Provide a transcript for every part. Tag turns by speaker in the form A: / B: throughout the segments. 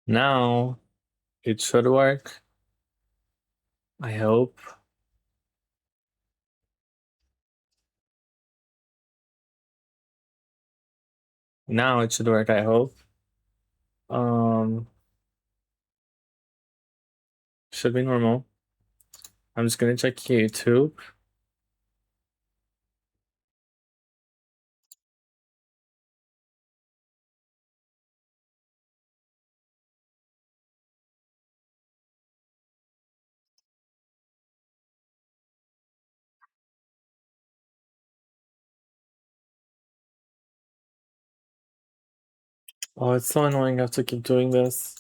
A: Now it should work. I hope. Now it should work, I hope. Um, should be normal. I'm just gonna check YouTube. Oh, it's so annoying I have to keep doing this.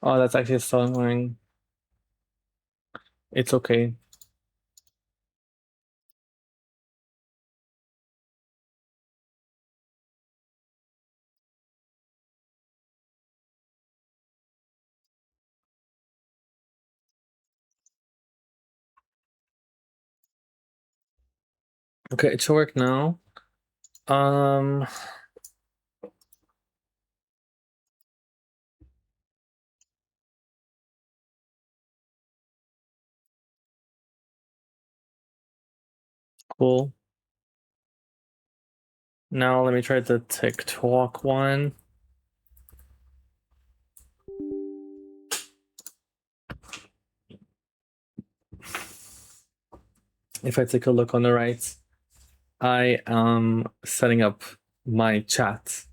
A: Oh, that's actually so annoying. It's okay. Okay, it should work now. Um, cool. Now let me try the TikTok one. If I take a look on the right, I am setting up my chat.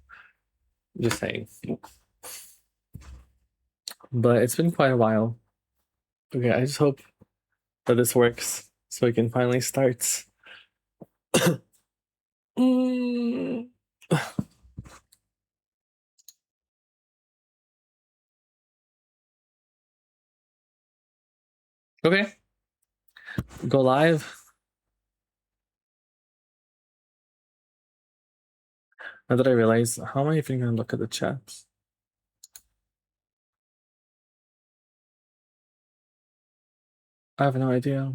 A: Just saying. But it's been quite a while. Okay, I just hope that this works so we can finally start. Mm. Okay, go live. Now that I realize, how am I even gonna look at the chat? I have no idea.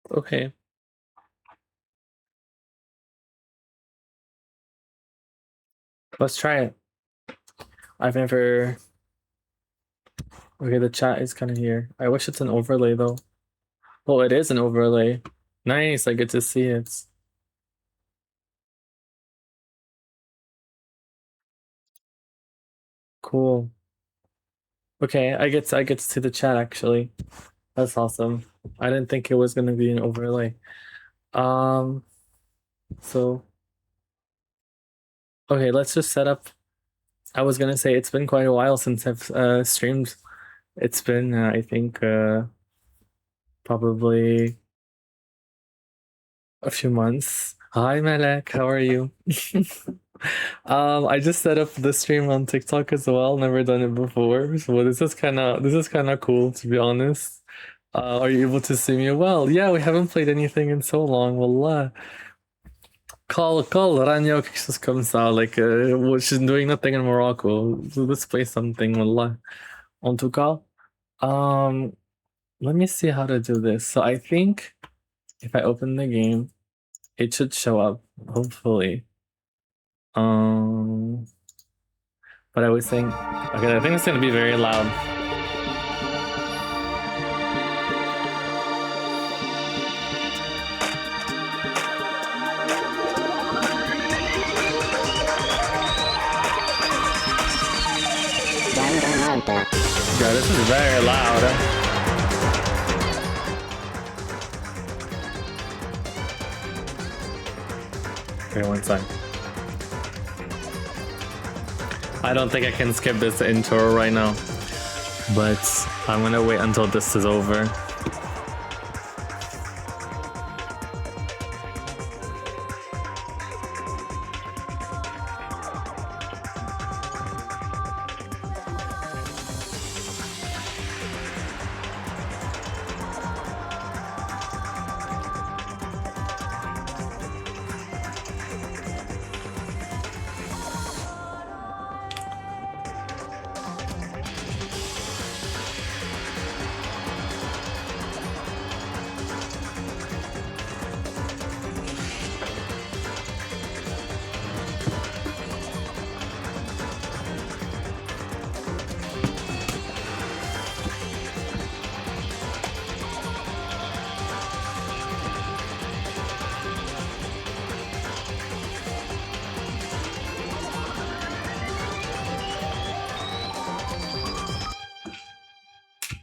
A: Okay. Let's try it. I've never. Okay, the chat is kind of here. I wish it's an overlay though. Oh, it is an overlay. Nice, I get to see it. Cool. Okay, I get to see the chat actually. That's awesome. I didn't think it was gonna be an overlay. Um, so okay, let's just set up. I was gonna say it's been quite a while since I've streamed. It's been I think probably a few months. Hi Malek, how are you? I just set up the stream on TikTok as well. Never done it before, so this is kind of cool to be honest. Are you able to see me well? Yeah, we haven't played anything in so long. Wallah. Call Rania quelque chose comme ça. Like, she's doing nothing in Morocco. So let's play something. Wallah. En tout cas. Let me see how to do this. So I think if I open the game, it should show up, hopefully. But I was saying, okay, I think it's gonna be very loud. Yeah, this is very loud. Okay, one sec. I don't think I can skip this intro right now, but I'm gonna wait until this is over.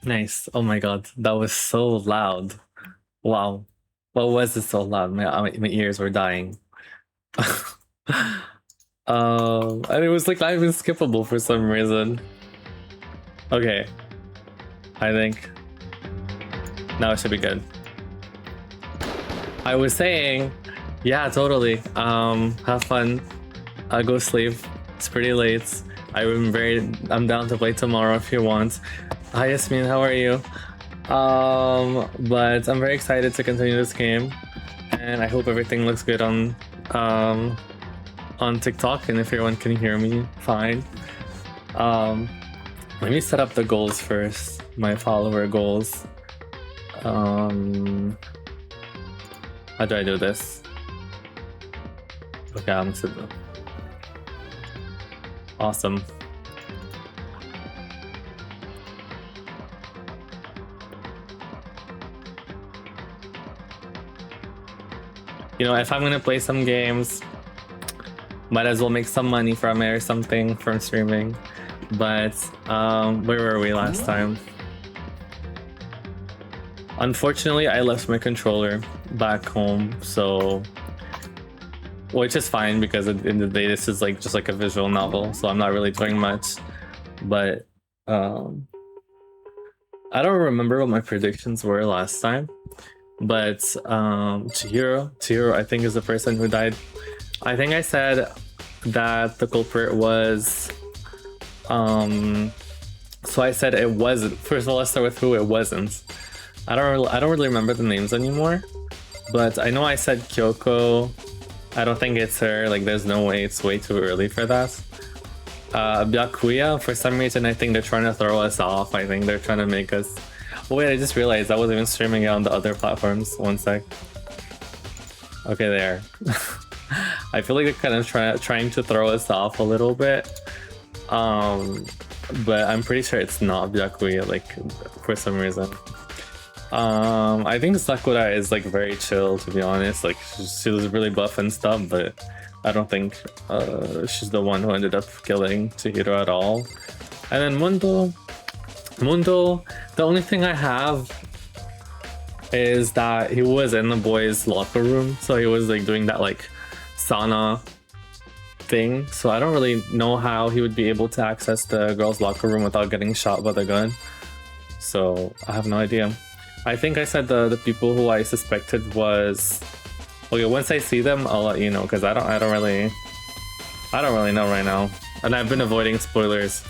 A: Nice. Oh my god, that was so loud. Wow. What was it so loud? My ears were dying. And it was like not even skippable for some reason. Okay. I think now it should be good. I was saying, yeah, totally. Have fun. Go sleep. It's pretty late. I'm down to play tomorrow if you want. Hi Yasmin, how are you? But I'm very excited to continue this game, and I hope everything looks good on TikTok, and if everyone can hear me, fine. Let me set up the goals first. My follower goals. How do I do this? Okay, I'm sitting. Awesome. You know, if I'm gonna play some games, might as well make some money from it or something from streaming. But where were we last time? Unfortunately, I left my controller back home, so which is fine because at the end of the day, this is like just like a visual novel, so I'm not really doing much. But I don't remember what my predictions were last time. But Chihiro, I think is the person who died. I think I said that the culprit was so I said it wasn't. First of all, let's start with who it wasn't. I don't really remember the names anymore, but I know I said Kyoko. I don't think it's her. Like, there's no way. It's way too early for that. Byakuya, for some reason, I think they're trying to throw us off. I think they're trying to make us. Oh wait, I just realized I wasn't even streaming it on the other platforms. One sec. Okay, there. I feel like they're kind of trying to throw us off a little bit. But I'm pretty sure it's not Byakuya, like, for some reason. I think Sakura is like very chill, to be honest. Like, she was really buff and stuff, but I don't think she's the one who ended up killing Chihiro at all. And then Mundo, the only thing I have is that he was in the boys' locker room, so he was like doing that like sauna thing. So I don't really know how he would be able to access the girls' locker room without getting shot by the gun. So I have no idea. I think I said the people who I suspected was okay. Once I see them, I'll let you know, because I don't really know right now, and I've been avoiding spoilers.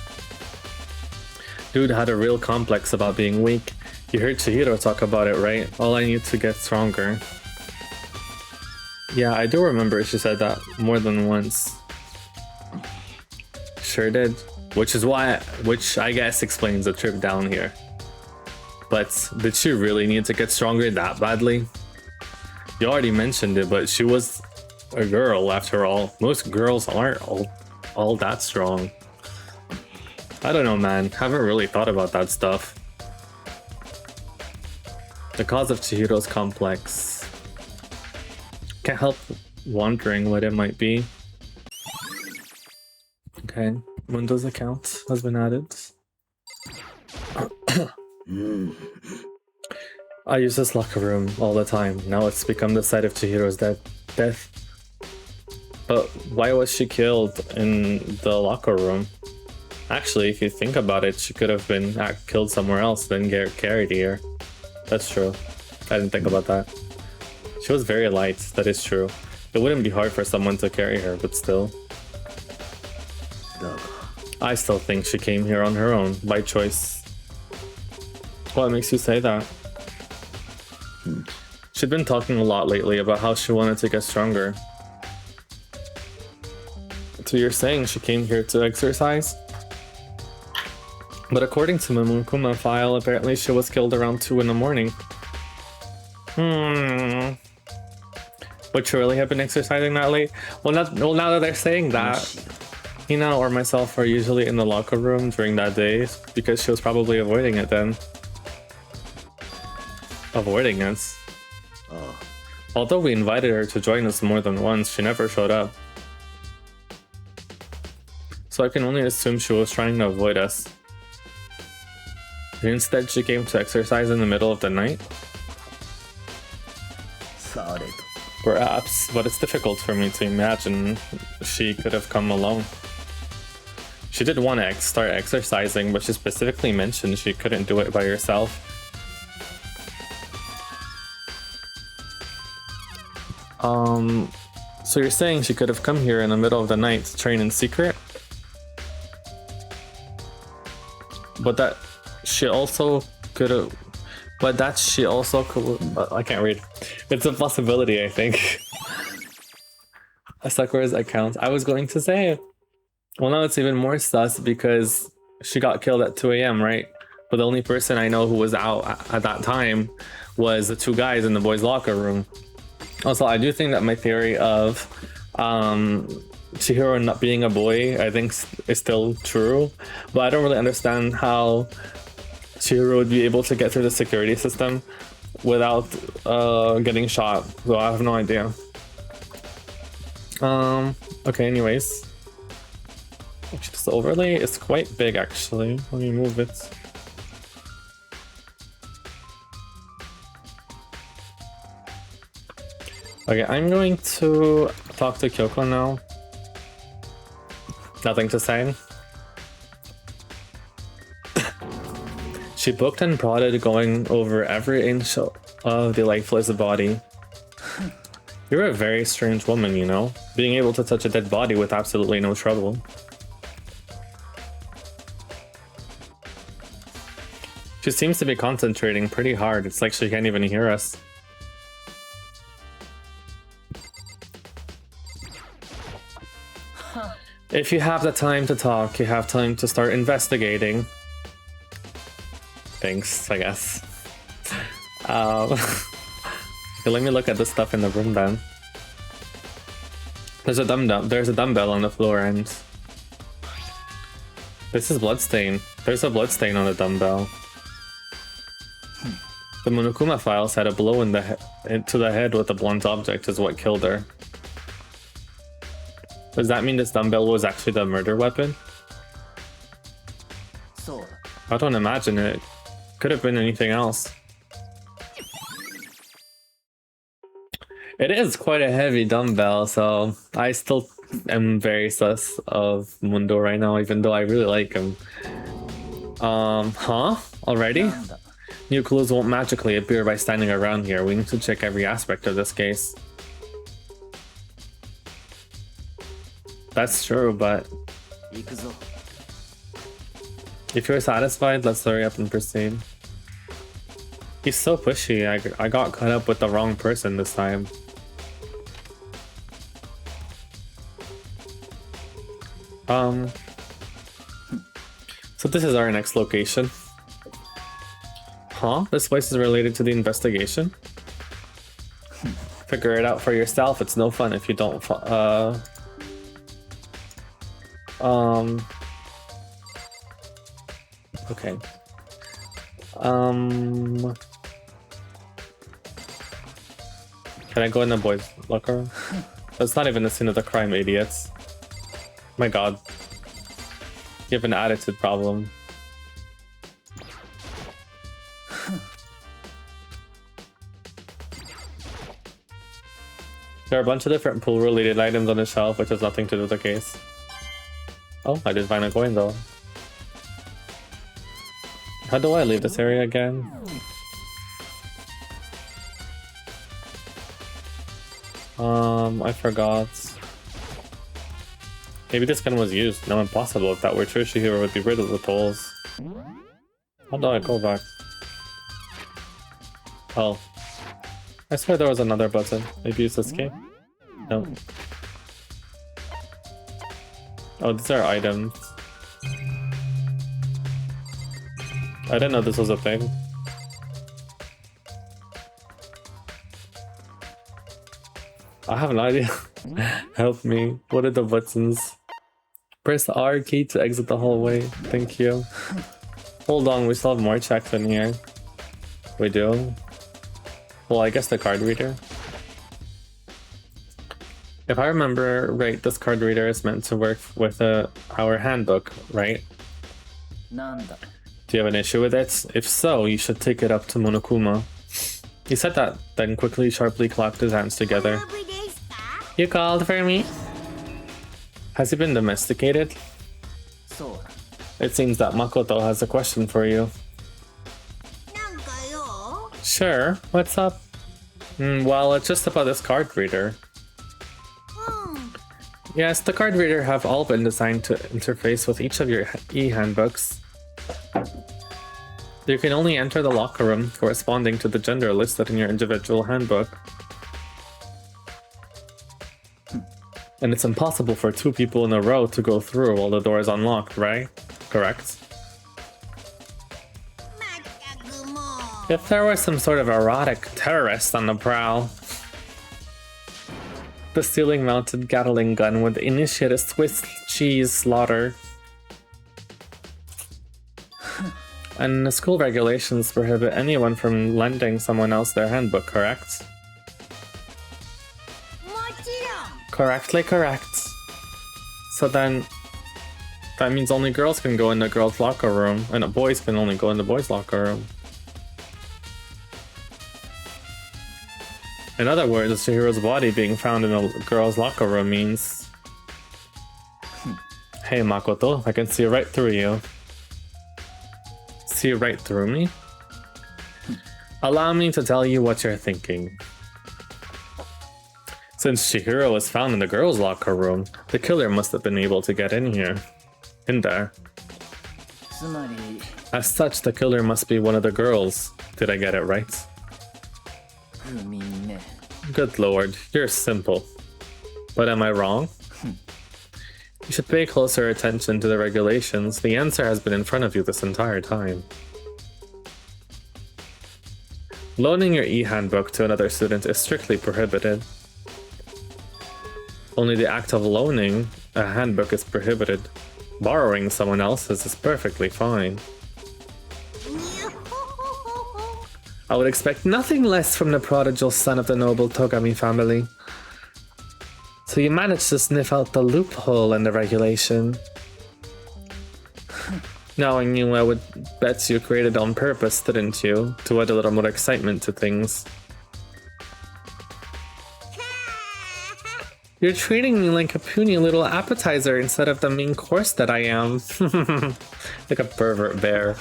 A: Dude had a real complex about being weak. You heard Chihiro talk about it, right? All I need to get stronger. Yeah, I do remember she said that more than once. Sure did. Which I guess explains the trip down here. But did she really need to get stronger that badly? You already mentioned it, but she was a girl after all. Most girls aren't all that strong. I don't know, man. Haven't really thought about that stuff. The cause of Chihiro's complex. Can't help wondering what it might be. Okay, Windows account has been added. I use this locker room all the time. Now it's become the site of Chihiro's death. But why was she killed in the locker room? Actually, if you think about it, she could have been killed somewhere else, then get carried here. That's true. I didn't think about that. She was very light, that is true. It wouldn't be hard for someone to carry her, but still. I still think she came here on her own, by choice. What makes you say that? She'd been talking a lot lately about how she wanted to get stronger. So you're saying she came here to exercise? But according to the Mukuma file, apparently she was killed around 2 in the morning. Would she really have been exercising that late? Well, now that they're saying that, Hina or myself are usually in the locker room during that day, because she was probably avoiding it then. Avoiding us. Although we invited her to join us more than once, she never showed up. So I can only assume she was trying to avoid us. Instead, she came to exercise in the middle of the night? Perhaps, but it's difficult for me to imagine she could have come alone. She did want to start exercising, but she specifically mentioned she couldn't do it by herself. So you're saying she could have come here in the middle of the night to train in secret? But that she also could have... But that she also could... I can't read. It's a possibility, I think. Sakura's account. I was going to say... Well, now it's even more sus because she got killed at 2 AM, right? But the only person I know who was out at that time was the 2 guys in the boys' locker room. Also, I do think that my theory of Chihiro not being a boy, I think is still true. But I don't really understand how Chihiro would be able to get through the security system without getting shot. So I have no idea. Okay, anyways. This overlay is quite big, actually. Let me move it. Okay, I'm going to talk to Kyoko now. Nothing to say. She booked and prodded, going over every inch of the lifeless body. You're a very strange woman, you know? Being able to touch a dead body with absolutely no trouble. She seems to be concentrating pretty hard. It's like she can't even hear us. If you have the time to talk, you have time to start investigating. Thanks, I guess. Okay, let me look at the stuff in the room then. There's a dumbbell on the floor and... This is bloodstain. There's a bloodstain on the dumbbell. The Monokuma file said a blow to the head with a blunt object is what killed her. Does that mean this dumbbell was actually the murder weapon? I don't imagine it. Could have been anything else. It is quite a heavy dumbbell, so I still am very sus of Mundo right now, even though I really like him. Already? New clues won't magically appear by standing around here. We need to check every aspect of this case. That's true, but... If you're satisfied, let's hurry up and proceed. He's so pushy. I got caught up with the wrong person this time. So this is our next location. Huh? This place is related to the investigation? Figure it out for yourself. It's no fun if you don't. Okay. Can I go in the boys' locker room? That's not even the scene of the crime, idiots. My god. You have an attitude problem. There are a bunch of different pool-related items on the shelf, which has nothing to do with the case. Oh, I did find a coin though. How do I leave this area again? I forgot. Maybe this gun was used. No, impossible. If that were true, Shihiro would be riddled with holes. How do I go back? Oh. I swear there was another button. Maybe use escape? No. Oh, these are items. I didn't know this was a thing. I have no idea. Help me. What are the buttons? Press the R key to exit the hallway. Thank you. Hold on, we still have more checks in here. We do? Well, I guess the card reader. If I remember right, this card reader is meant to work with our handbook, right? Do you have an issue with it? If so, you should take it up to Monokuma. He said that, then quickly, sharply clapped his hands together. You called for me? Has he been domesticated? It seems that Makoto has a question for you. Sure, what's up? Well, it's just about this card reader. Yes, the card reader have all been designed to interface with each of your e-handbooks. You can only enter the locker room corresponding to the gender listed in your individual handbook. And it's impossible for two people in a row to go through while the door is unlocked, right? Correct. If there was some sort of erotic terrorist on the prowl, the ceiling-mounted Gatling gun would initiate a Swiss cheese slaughter. And the school regulations prohibit anyone from lending someone else their handbook, correct? Correctly correct. So then, that means only girls can go in the girls' locker room, and boys can only go in the boys' locker room. In other words, Chihiro's body being found in a girl's locker room means... Hey Makoto, I can see right through you. See right through me? Allow me to tell you what you're thinking. Since Chihiro was found in the girls' locker room, the killer must have been able to get in here. In there. As such, the killer must be one of the girls. Did I get it right? Good lord, you're simple. But am I wrong? You should pay closer attention to the regulations. The answer has been in front of you this entire time. Loaning your e-handbook to another student is strictly prohibited. Only the act of loaning a handbook is prohibited. Borrowing someone else's is perfectly fine. I would expect nothing less from the prodigal son of the noble Togami family. So you managed to sniff out the loophole in the regulation. Knowing you, I would bet you created on purpose, didn't you? To add a little more excitement to things. You're treating me like a puny little appetizer instead of the main course that I am. Like a pervert bear.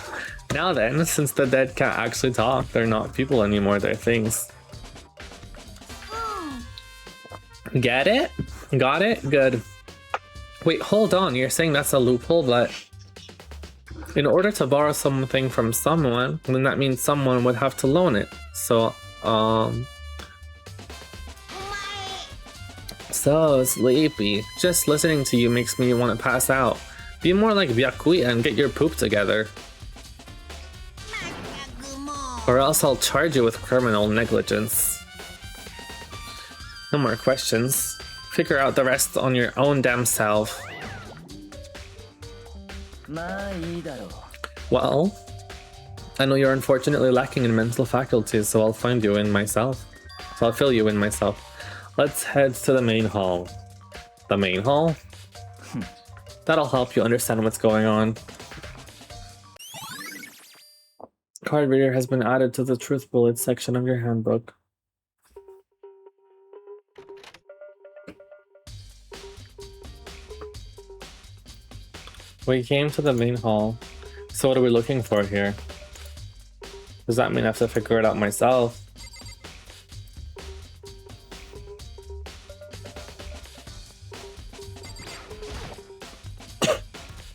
A: Now then, since the dead can't actually talk, they're not people anymore, they're things. Get it? Got it? Good. Wait, hold on, you're saying that's a loophole, but... In order to borrow something from someone, then that means someone would have to loan it. So sleepy. Just listening to you makes me want to pass out. Be more like Byakuya and get your poop together. Or else I'll charge you with criminal negligence. No more questions. Figure out the rest on your own damn self. Well, I know you're unfortunately lacking in mental faculties, so I'll find you in myself. So I'll fill you in myself. Let's head to the main hall. The main hall? That'll help you understand what's going on. Card reader has been added to the truth bullet section of your handbook. We came to the main hall. So what are we looking for here? Does that mean I have to figure it out myself?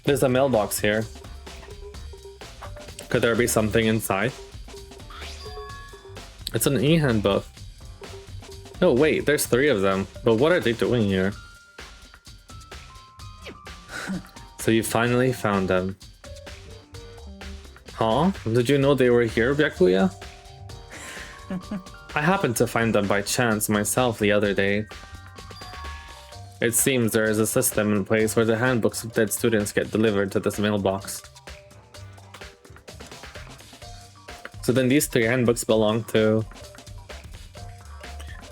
A: There's a mailbox here. Could there be something inside? It's an e-handbook. No, wait, there's 3 of them. But what are they doing here? So you finally found them. Huh? Did you know they were here, Byakuya? I happened to find them by chance myself the other day. It seems there is a system in place where the handbooks of dead students get delivered to this mailbox. So then these 3 handbooks belong to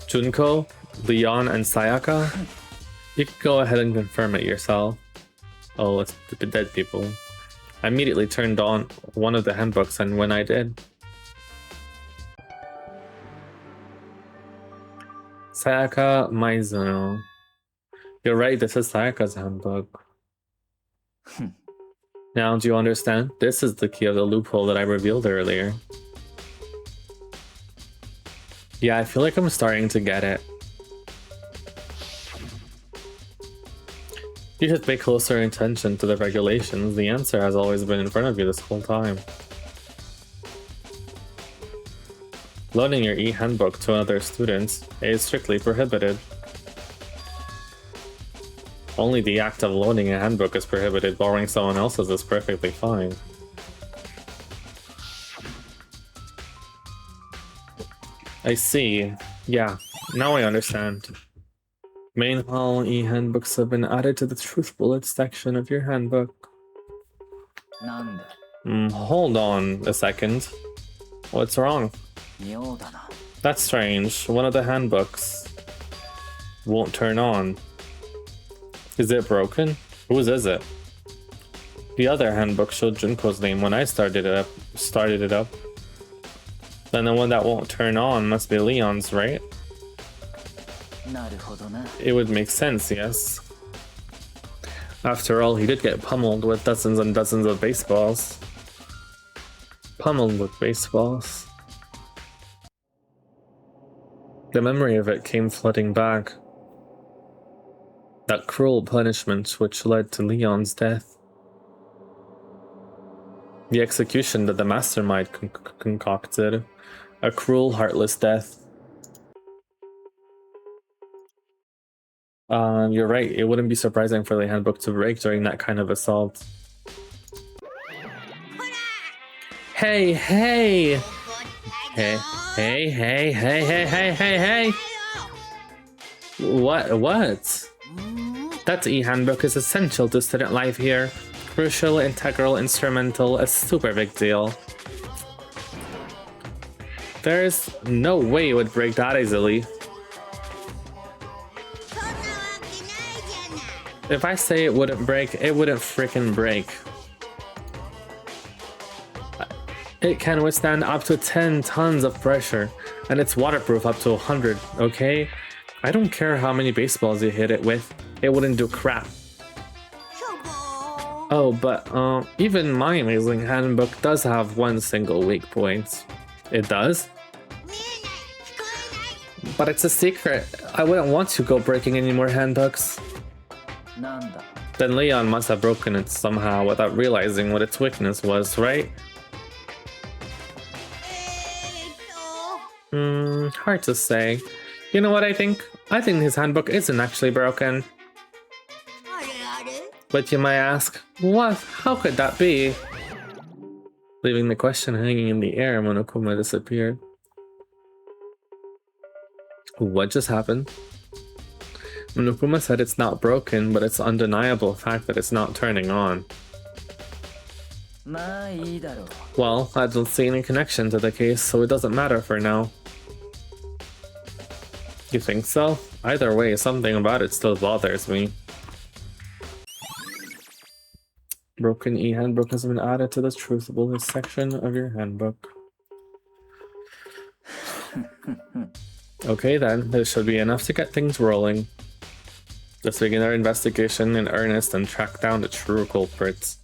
A: Junko, Leon, and Sayaka? You can go ahead and confirm it yourself. Oh, it's the dead people. I immediately turned on one of the handbooks, and when I did... Sayaka Maizuno. You're right, this is Sayaka's handbook. Now, do you understand? This is the key of the loophole that I revealed earlier. Yeah, I feel like I'm starting to get it. You should pay closer attention to the regulations. The answer has always been in front of you this whole time. Loaning your e-handbook to other students is strictly prohibited. Only the act of loaning a handbook is prohibited. Borrowing someone else's is perfectly fine. I see. Yeah, now I understand. Main hall e-handbooks have been added to the truth bullet section of your handbook. Hold on a second. What's wrong? That's strange. One of the handbooks won't turn on. Is it broken? Whose is it? The other handbook showed Junko's name when I started it up. Then the one that won't turn on must be Leon's, right? It would make sense, yes. After all, he did get pummeled with dozens and dozens of baseballs. Pummeled with baseballs. The memory of it came flooding back. That cruel punishment which led to Leon's death. The execution that the mastermind concocted. A cruel, heartless death. You're right, it wouldn't be surprising for the handbook to break during that kind of assault. Hey, hey! Hey, hey, hey, hey, hey, hey, hey, hey! What? That e-handbook is essential to student life here. Crucial, integral, instrumental, a super big deal. There's no way it would break that easily. If I say it wouldn't break, it wouldn't frickin' break. It can withstand up to 10 tons of pressure, and it's waterproof up to 100, okay? I don't care how many baseballs you hit it with, it wouldn't do crap. Oh, but even my amazing handbook does have one single weak point. It does? But it's a secret. I wouldn't want to go breaking any more handbooks. Then Leon must have broken it somehow without realizing what its weakness was, right? Hard to say. You know what I think? I think his handbook isn't actually broken. But you might ask, what? How could that be? leaving the question hanging in the air. Monokuma disappeared. What just happened? Monokuma said it's not broken, but it's undeniable fact that it's not turning on. Well, I don't see any connection to the case, so it doesn't matter for now. You think so? Either way, something about it still bothers me. Broken e-handbook has been added to the truthfulness section of your handbook. Okay then, this should be enough to get things rolling. Let's begin our investigation in earnest and track down the true culprits.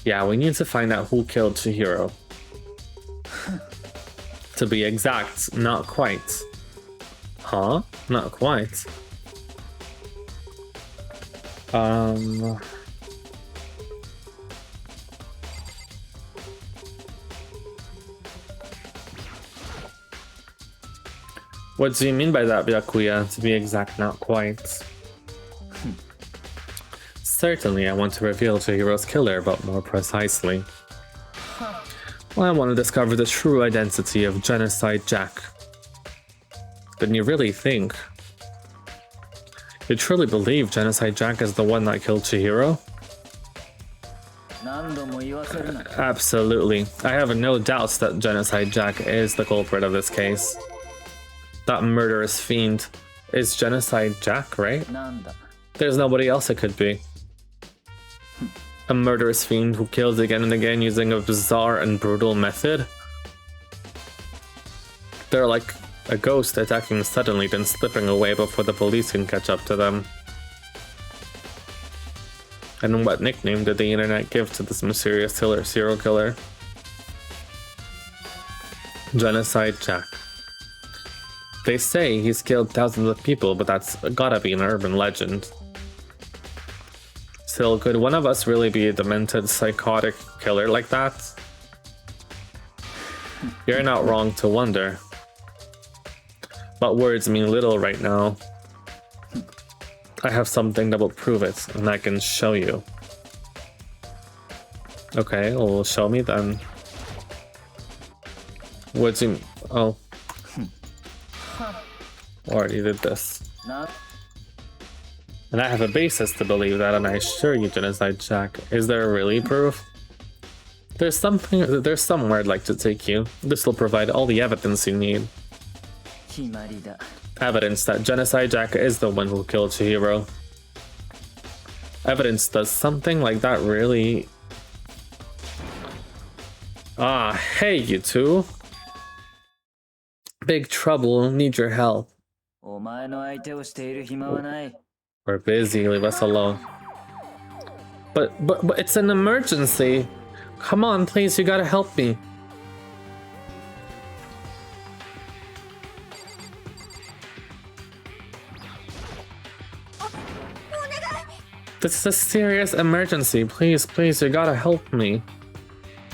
A: Yeah, we need to find out who killed Chihiro. To be exact, not quite. Huh? Not quite. What do you mean by that, Byakuya? To be exact, not quite. Certainly, I want to reveal Chihiro's killer, but more precisely. Well, I want to discover the true identity of Genocide Jack. Then you really think? You truly believe Genocide Jack is the one that killed Chihiro? Absolutely. I have no doubts that Genocide Jack is the culprit of this case. That murderous fiend is Genocide Jack, right? There's nobody else it could be. A murderous fiend who kills again and again using a bizarre and brutal method. They're like a ghost attacking suddenly, then slipping away before the police can catch up to them. And what nickname did the internet give to this mysterious serial killer? Genocide Jack. They say he's killed thousands of people, but that's gotta be an urban legend. Still, could one of us really be a demented, psychotic killer like that? You're not wrong to wonder. But words mean little right now. I have something that will prove it, and I can show you. Okay, well, show me then. What do you... Oh. Already did this. And I have a basis to believe that, and I assure you, Genocide Jack. Is there really proof? There's somewhere I'd like to take you. This will provide all the evidence you need. Evidence that Genocide Jack is the one who killed Chihiro. Evidence does something like that really... Ah, hey you two. Big trouble, need your help. We're busy, leave us alone. But it's an emergency. Come on, please, you gotta help me. This is a serious emergency. Please, please, you gotta help me.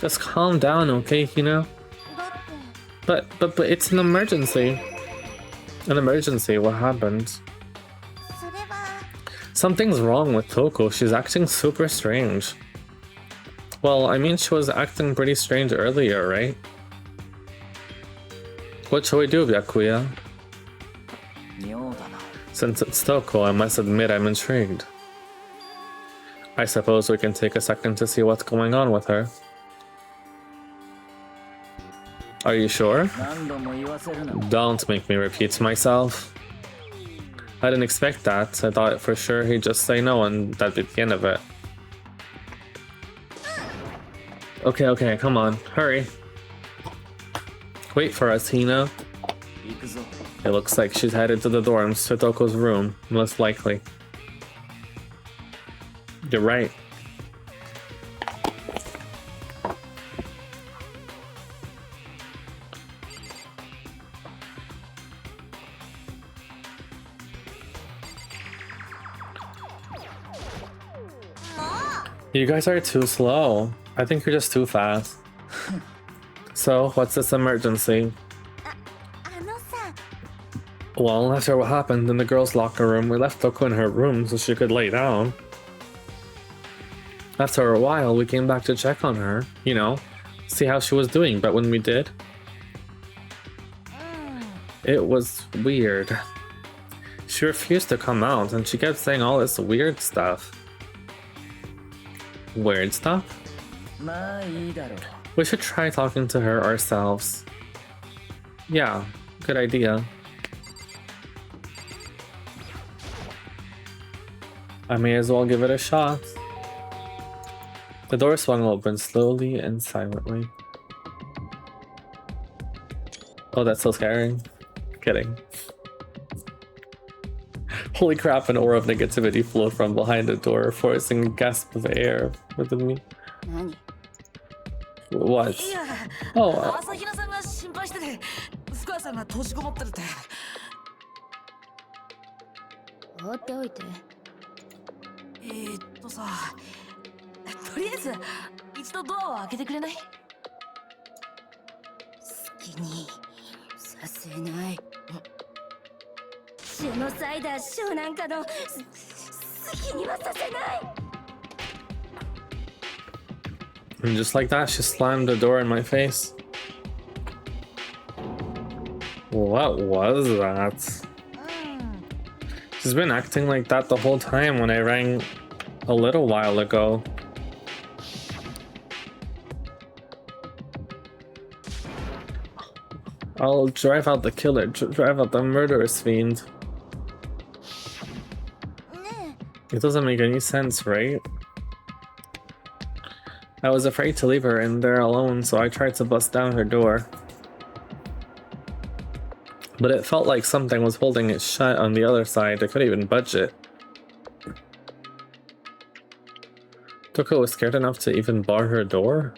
A: Just calm down, okay, Hina? But it's an emergency. An emergency, what happened? Something's wrong with Toko. She's acting super strange. Well, I mean, she was acting pretty strange earlier, right? What shall we do, Byakuya? Since it's Toko, I must admit I'm intrigued. I suppose we can take a second to see what's going on with her. Are you sure? Don't make me repeat myself. I didn't expect that. I thought for sure he'd just say no and that'd be the end of it. Okay, come on. Hurry. Wait for us, Hina. It looks like she's headed to the dorms, to Toko's room, most likely. You're right. You guys are too slow. I think you're just too fast. So, what's this emergency? Well, after what happened in the girls' locker room, we left Toko in her room so she could lay down. After a while, we came back to check on her, you know, see how she was doing, but when we did, it was weird. She refused to come out, and she kept saying all this weird stuff. Weird stuff? We should try talking to her ourselves. Yeah, good idea. I may as well give it a shot. The door swung open slowly and silently. Oh, that's so scary. Kidding. Holy crap, an aura of negativity flowed from behind the door, forcing a gasp of air within me. What? Oh,
B: とりあえず一度ドアを開けてくれない？好きにさせない。ジェノサイダー賞なんかの好きにはさせない。
A: And just like that, she slammed the door in my face. What was that? She's been acting like that the whole time when I rang a little while ago. I'll drive out the killer, drive out the murderous fiend. It doesn't make any sense, right? I was afraid to leave her in there alone, so I tried to bust down her door. But it felt like something was holding it shut on the other side. I couldn't even budge it. Toko was scared enough to even bar her door?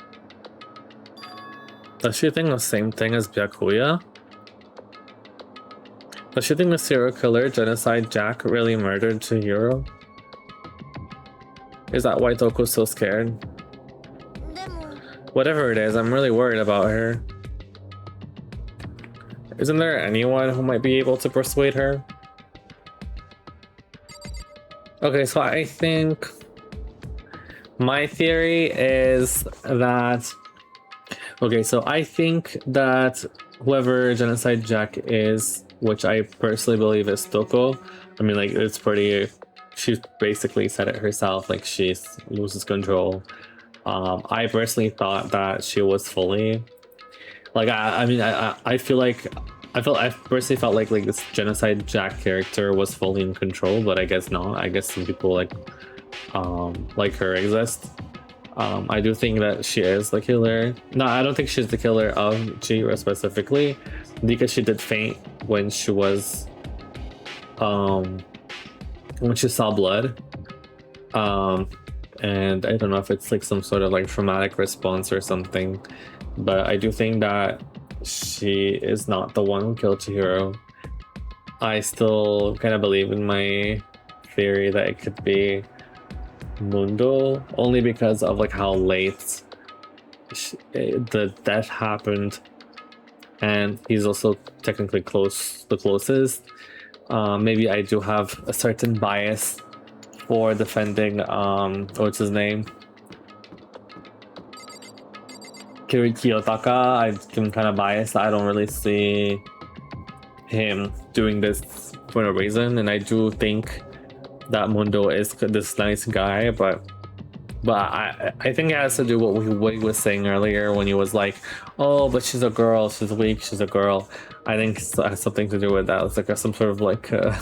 A: Does she think the same thing as Byakuya? Does she think the serial killer genocide Jack really murdered Chihiro? Is that why Toko's so scared? Whatever it is, I'm really worried about her. Isn't there anyone who might be able to persuade her? Okay, so I think my theory is that... Okay, so I think that whoever Genocide Jack is, which I personally believe is Toko, I mean, like, it's pretty... She basically said it herself, like, she loses control. I personally thought that she was fully... Like, I feel like... I personally felt like this Genocide Jack character was fully in control, but I guess not. I guess some people like her exist. I do think that she is the killer. No, I don't think she's the killer of Chihiro specifically, because she did faint when she was when she saw blood. And I don't know if it's like some sort of like traumatic response or something, but I do think that she is not the one who killed Chihiro. I still kind of believe in my theory that it could be Mundo, only because of like how late the death happened, and he's also technically the closest. Maybe I do have a certain bias for defending what's his name, Kiyotaka. I'm kind of biased. I don't really see him doing this for a reason, and I do think that Mundo is this nice guy, but I think it has to do with what he was saying earlier when he was like, oh, but she's a girl, she's weak, she's a girl. I think it has something to do with that. It's like some sort of like a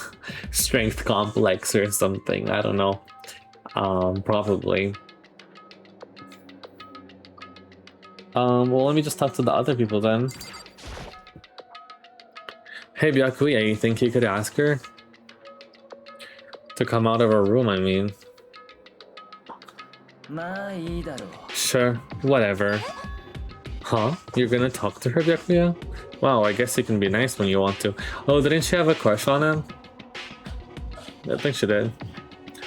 A: strength complex or something. I don't know. Probably. Well, let me just talk to the other people then. Hey, Byakuya, you think you could ask her to come out of her room? I mean, sure, whatever. Huh? You're gonna talk to her, Byakuya? Wow, I guess you can be nice when you want to. Oh, didn't she have a crush on him? I think she did.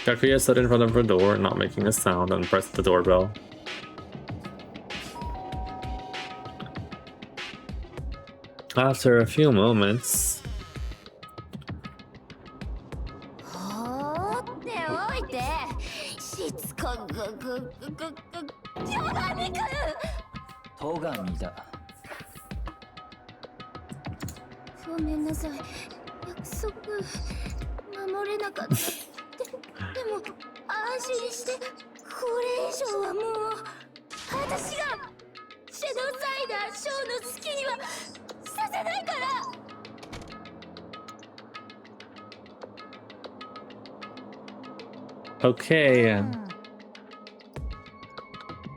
A: Byakuya stood in front of her door, not making a sound, and pressed the doorbell. After a few moments...
C: 戸上だ。
B: ごめんなさい。約束守れなかった。でも安心してこれ以上はもう私がシャドウサイダーショーの好きにはさせないから。
A: Okay.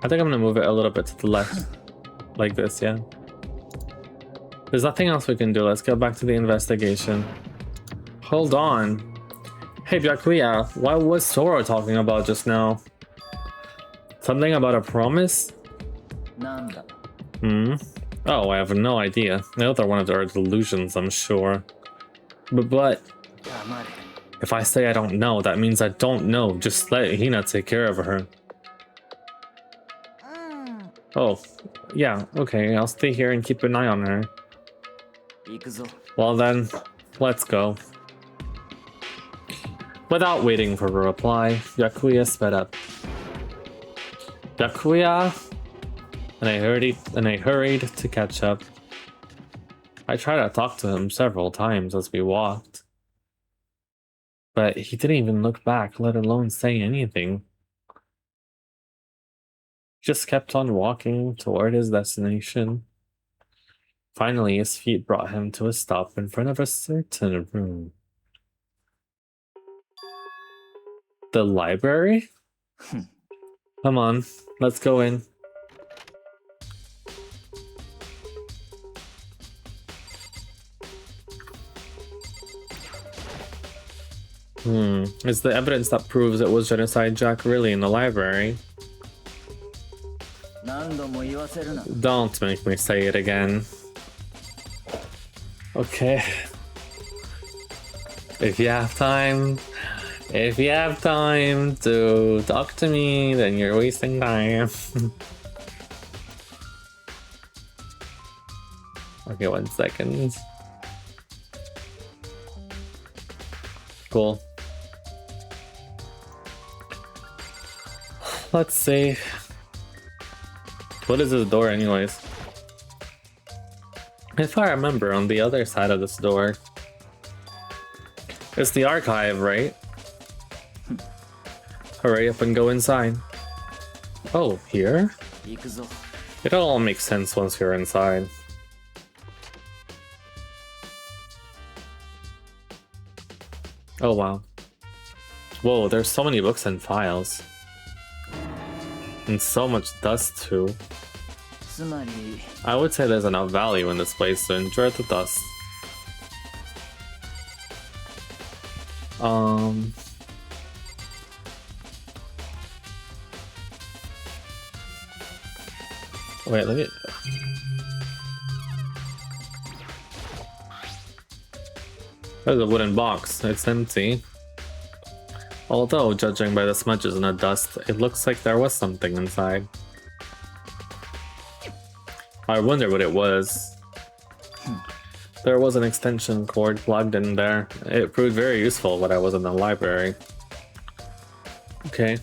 A: I think I'm gonna move it a little bit to the left. Like this, yeah. There's nothing else we can do. Let's go back to the investigation. Hold on. Hey, Byakuya, what was Sora talking about just now? Something about a promise? Hmm? Oh, I have no idea. Another one of their delusions, I'm sure. But if I say I don't know, that means I don't know. Just let Hina take care of her. Oh, yeah, okay. I'll stay here and keep an eye on her. Well then, let's go. Without waiting for a reply, Byakuya sped up. Byakuya? And I hurried to catch up. I tried to talk to him several times as we walked. But he didn't even look back, let alone say anything. He just kept on walking toward his destination. Finally, his feet brought him to a stop in front of a certain room. The library? Come on, let's go in. Is the evidence that proves it was Genocide Jack really in the library? Don't make me say it again. Okay. If you have time to talk to me, then you're wasting time. Okay, 1 second. Cool. Let's see. What is this door anyways? If I remember, on the other side of this door, it's the archive, right? Hurry up and go inside. Oh, here? It all makes sense once you're inside. Oh wow. Whoa, there's so many books and files. And so much dust too. I would say there's enough value in this place to enjoy the dust. Wait, let me... There's a wooden box. It's empty. Although, judging by the smudges and the dust, it looks like there was something inside. I wonder what it was. There was an extension cord plugged in there. It proved very useful when I was in the library. Okay.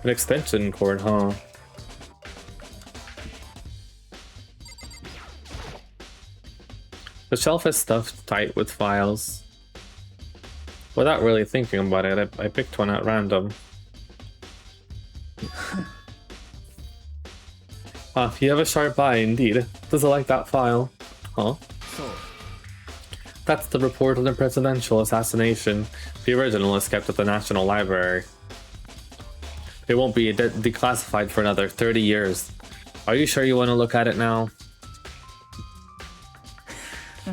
A: An extension cord, huh? The shelf is stuffed tight with files. Without really thinking about it, I picked one at random. You have a sharp eye indeed. Does it like that file? Huh? That's the report of the presidential assassination. The original is kept at the National Library. It won't be declassified for another 30 years. Are you sure you want to look at it now?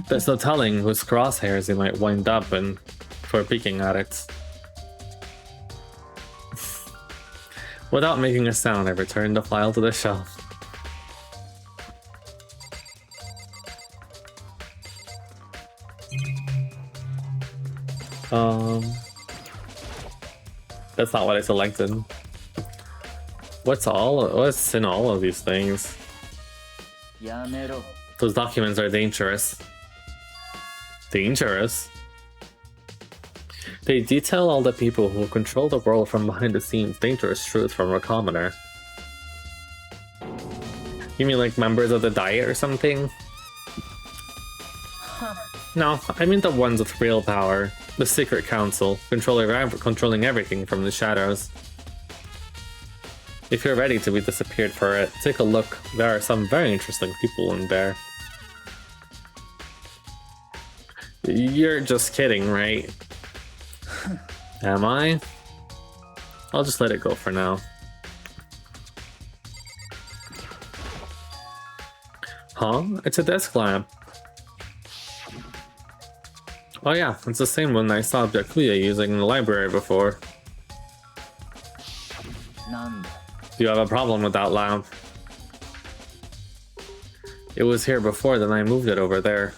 A: There's no telling whose crosshairs you might wind up in for peeking at it. Without making a sound, I returned the file to the shelf. That's not what I selected. What's in all of these things? Those documents are dangerous. Dangerous? They detail all the people who control the world from behind the scenes. Dangerous truth from a commoner. You mean like members of the Diet or something? No, I mean the ones with real power. The Secret Council, controlling everything from the shadows. If you're ready to be disappeared for it, take a look. There are some very interesting people in there. You're just kidding, right? Am I? I'll just let it go for now. Huh? It's a desk lamp. Oh yeah, it's the same one I saw Byakuya using in the library before. Do you have a problem with that lamp? It was here before, then I moved it over there.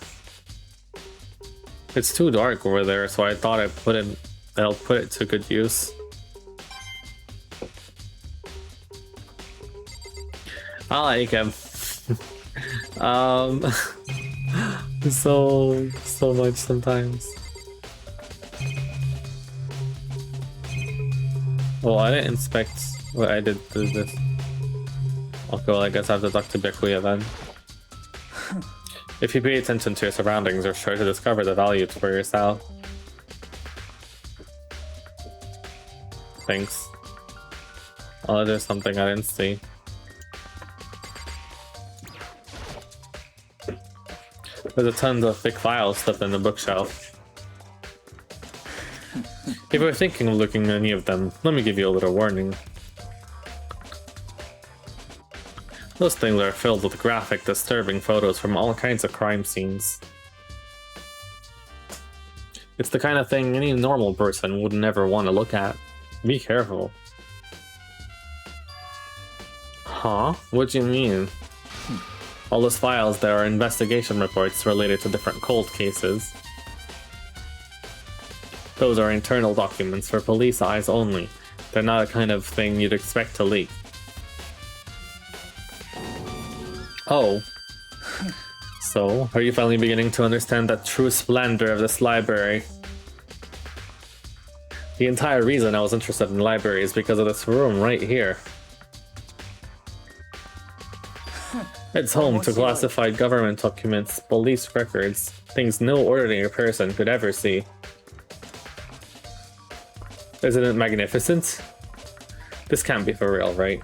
A: It's too dark over there, so I thought I'll put it to good use. I like him. so much sometimes. Well, I didn't inspect what I did to this. Okay, well, I guess I have to talk to Byakuya then. If you pay attention to your surroundings, you're sure to discover the value for yourself. Thanks. Oh, there's something I didn't see. There's a ton of thick files stuffed in the bookshelf. If you're thinking of looking at any of them, let me give you a little warning. Those things are filled with graphic, disturbing photos from all kinds of crime scenes. It's the kind of thing any normal person would never want to look at. Be careful. Huh? What do you mean? All those files there are investigation reports related to different cold cases. Those are internal documents for police eyes only. They're not a kind of thing you'd expect to leak. Oh. So, are you finally beginning to understand the true splendor of this library? The entire reason I was interested in the library is because of this room right here. It's home to classified government documents, police records, things no ordinary person could ever see. Isn't it magnificent? This can't be for real, right?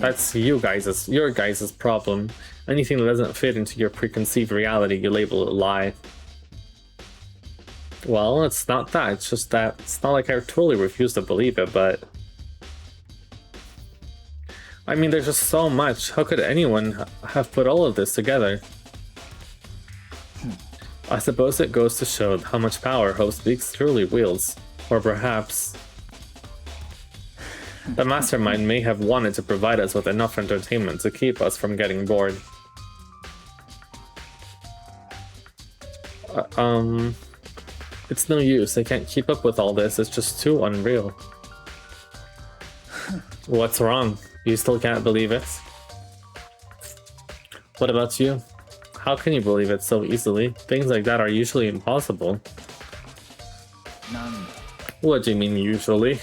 A: That's your guys' problem. Anything that doesn't fit into your preconceived reality, you label it a lie. Well, it's not that, it's just that it's not like I totally refuse to believe it, but... I mean, there's just so much. How could anyone have put all of this together? I suppose it goes to show how much power Hope Speaks truly wields. Or perhaps... the mastermind may have wanted to provide us with enough entertainment to keep us from getting bored. It's no use. I can't keep up with all this. It's just too unreal. What's wrong? You still can't believe it? What about you? How can you believe it so easily? Things like that are usually impossible. What do you mean usually?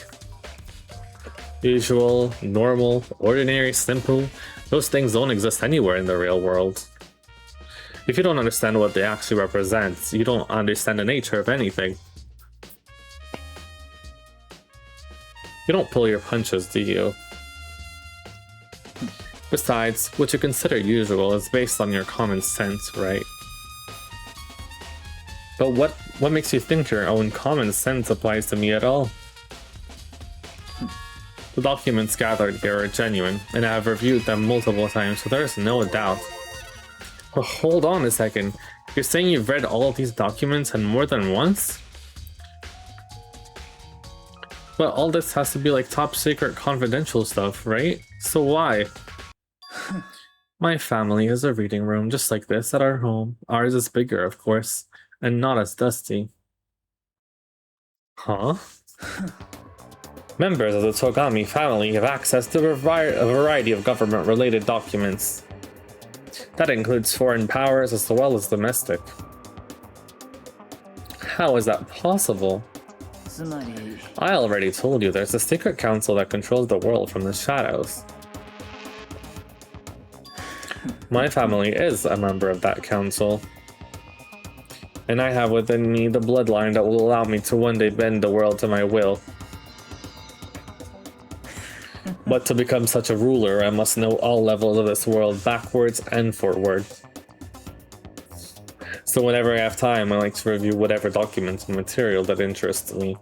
A: Usual, normal, ordinary, simple. Those things don't exist anywhere in the real world. If you don't understand what they actually represent, you don't understand the nature of anything. You don't pull your punches, do you? Besides, what you consider usual is based on your common sense, right? But what makes you think your own common sense applies to me at all? The documents gathered here are genuine, and I have reviewed them multiple times, so there's no doubt. Well, hold on a second. You're saying you've read all of these documents and more than once? But all this has to be like top secret confidential stuff, right? So why? My family has a reading room just like this at our home. Ours is bigger, of course, and not as dusty. Huh? Members of the Togami family have access to a variety of government-related documents. That includes foreign powers as well as domestic. How is that possible? I already told you there's a secret council that controls the world from the shadows. My family is a member of that council. And I have within me the bloodline that will allow me to one day bend the world to my will. But to become such a ruler, I must know all levels of this world backwards and forward. So whenever I have time, I like to review whatever documents and material that interests me.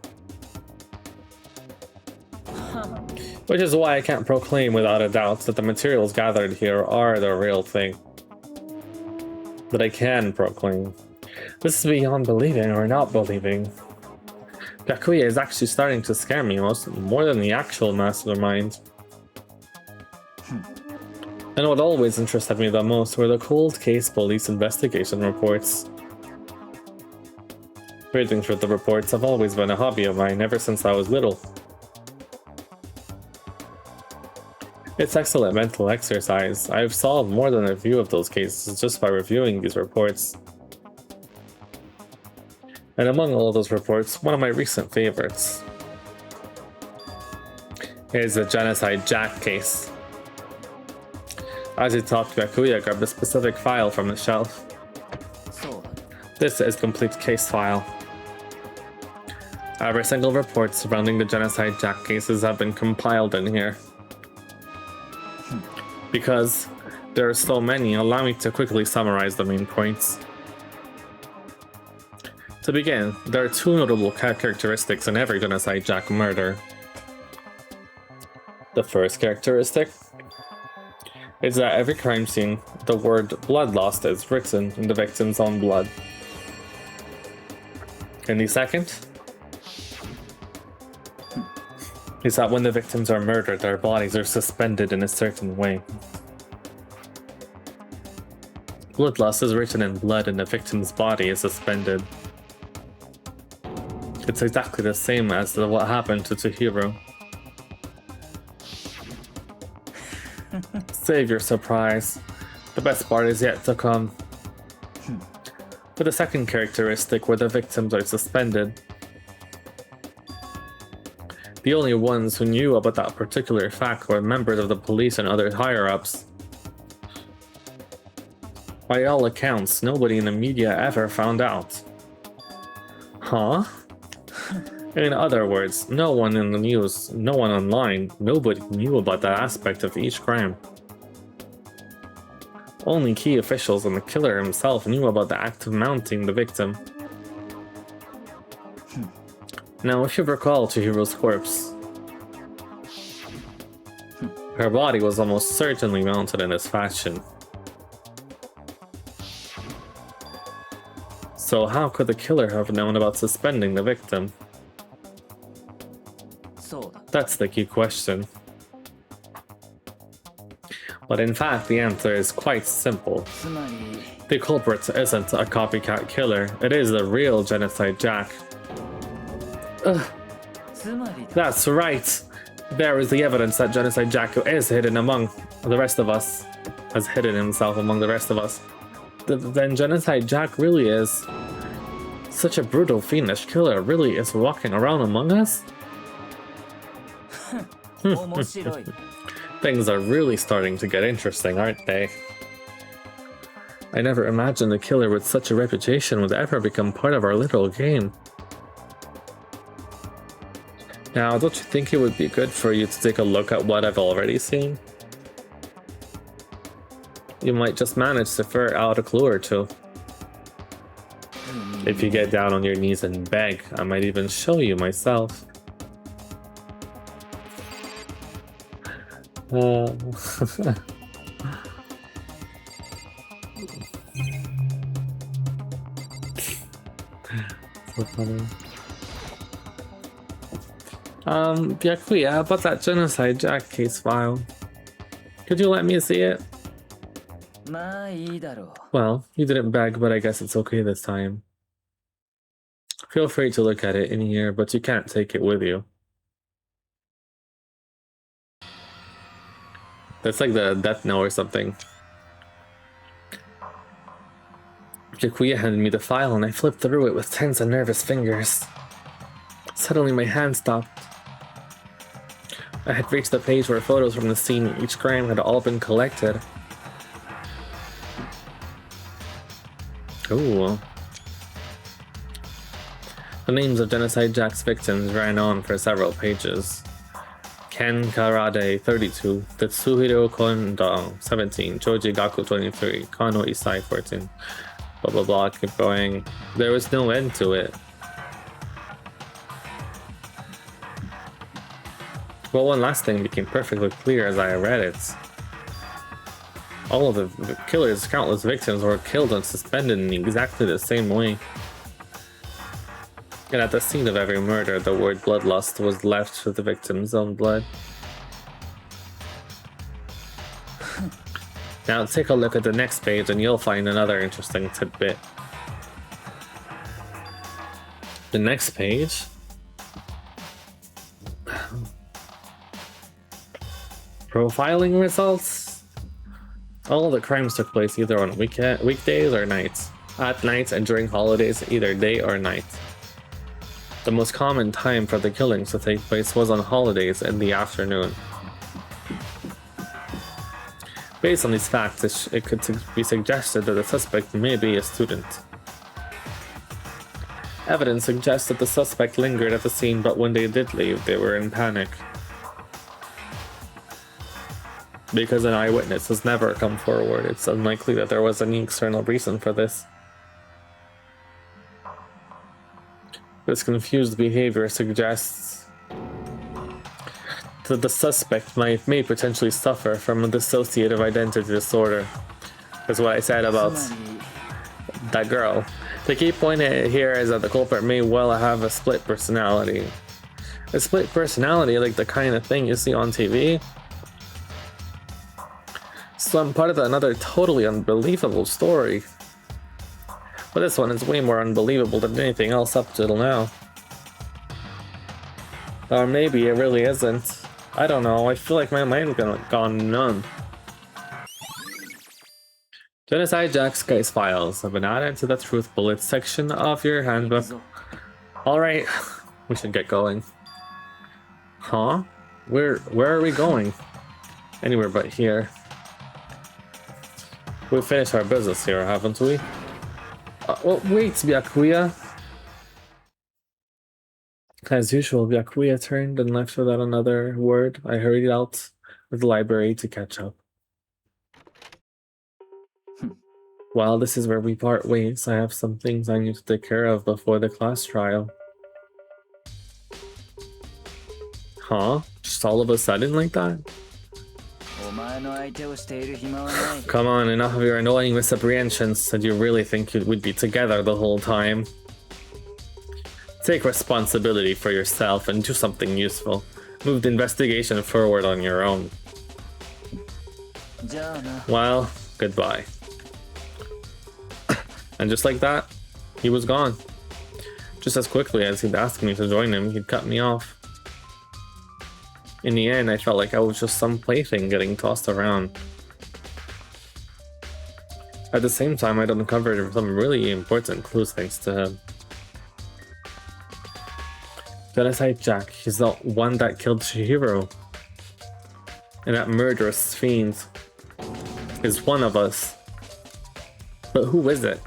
A: Which is why I can't proclaim without a doubt that the materials gathered here are the real thing. But I can proclaim. This is beyond believing or not believing. Byakuya is actually starting to scare me more than the actual mastermind. And what always interested me the most were the cold case police investigation reports. Reading through the reports have always been a hobby of mine ever since I was little. It's excellent mental exercise. I've solved more than a few of those cases just by reviewing these reports. And among all those reports, one of my recent favorites is the Genocide Jack case. As he talked, Byakuya grabbed a specific file from the shelf. This is the complete case file. Every single report surrounding the Genocide Jack cases have been compiled in here. Because there are so many, allow me to quickly summarize the main points. To begin, there are two notable characteristics in every Genocide Jack murder. The first characteristic is that every crime scene, the word blood lost is written in the victim's own blood. And the second is that when the victims are murdered, their bodies are suspended in a certain way. Blood loss is written in blood and the victim's body is suspended. It's exactly the same as what happened to Chihiro. Save your surprise. The best part is yet to come. For the second characteristic, where the victims are suspended, the only ones who knew about that particular fact were members of the police and other higher-ups. By all accounts, nobody in the media ever found out. Huh? In other words, no one in the news, no one online, nobody knew about that aspect of each crime. Only key officials and the killer himself knew about the act of mounting the victim. Now, if you recall Chihiro's corpse, her body was almost certainly mounted in this fashion. So how could the killer have known about suspending the victim? That's the key question. But in fact, the answer is quite simple. The culprit isn't a copycat killer, it is the real Genocide Jack. That's right! There is the evidence that Genocide Jack is hidden among the rest of us. Has hidden himself among the rest of us. Then Genocide Jack really is such a brutal, fiendish killer, really is walking around among us? Things are really starting to get interesting, aren't they? I never imagined a killer with such a reputation would ever become part of our little game. Now, don't you think it would be good for you to take a look at what I've already seen? You might just manage to ferret out a clue or two. If you get down on your knees and beg, I might even show you myself. So funny. Byakuya, about that Genocide Jack case file. Could you let me see it? Well, you didn't beg, but I guess it's okay this time. Feel free to look at it in here, but you can't take it with you. That's like the death knell or something. Byakuya handed me the file and I flipped through it with tense and nervous fingers. Suddenly my hand stopped. I had reached the page where photos from the scene of each crime had all been collected. Ooh. The names of Genocide Jack's victims ran on for several pages. Ken Karade 32, Tetsuhiro Kondo 17, Choji Gaku 23, Kano Isai 14. Blah blah blah, keep going. There was no end to it. Well, one last thing became perfectly clear as I read it. All of the killer's countless victims were killed and suspended in exactly the same way. And at the scene of every murder, the word bloodlust was left with the victim's own blood. Now take a look at the next page and you'll find another interesting tidbit. The next page? Profiling results? All of the crimes took place either on weekdays or nights. At night and during holidays, either day or night. The most common time for the killings to take place was on holidays in the afternoon. Based on these facts, it could be suggested that the suspect may be a student. Evidence suggests that the suspect lingered at the scene, but when they did leave, they were in panic. Because an eyewitness has never come forward, it's unlikely that there was any external reason for this. This confused behavior suggests that the suspect may potentially suffer from a dissociative identity disorder. That's what I said about that girl. The key point here is that the culprit may well have a split personality. A split personality, like the kind of thing you see on TV. So I'm part of another totally unbelievable story. But this one is way more unbelievable than anything else up till now. Or maybe it really isn't. I don't know, I feel like my mind's gone numb. Genocide Jack's case files have been added to the Truth Bullets section of your handbook. Alright, we should get going. Huh? Where are we going? Anywhere but here. We finished our business here, haven't we? Well, wait, Byakuya. As usual, Byakuya turned and left without another word. I hurried out of the library to catch up. Well, this is where we part ways. I have some things I need to take care of before the class trial. Huh? Just all of a sudden like that? Come on, enough of your annoying misapprehensions. Did you really think we'd be together the whole time? Take responsibility for yourself and do something useful. Move the investigation forward on your own. Well, goodbye. And just like that, he was gone. Just as quickly as he'd asked me to join him, he'd cut me off. In the end, I felt like I was just some plaything getting tossed around. At the same time, I'd uncovered some really important clues thanks to him. Genocide Jack, he's the one that killed Chihiro. And that murderous fiend is one of us. But who is it?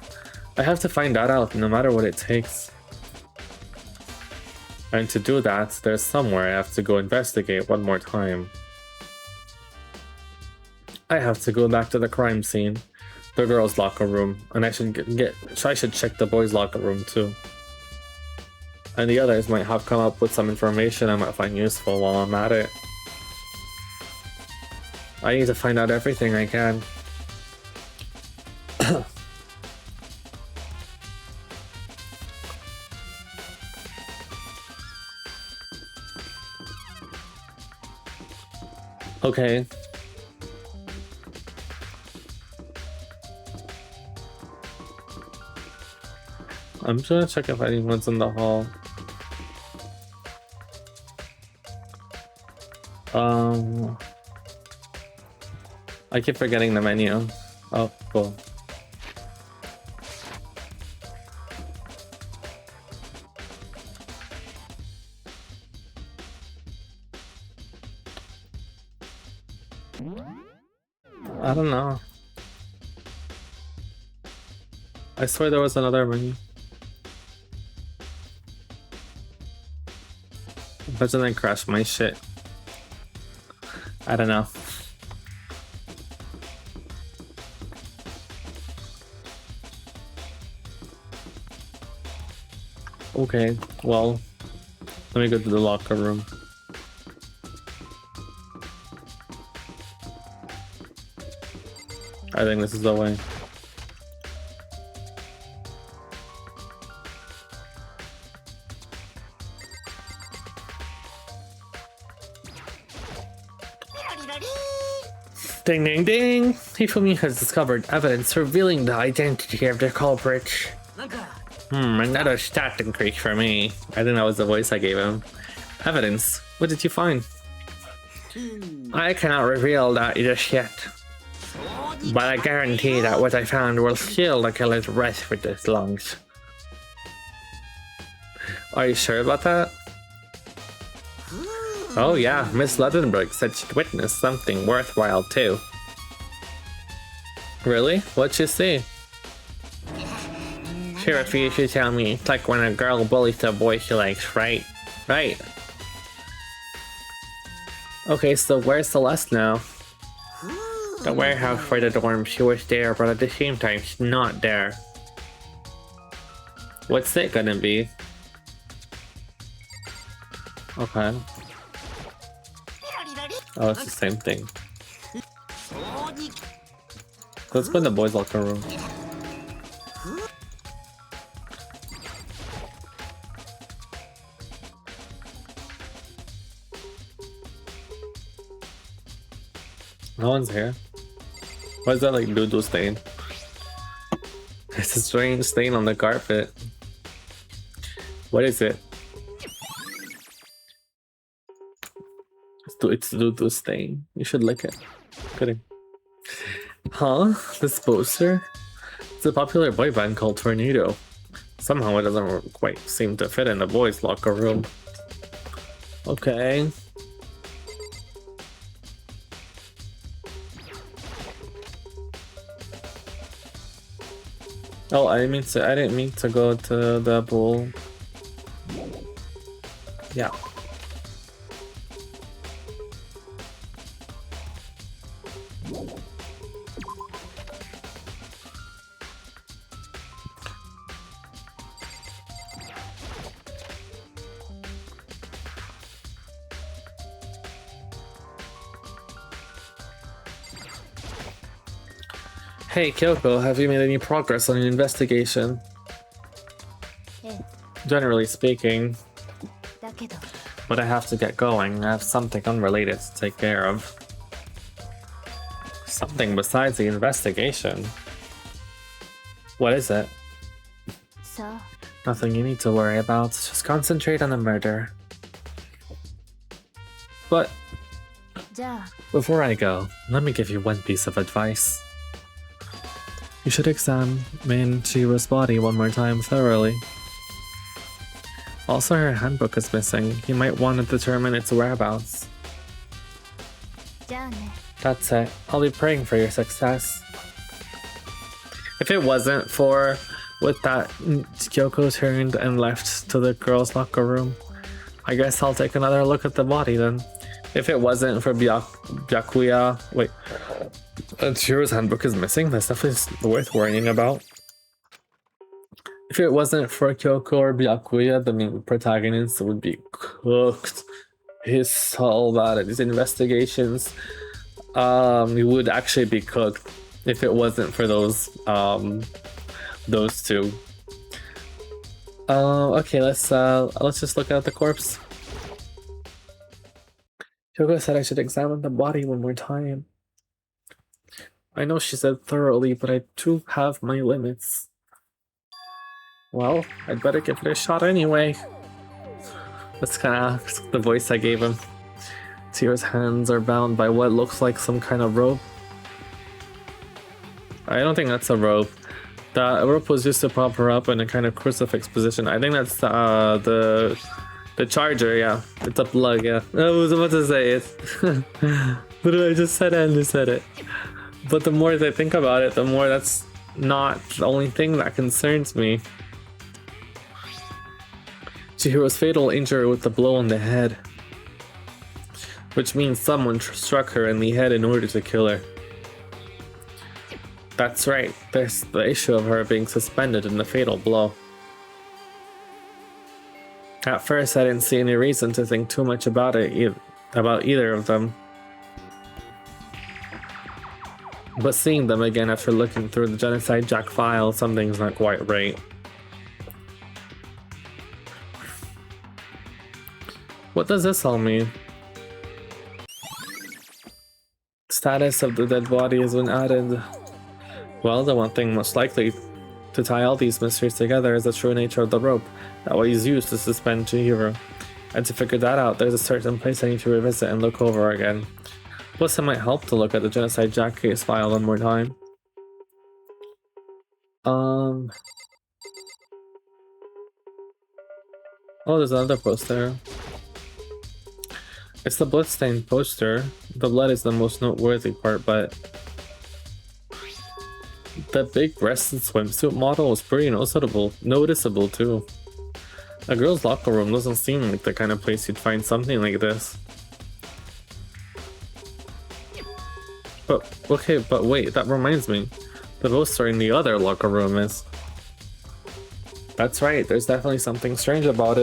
A: I have to find that out no matter what it takes. And to do that, there's somewhere I have to go investigate one more time. I have to go back to the crime scene, the girls' locker room, and I should check the boys' locker room too. And the others might have come up with some information I might find useful while I'm at it. I need to find out everything I can. Okay. I'm just gonna check if anyone's in the hall. I keep forgetting the menu. Oh, cool. I don't know. I swear there was another menu. Imagine I crashed my shit. I don't know. Okay, well, let me go to the locker room. I think this is the way. Ding ding ding! Hifumi has discovered evidence revealing the identity of the culprit. Another stat increase for me. I think that was the voice I gave him. Evidence? What did you find? I cannot reveal that just yet. But I guarantee that what I found will kill the killer's rest with his lungs. Are you sure about that? Oh yeah, Miss Luddenberg said she'd witnessed something worthwhile too. Really? What'd you see? She refused to tell me. It's like when a girl bullies a boy she likes, right? Right. Okay, so where's Celeste now? The warehouse for the dorm. She was there, but at the same time, she's not there. What's it gonna be? Okay. Oh, it's the same thing. Let's go in the boys' locker room. No one's here. Why is that like doo-doo stain? It's a strange stain on the carpet. What is it? It's doo-doo stain. You should lick it. Kidding. Huh? This poster? It's a popular boy band called Tornado. Somehow it doesn't quite seem to fit in the boys' locker room. Okay. Oh, I didn't mean to go to the pool. Yeah. Hey Kyoko, have you made any progress on your investigation? Generally speaking. But I have to get going. I have something unrelated to take care of. Something besides the investigation. What is it? Nothing you need to worry about. Just concentrate on the murder. But before I go, let me give you one piece of advice. You should examine Chihiro's body one more time thoroughly. Also, her handbook is missing. You might want to determine its whereabouts. That's it. I'll be praying for your success. If it wasn't for with that Kyoko turned and left to the girls' locker room, I guess I'll take another look at the body then. If it wasn't for Byakuya... Wait. Chihiro's handbook is missing? That stuff is worth worrying about. If it wasn't for Kyoko or Byakuya, the main protagonist would be cooked. He's so bad at these investigations. He would actually be cooked if it wasn't for those two. Okay, let's just look at the corpse. Kyoko said I should examine the body one more time. I know she said thoroughly, but I do have my limits. Well, I'd better give it a shot anyway. That's kinda the voice I gave him. Chihiro's hands are bound by what looks like some kind of rope. I don't think that's a rope. The rope was just to prop her up in a kind of crucifix position. I think that's the charger, yeah. It's a plug, yeah. I was about to say it. But I just said it and I said it. But the more I think about it, the more that's not the only thing that concerns me. Chihiro's fatal injury with the blow on the head, which means someone struck her in the head in order to kill her. That's right, there's the issue of her being suspended in the fatal blow. At first, I didn't see any reason to think too much about either of them. But seeing them again after looking through the Genocide Jack file, something's not quite right. What does this all mean? Status of the dead body has been added. Well, the one thing most likely to tie all these mysteries together is the true nature of the rope that was used to suspend Chihiro. And to figure that out, there's a certain place I need to revisit and look over again. Plus, it might help to look at the Genocide Jack case file one more time. Oh, there's another poster. It's the bloodstained poster. The blood is the most noteworthy part, but the big breasted swimsuit model was pretty noticeable too. A girl's locker room doesn't seem like the kind of place you'd find something like this. But okay, but wait, that reminds me. The poster in the other locker room is. That's right, there's definitely something strange about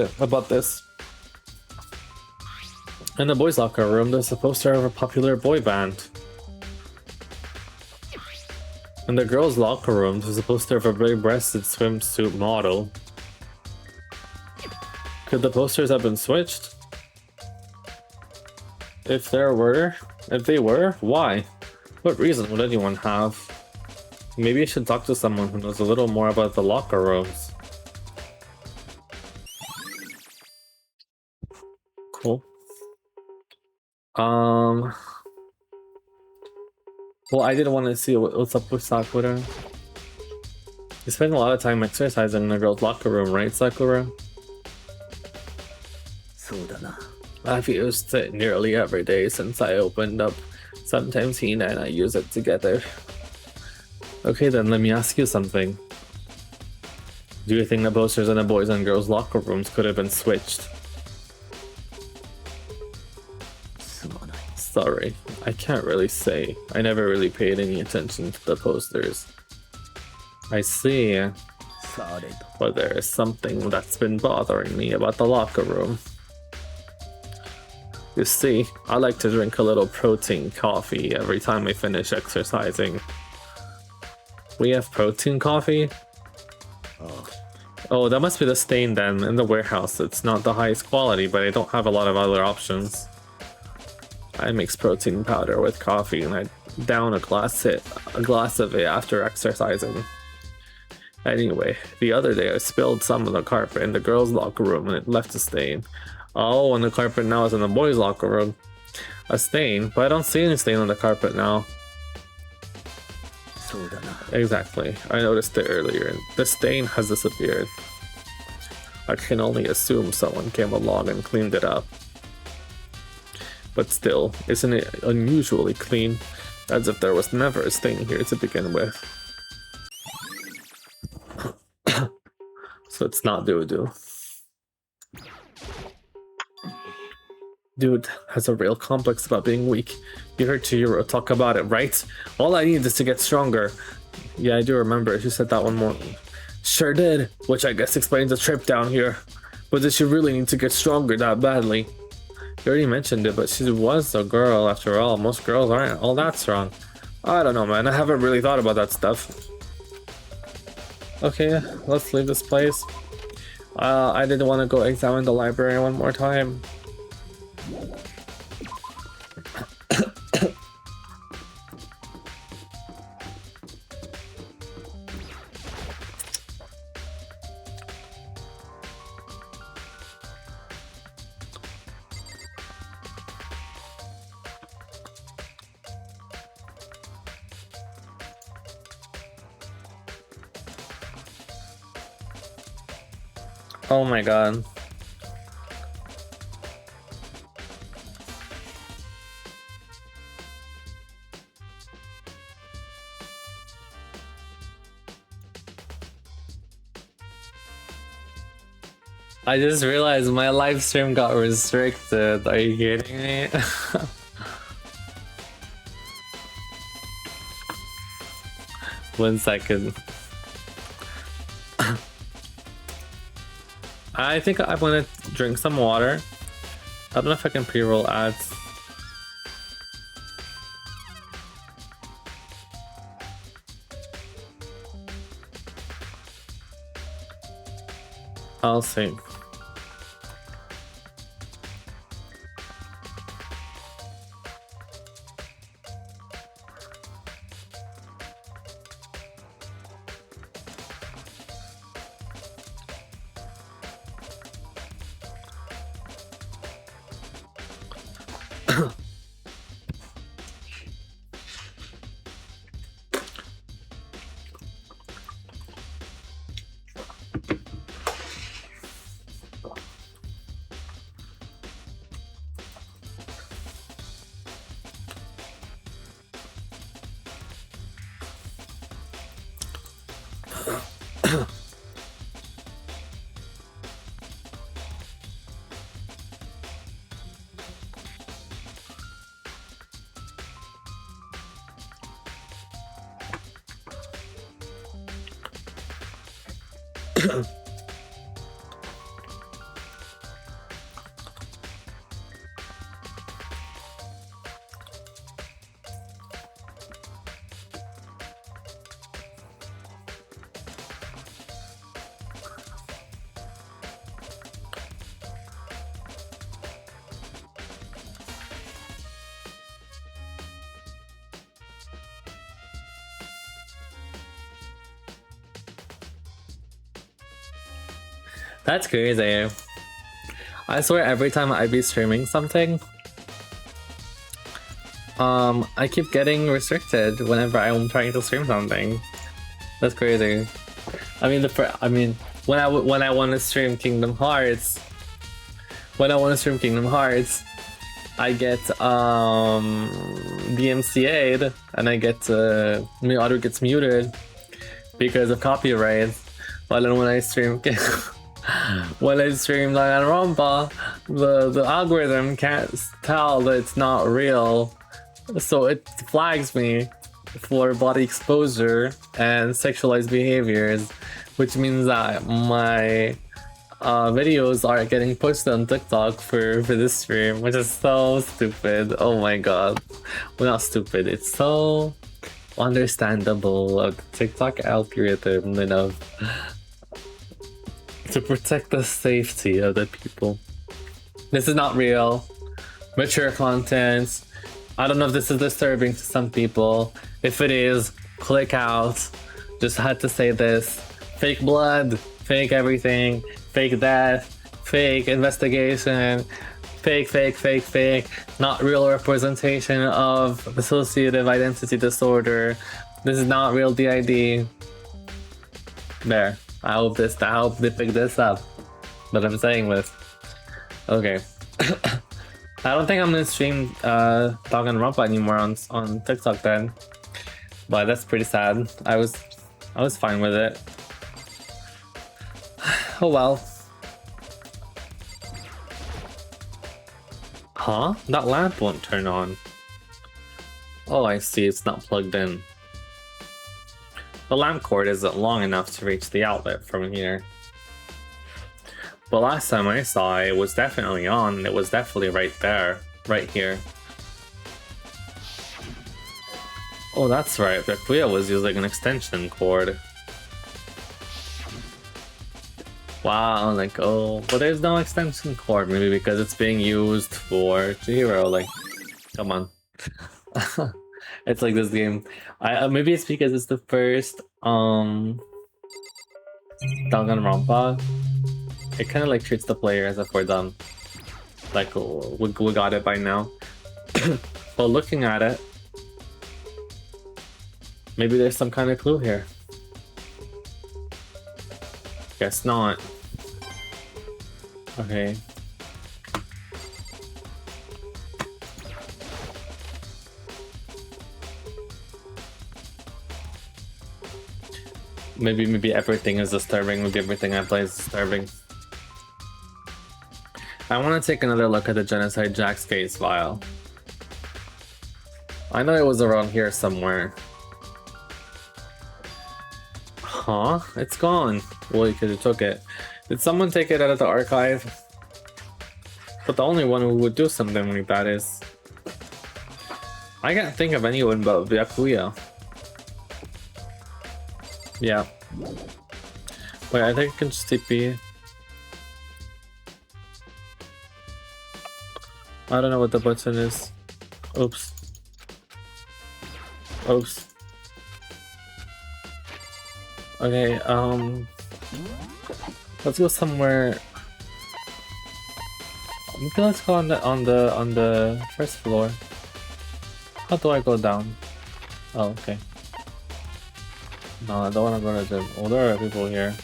A: this. In the boys' locker room, there's a poster of a popular boy band. In the girls' locker room, there's a poster of a big-breasted swimsuit model. Could the posters have been switched? If they were, why? What reason would anyone have? Maybe I should talk to someone who knows a little more about the locker rooms. Cool. Well, I didn't want to see what's up with Sakura. You spend a lot of time exercising in the girls' locker room, right, Sakura? I've used it nearly every day since I opened up. Sometimes Hina and I use it together. Okay then, let me ask you something. Do you think the posters in the boys' and girls' locker rooms could have been switched? Sorry, I can't really say. I never really paid any attention to the posters. I see. But there is something that's been bothering me about the locker room. You see, I like to drink a little protein coffee every time I finish exercising. We have protein coffee? Oh, that must be the stain then. In the warehouse, it's not the highest quality, but I don't have a lot of other options. I mix protein powder with coffee and I down a glass of it after exercising. Anyway, the other day I spilled some on the carpet in the girls' locker room and it left a stain. Oh, and the carpet now is in the boys' locker room. A stain, but I don't see any stain on the carpet now. Exactly, I noticed it earlier and the stain has disappeared. I can only assume someone came along and cleaned it up. But still, isn't it unusually clean? As if there was never a stain here to begin with. So it's not doo-doo. Dude has a real complex about being weak. You heard Chihiro talk about it, right? All I need is to get stronger. Yeah, I do remember. She said that one morning. Sure did, which I guess explains the trip down here. But did she really need to get stronger that badly? You already mentioned it, but she was a girl after all. Most girls aren't all that strong. I don't know, man. I haven't really thought about that stuff. Okay, let's leave this place. I didn't want to go examine the library one more time. Oh my god. I just realized my live stream got restricted. Are you kidding me? One second. I think I'm gonna drink some water. I don't know if I can pre-roll ads. I'll see. That's crazy. I swear every time I be streaming something, I keep getting restricted whenever I'm trying to stream something. That's crazy. I mean, when I want to stream Kingdom Hearts, I get DMCA'd and I get my audio gets muted because of copyright. But then when I stream Danganronpa, the algorithm can't tell that it's not real, so it flags me for body exposure and sexualized behaviors, which means that my videos are getting posted on TikTok for this stream, which is so stupid. Oh my god. Well, not stupid, it's so understandable of the TikTok algorithm, you know, to protect the safety of the people. This is not real. Mature content. I don't know if this is disturbing to some people. If it is, click out. Just had to say this. Fake blood, fake everything, fake death, fake investigation, fake, not real representation of dissociative identity disorder. This is not real DID. There. I hope they pick this up. But I'm saying this. Okay. I don't think I'm gonna stream Danganronpa anymore on TikTok then. But that's pretty sad. I was fine with it. Oh well. Huh? That lamp won't turn on. Oh, I see, it's not plugged in. The lamp cord isn't long enough to reach the outlet from here. But last time I saw it, it was definitely on. It was definitely right there. Right here. Oh, that's right. Rekuya was using an extension cord. Wow, like, oh, but there's no extension cord. Maybe because it's being used for Chihiro. Like, come on. It's like this game. Maybe it's because it's the first Danganronpa. It kind of like treats the player as if we're done. Like we got it by now. But looking at it, maybe there's some kind of clue here. Guess not. Okay. Maybe everything is disturbing. Maybe everything I play is disturbing. I want to take another look at the Genocide Jack's case file. I know it was around here somewhere. Huh? It's gone. Well, you could have took it. Did someone take it out of the archive? But the only one who would do something like that is... I can't think of anyone but Byakuya. Yeah. Wait, I think I can just TP. I don't know what the button is. Oops. Oops. Okay, let's go somewhere. Maybe let's go on the first floor. How do I go down? Oh, okay. No, I don't want to go to the... Oh, there are people here.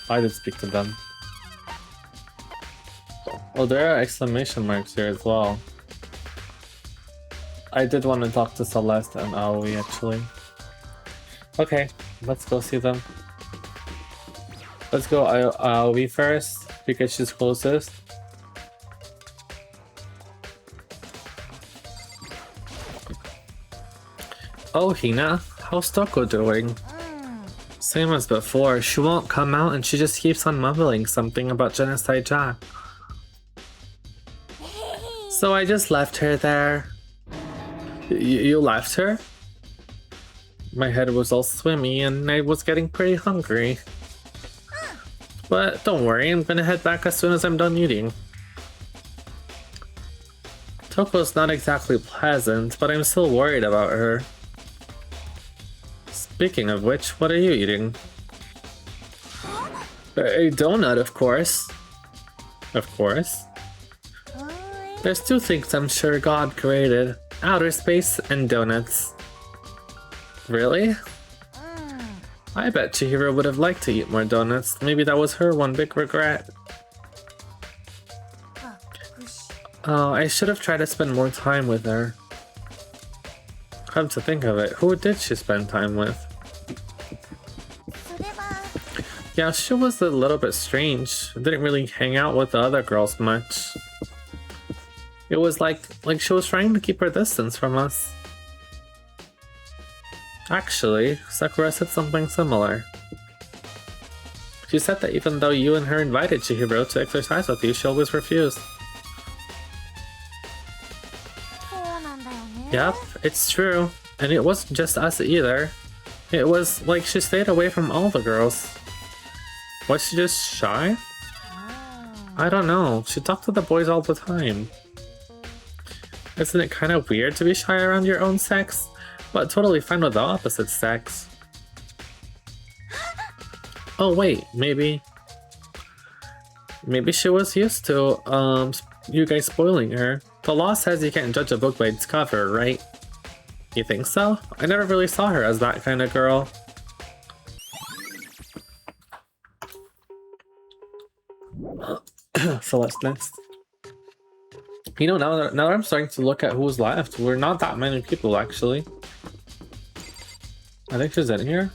A: I did speak to them. Oh, there are exclamation marks here as well. I did want to talk to Celeste and Aoi actually. Okay, let's go see them. Let's go Aoi first because she's closest. Oh, Hina, how's Toko doing? Same as before, she won't come out and she just keeps on mumbling something about Genocide Jack. So I just left her there. You left her? My head was all swimmy and I was getting pretty hungry. But don't worry, I'm gonna head back as soon as I'm done eating. Toko's not exactly pleasant, but I'm still worried about her. Speaking of which, what are you eating? A donut, of course. Of course. There's two things I'm sure God created. Outer space and donuts. Really? I bet Chihiro would have liked to eat more donuts. Maybe that was her one big regret. Oh, I should have tried to spend more time with her. Come to think of it, who did she spend time with? Yeah, she was a little bit strange. Didn't really hang out with the other girls much. It was like she was trying to keep her distance from us. Actually, Sakura said something similar. She said that even though you and her invited Chihiro to exercise with you, she always refused. Yep, it's true. And it wasn't just us either. It was like she stayed away from all the girls. Was she just shy? I don't know. She talked to the boys all the time. Isn't it kind of weird to be shy around your own sex? But totally fine with the opposite sex. Oh wait, maybe she was used to you guys spoiling her. The law says you can't judge a book by its cover, right? You think so? I never really saw her as that kind of girl. So what's next? You know, now that I'm starting to look at who's left, we're not that many people actually. I think she's in here.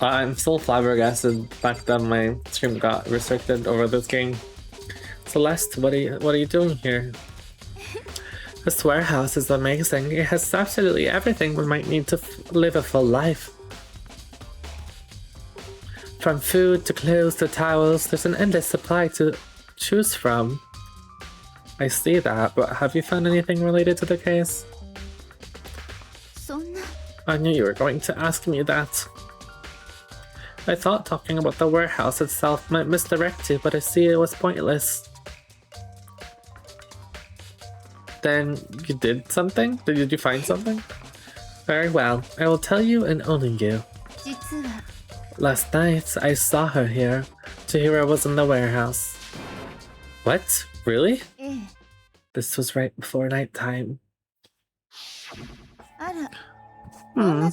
A: I'm still flabbergasted the fact that my stream got restricted over this game. Celeste, what are you doing here? This warehouse is amazing. It has absolutely everything we might need to live a full life. From food to clothes to towels, there's an endless supply to choose from. I see that, but have you found anything related to the case? I knew you were going to ask me that. I thought talking about the warehouse itself might misdirect you, but I see it was pointless. Then you did something? Did you find something? Very well, I will tell you and only you. Last night, I saw her here. Chihiro was in the warehouse. What? Really? This was right before nighttime. Hmm.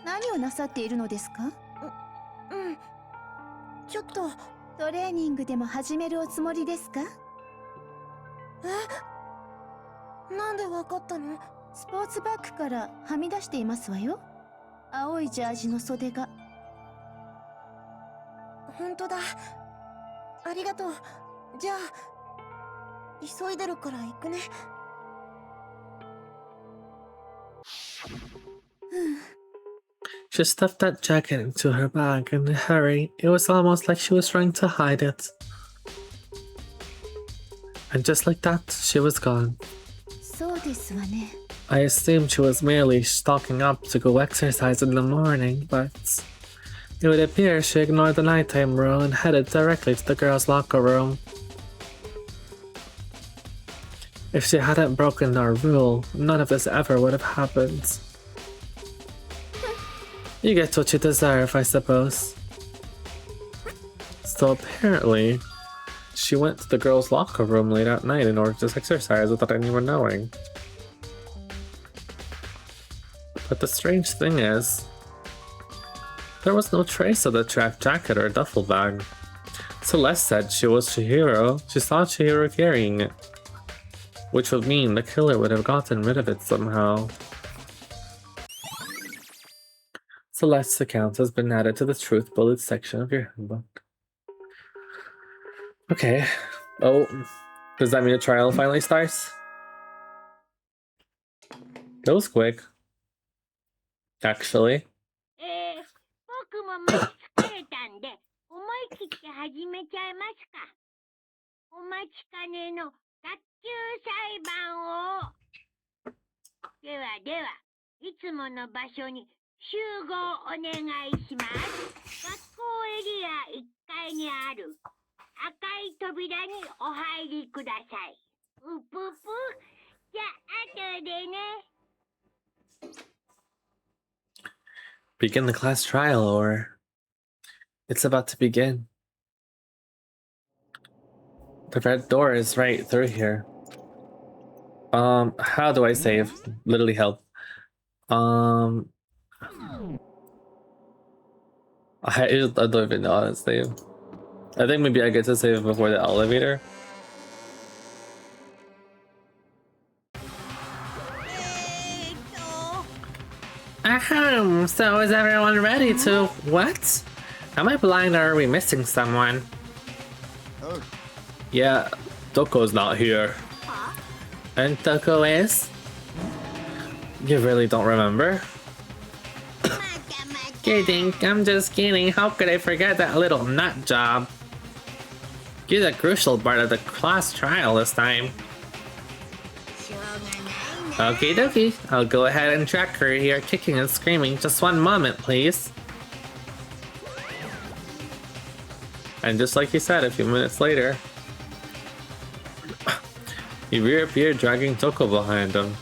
B: 何をなさっているのですか？ちょっとトレーニングでも始めるおつもりですか？なんでわかったの？スポーツバッグからはみ出していますわよ。青いジャージの袖が。本当だ。ありがとう。じゃあ急いでるから行くね。
A: She stuffed that jacket into her bag in a hurry. It was almost like she was trying to hide it. And just like that, she was gone.
B: そうですわね。
A: I assumed she was merely stocking up to go exercise in the morning, but it would appear she ignored the nighttime rule and headed directly to the girls' locker room. If she hadn't broken our rule, none of this ever would have happened. You get what you deserve, I suppose. So apparently, she went to the girls' locker room late at night in order to exercise without anyone knowing. But the strange thing is, there was no trace of the jacket or duffel bag. Celeste said she was Chihiro. She saw Chihiro carrying it, which would mean the killer would have gotten rid of it somehow. Celeste's account has been added to the truth bullet section of your handbook. Okay. Oh, does that mean a trial finally starts? That was quick. Actually.
C: 僕ももう疲れたんで、思い切って始めちゃいますか。お待ちかねの学級裁判を。ではでは、いつもの場所に集合お願いします。学校エリア1階にある赤い扉にお入りください。うぷぷ。じゃあ後でね。
A: Begin the class trial, or it's about to begin. The red door is right through here. How do I save? Literally help. I don't even know how to save. I think maybe I get to save before the elevator. Ahem, so is everyone ready to... What? Am I blind or are we missing someone?
D: Oh.
A: Yeah, Toko's not here. And Toko is? You really don't remember? Kidding, I'm just kidding. How could I forget that little nut job? You're the crucial part of the class trial this time. Okie dokie, I'll go ahead and track her here, kicking and screaming. Just one moment, please. And just like he said, a few minutes later, he reappeared dragging Toko behind him.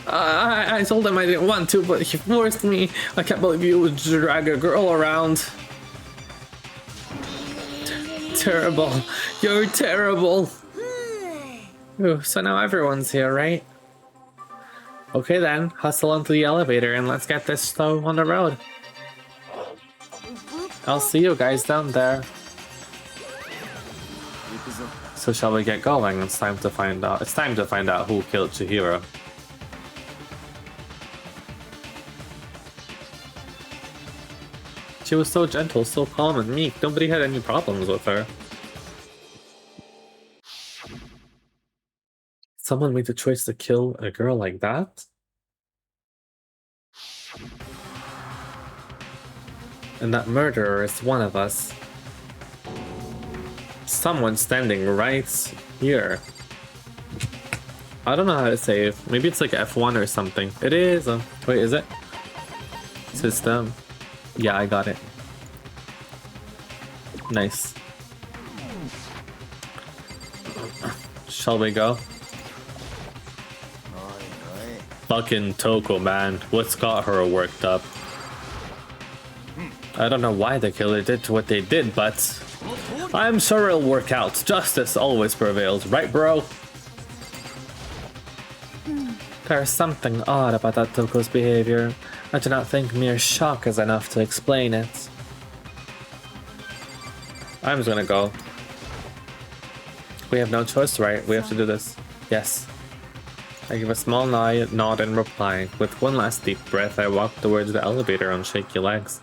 A: I told him I didn't want to, but he forced me. I can't believe you would drag a girl around. Terrible. You're terrible. Ooh, so now everyone's here, right? Okay then, hustle onto the elevator and let's get this show on the road. I'll see you guys down there. So shall we get going? It's time to find out. It's time to find out who killed Chihiro. She was so gentle, so calm and meek. Nobody had any problems with her. Someone made the choice to kill a girl like that? And that murderer is one of us. Someone standing right here. I don't know how to save. Maybe it's like F1 or something. It is. Wait, is it? System. Yeah, I got it. Nice. Shall we go? Fucking Toko, man. What's got her worked up? I don't know why the killer did what they did, but I'm sure it'll work out. Justice always prevails, right, bro? There's something odd about that Toko's behavior. I do not think mere shock is enough to explain it. I'm just gonna go. We have no choice, right? We have to do this. Yes. I gave a small nod in reply. With one last deep breath, I walked towards the elevator on shaky legs.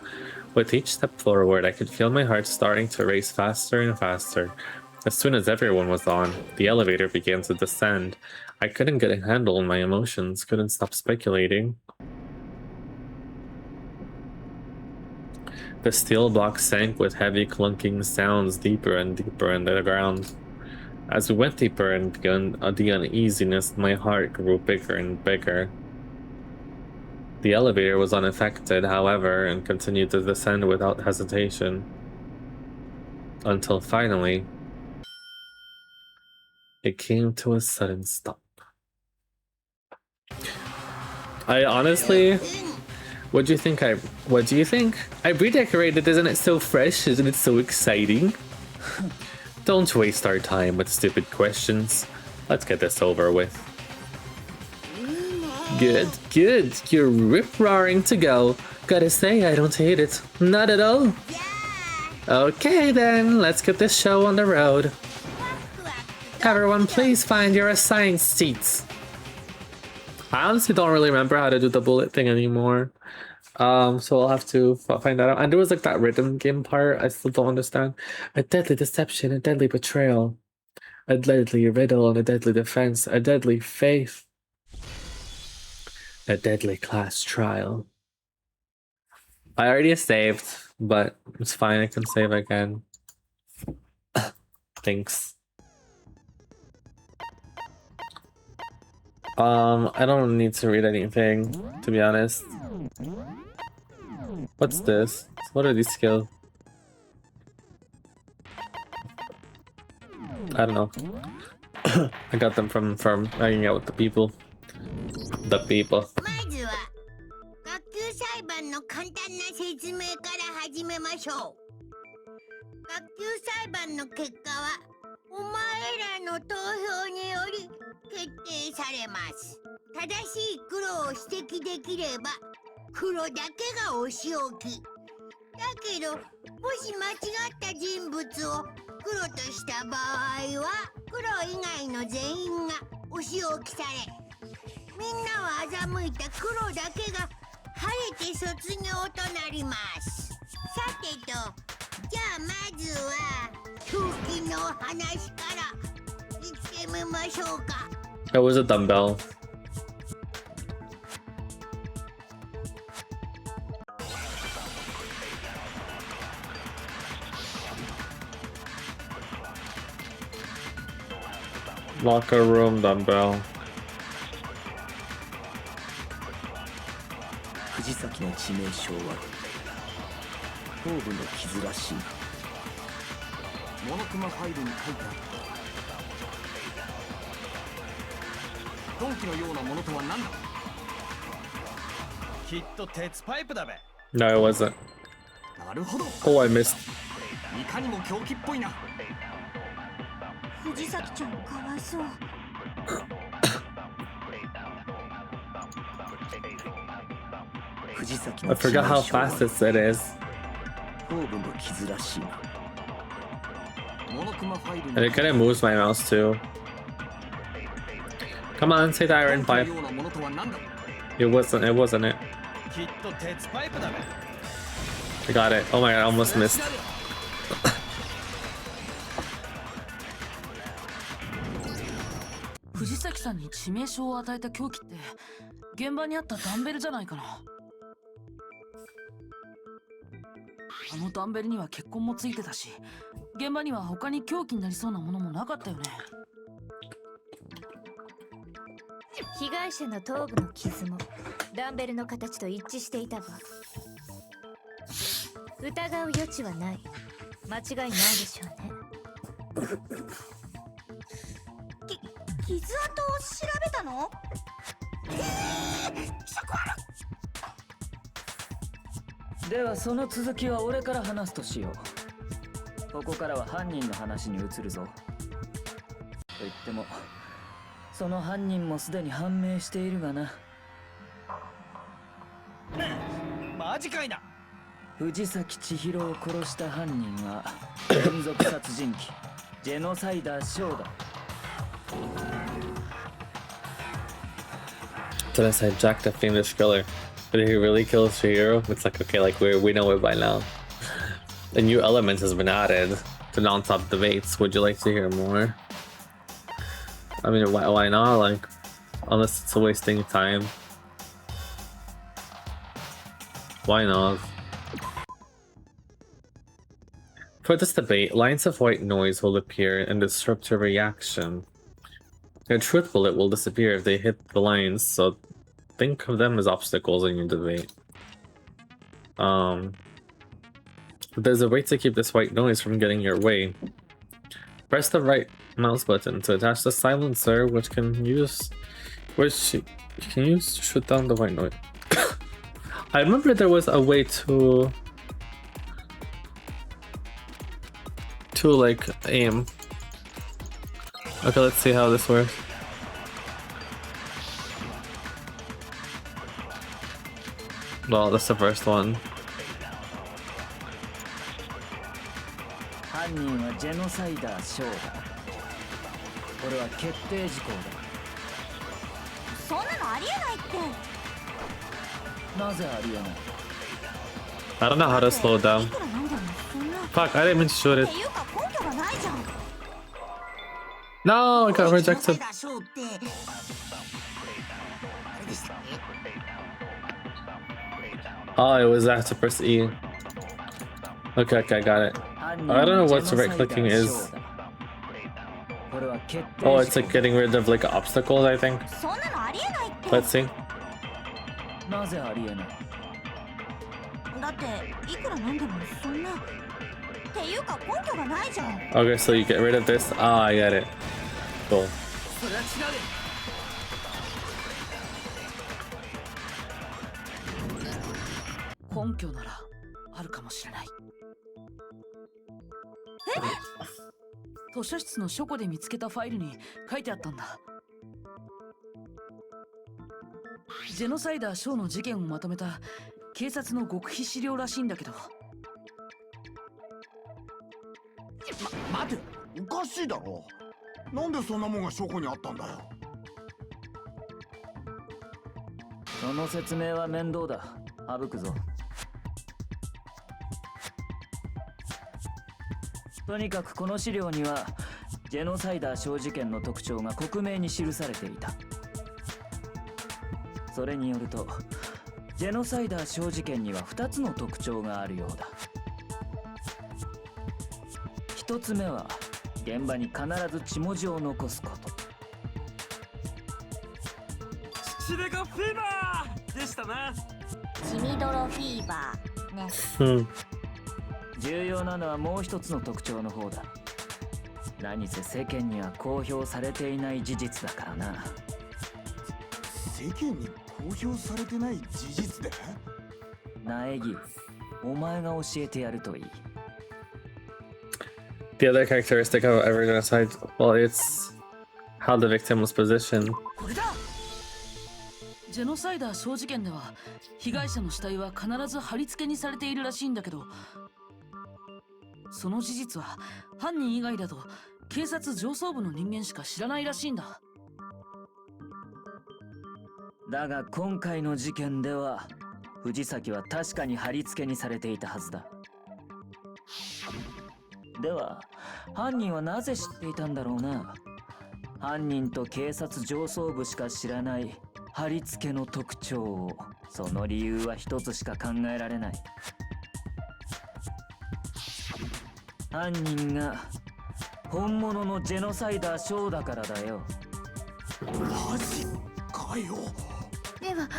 A: With each step forward, I could feel my heart starting to race faster and faster. As soon as everyone was on, the elevator began to descend. I couldn't get a handle on my emotions, couldn't stop speculating. The steel block sank with heavy clunking sounds deeper and deeper into the ground. As we went deeper and the uneasiness in my heart grew bigger and bigger. The elevator was unaffected, however, and continued to descend without hesitation. Until finally, it came to a sudden stop. I honestly, what do you think? I redecorated, isn't it so fresh? Isn't it so exciting? Don't waste our time with stupid questions. Let's get this over with. Good, good. You're rip-roaring to go. Gotta say, I don't hate it. Not at all. Okay then, let's get this show on the road. Everyone, please find your assigned seats. I honestly don't really remember how to do the bullet thing anymore. So I'll have to find that out. And there was like that rhythm game part I still don't understand. A deadly deception, a deadly betrayal, a deadly riddle, and a deadly defense, a deadly faith, a deadly class trial. I already saved, but it's fine. I can save again. Thanks. I don't need to read anything, to be honest. What's this? What are these skills? I don't know. I got them from hanging out with the people. The people.
C: まずは学級裁判の簡単な説明から始めましょう。学級裁判の結果はお前らの投票により決定されます。正しい黒を指摘できれば黒だけがお仕置き。だけどもし間違った人物を黒とした場合は黒以外の全員がお仕置きされ、みんなを欺いた黒だけが晴れて卒業となります。さてと、じゃあまずは狂気の話から言ってみましょうか。
A: That was a dumbbell. Locker room dumbbell.
D: 藤崎の致命傷は頭部の傷らしい。モノクマファイルに書いてあった。鈍器のようなものとは何だ。きっと鉄パイプだべ。
A: No, it wasn't.
D: なるほど。
A: Oh, I missed.
D: いかにも狂気っぽいな。
B: 藤崎ちゃんかわいそう。
D: 藤崎
A: I
D: の
A: forgot how fast this it is.
D: 頭部の傷らしいな。モノクマファイル
A: And it kind of moves my mouse too. Come on, say the iron pipe.
D: ようなものとは何だ。
A: It wasn't it?
D: きっと鉄パイプだべ。
A: I got it. Oh my god, I almost missed.
E: 藤崎さんに致命傷を与えた凶器って現場にあったダンベルじゃないかな。あのダンベルには血痕もついてたし、現場には他に凶器になりそうなものもなかったよね。
B: 被害者の頭部の傷もダンベルの形と一致していたわ。疑う余地はない。間違いないでしょうね。傷跡を調べたの？
F: ではその続きは俺から話すとしよう。ここからは犯人の話に移るぞ。と言ってもその犯人もすでに判明しているがな。
D: マジかいな。
F: 藤崎千尋を殺した犯人は連続殺人鬼ジェノサイダーショーだ。
A: Did I say Jack the Fiendish Killer? Did he really kill Shihiro? It's like, okay, like we know it by now. A new element has been added to non-stop debates. Would you like to hear more? I mean, why not? Like, unless it's wasting time. Why not? For this debate, lines of white noise will appear and disrupt your reaction. A truth bullet will disappear if they hit the lines, so think of them as obstacles in your debate. There's a way to keep this white noise from getting your way. Press the right mouse button to attach the silencer, which you can use to shoot down the white noise. I remember there was a way to like aim. Okay, let's see how this works. Well, that's the first one.
F: 犯人はジェノサイダーショーだ。これは決定事項だ。
B: そんなのありえないって。
F: なぜありえない？
A: I don't know how to slow down.
B: いくらなんでもそんな。
A: Fuck, I didn't mean to shoot
B: っ
A: it.
B: ていうか根拠がないじゃん。
A: No, I got rejected.
B: ショーってあれでしたね。
A: Oh, it was after press E. Okay, I got it. I don't know what right clicking is. Oh, it's like getting rid of like obstacles, I think.
B: そんなのありえないって。
A: Let's see.
F: なぜありえない？
B: だっていくらなんでもそんな。っていうか根拠がないじゃん。
A: Okay, so you get rid of this. Ah, I get it. Cool.
E: それは違う。根拠ならあるかもしれない。図書室の書庫で見つけたファイルに書いてあったんだ。ジェノサイダー・ショーの事件をまとめた警察の極秘資料らしいんだけど。
G: 待て、おかしいだろ。なんでそんなもんが書庫にあったんだよ。
F: その説明は面倒だ。省くぞ。とにかくこの資料にはジェノサイダー小事件の特徴が克明に記されていた。それによるとジェノサイダー小事件には2つの特徴があるようだ。1つ目は現場に必ず血文字を残すこと。
D: 血でかフィーバーでしたな。
B: 血みどろフィーバーね。
F: 重要なのはもう一つの特徴の方だ。何せ世間には公表されていない事実だからな。
G: 世間に公表されてない事実で？
F: 苗木、お前が教えてやるといい。
A: The other characteristic of every genocide, well, it's how the victim was positioned.
E: これだ。ジェノサイダー小事件では被害者の死体は必ず貼り付けにされているらしいんだけど、その事実は犯人以外だと警察上層部の人間しか知らないらしいんだ。
F: だが今回の事件では藤崎は確かに貼り付けにされていたはずだ。では犯人はなぜ知っていたんだろうな。犯人と警察上層部しか知らない貼り付けの特徴を。その理由は一つしか考えられない。犯人が本物のジェノサイダーショーだからだよ。
G: マジかよ。
B: では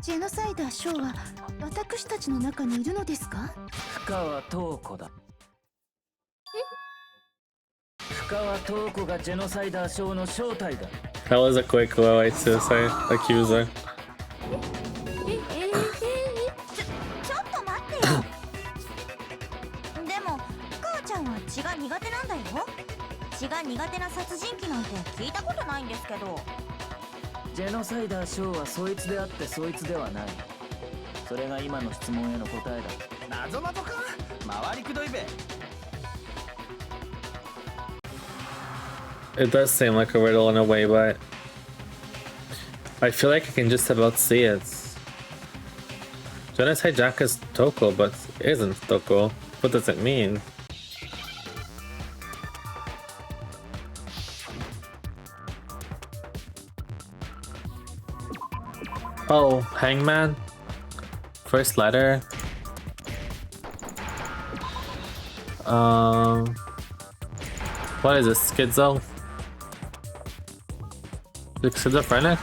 B: ジェノサイダーショーは私たちの中にいるのですか？
F: 深川塔子だ。深川塔子がジェノサイダーショーの正体だ。
A: That was a quick way to say accuser.
B: ちょっと待ってよ。でも母ちゃんは血が苦手なんだよ。血が苦手な殺人鬼なんて聞いたことないんですけど。
F: ジェノサイダーショーはそいつであってそいつではない。それが今の質問への答えだ。
G: 謎か回りくどいべ。
A: It does seem like a riddle in a way, but I feel like I can just about see it. Genocide Jack is Toko, but isn't Toko. What does it mean? Oh, Hangman? First letter? What is this? Schizo? Like schizophrenic?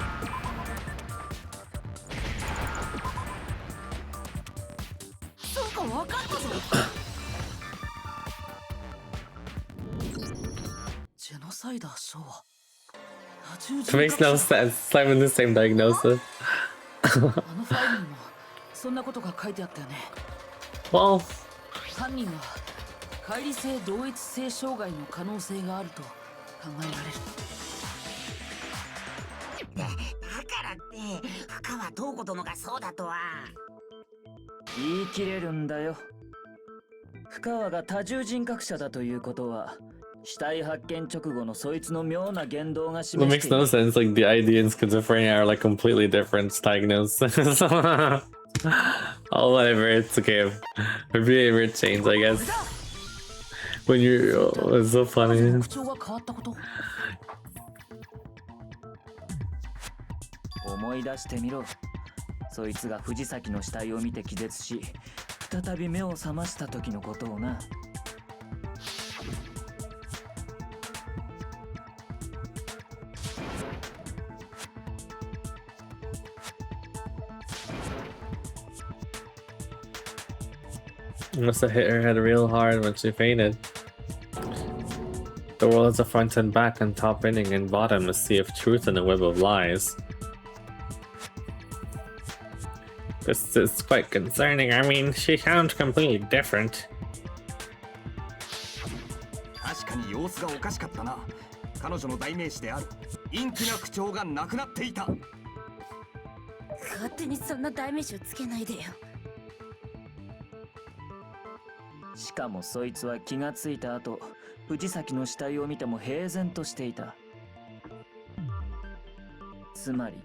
A: It makes no sense. It's not even the same diagnosis. Well,
E: 犯人は乖離性同一性障害の可能性があると考えられる。
C: だからって深川東子殿がそうだとは。
F: 言い切れるんだよ。深川が多重人格者だということは、死体発見直後のそいつの妙な言動が示
A: it
F: してい
A: makes
F: る。
A: no sense. Like the ID and schizophrenia are like completely different diagnoses. Oh, whatever. It's okay. Her behavior changed, I guess. When you're, oh, it's so funny.
E: 口調が変わったこと。
F: 思い出してみろ。そいつが藤崎の死体を見て気絶し、再び目を覚ました時のことをな。
A: Must have hit her head real hard when she fainted. The world has a front and back and top ending and bottom, a sea of truth and a web of lies. This is quite concerning. I mean, she sounds completely different.
D: 確かに様子がおかしかったな。彼女の代名詞である陰気な口調がなくなっていた。
B: 勝手にそんな代名詞をつけないでよ。
F: しかもそいつは気がついた後、藤崎の死体を見ても平然としていた。つまり、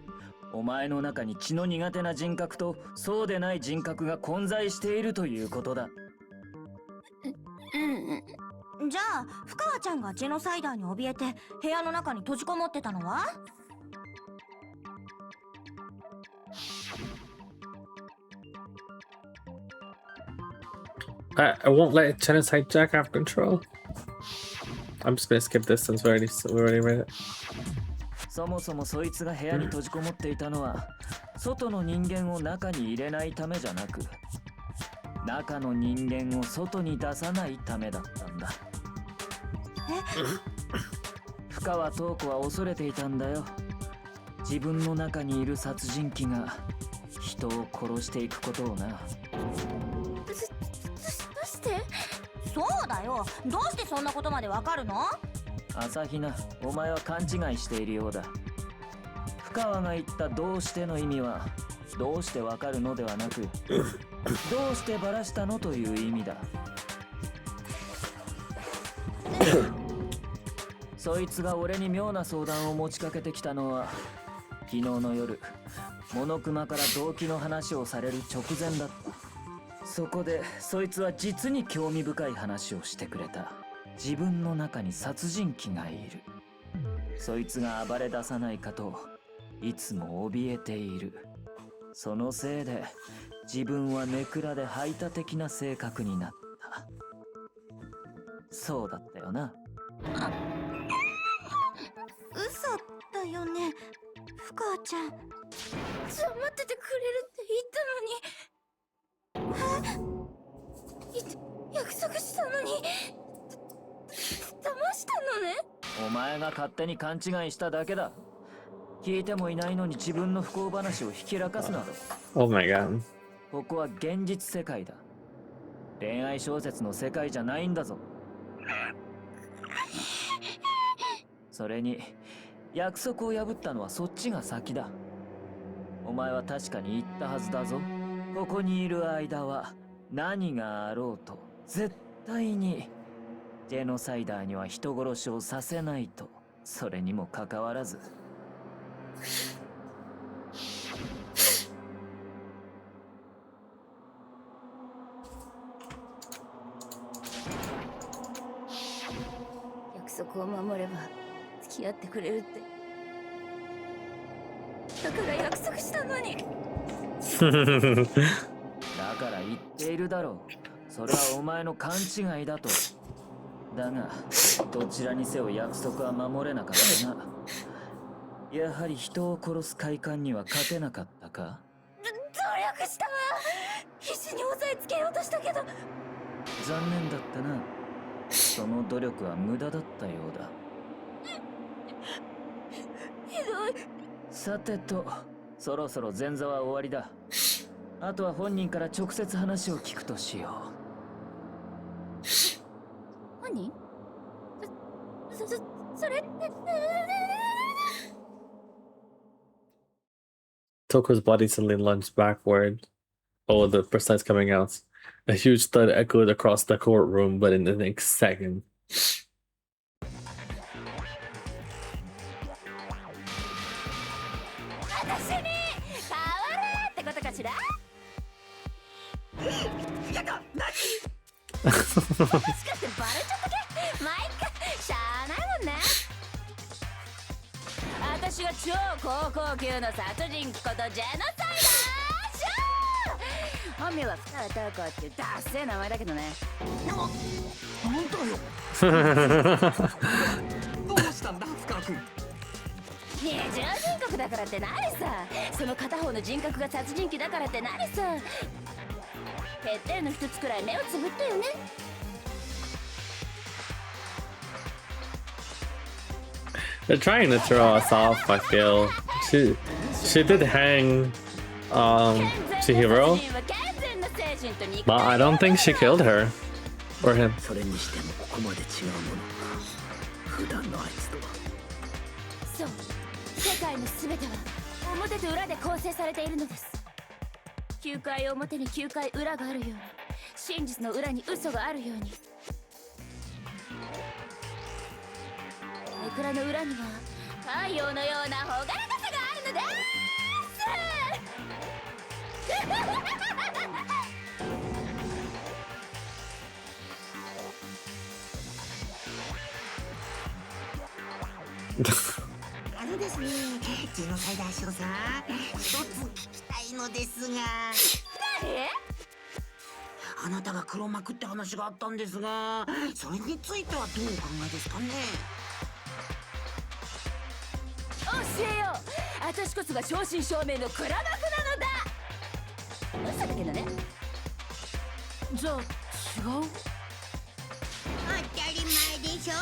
F: お前の中に血の苦手な人格とそうでない人格が混在しているということだ。
B: じゃあ深川ちゃんがジェノサイダーに怯えて部屋の中に閉じこもってたのは？I
A: won't let Genocide Jack have control. I'm just gonna skip this since we already read it.
F: そもそもそいつが部屋に閉じこもっていたのは、外の人間を中に入れないためじゃなく、中の人間を外に出さないためだったんだ。深川東子は恐れていたんだよ。自分の中にいる殺人鬼が人を殺していくことをな。
B: どうして？そうだよ。どうしてそんなことまでわかるの？
F: 朝比奈、お前は勘違いしているようだ。深川が言ったどうしての意味は、どうしてわかるのではなく、どうしてバラしたのという意味だ。そいつが俺に妙な相談を持ちかけてきたのは、昨日の夜、モノクマから動機の話をされる直前だった。そこで、そいつは実に興味深い話をしてくれた。自分の中に殺人鬼がいる。そいつが暴れ出さないかといつも怯えている。そのせいで自分はネクラで排他的な性格になった。そうだったよな。
B: 嘘だよね、深川ちゃん。待っててくれるって言ったのに。約束したのに騙したのね。
F: お前が勝手に勘違いしただけだ。聞いてもいないのに自分の不幸話をひけらかすなど。
A: Oh my god.
F: ここは現実世界だ。恋愛小説の世界じゃないんだぞ。それに約束を破ったのはそっちが先だ。お前は確かに言ったはずだぞ。ここにいる間は何があろうと絶対にジェノサイダーには人殺しをさせないと。それにもかかわらず
B: 束を守れば付き合ってくれるって。だから約束したのに。
F: だから言っているだろう。それはお前の勘違いだと。だがどちらにせよ約束は守れなかったな。やはり人を殺す快感には勝てなかったか。
B: 努力したわ。必死に押さえつけようとしたけど。
F: 残念だったな。その努力は無駄だったようだ。
B: ひどい。
F: さてと、そろそろ前座は終わりだ。あとは本人から直接話を聞くとしよ
B: 本人？それって。
A: Toko's body suddenly lunged backward. Oh, the person's coming out. A huge thud echoed across the courtroom, but in the next second.
B: 私に変われってことかしら。やだ、何？もしかしてバレちゃったけ？まあいっか、しゃあないもんね。私は超高校級の殺人鬼ことジェノサイダーショー。本名は深川タコっていうダッセー名前だけどね。
G: なんだよ。どうしたんだ深川君。
B: 二重人格だからって何さ。その片方の人格が殺人鬼だからって何さ。欠点の一つくらい目をつぶったよね。
A: They're trying to throw us off, I feel. She did hang Chihiro, but I don't think she killed her. Or him.
D: それにしてもここまで違うものか。普段のあいつとは。
B: そう、世界の全ては表と裏で構成されているのです。9回表に9回裏があるように、真実の裏に嘘があるように。ネクラの裏には太陽のような朗らかさがあるのです
H: ですね、ジェノサイダー少佐、一つ聞きたいのですが。
B: 誰？
H: あなたが黒幕って話があったんですが、それについてはどうお考えですかね。
B: 教えよう。私こそが正真正銘の黒幕なのだ。嘘だけどね。
E: じゃあ違う？
H: 当たり前でしょ。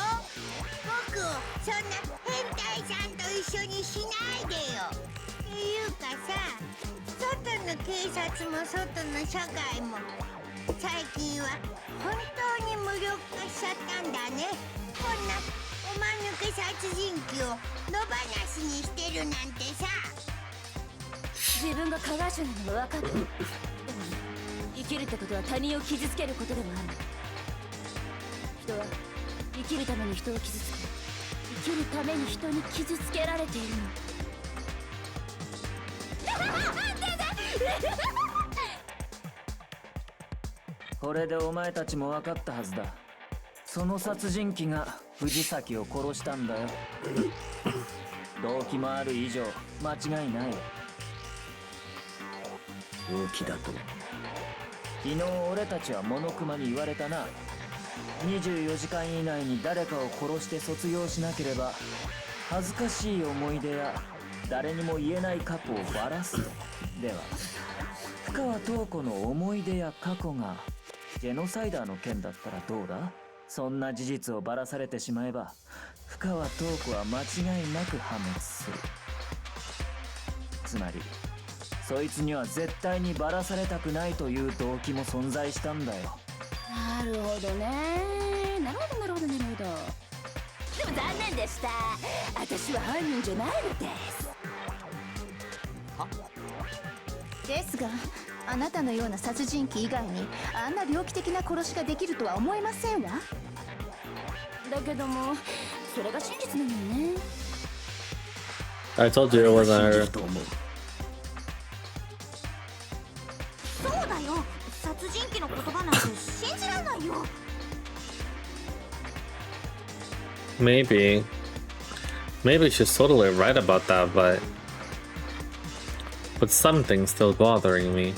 H: 僕をそんな変態さんと一緒にしないでよ。っていうかさ、外の警察も外の社会も最近は本当に無力化しちゃったんだね。こんなおまぬけ殺人鬼を野放しにしてるなんてさ。
B: 自分が加害者なのは分かってる。でも生きるってことは他人を傷つけることでもある。人は生きるために人を傷つけ、生きるために人に傷つけられているの。
F: これでお前たちも分かったはずだ。その殺人鬼が藤崎を殺したんだよ。動機もある以上間違いない。
D: 動機だと。
F: 昨日俺たちはモノクマに言われたな。24時間以内に誰かを殺して卒業しなければ恥ずかしい思い出や誰にも言えない過去をばらすと。では深川塔子の思い出や過去がジェノサイダーの件だったらどうだ。そんな事実をばらされてしまえば深川塔子は間違いなく破滅する。つまりそいつには絶対にばらされたくないという動機も存在したんだよ。
B: なるほどね。なるほどなるほどなるほど。でも残念でした。私は犯人じゃないのです。
I: ですが、あなたのような殺人鬼以外にあんな猟奇的な殺しができるとは思えませんわ。
B: だけどもそれが真実なのよね。
A: I told you it wasn't
D: 信じ
A: her.
D: ると思う。
H: そうだよ、殺人鬼の言葉なんて信じらんないよ。
A: Maybe. Maybe she's totally right about that, but something's still bothering me.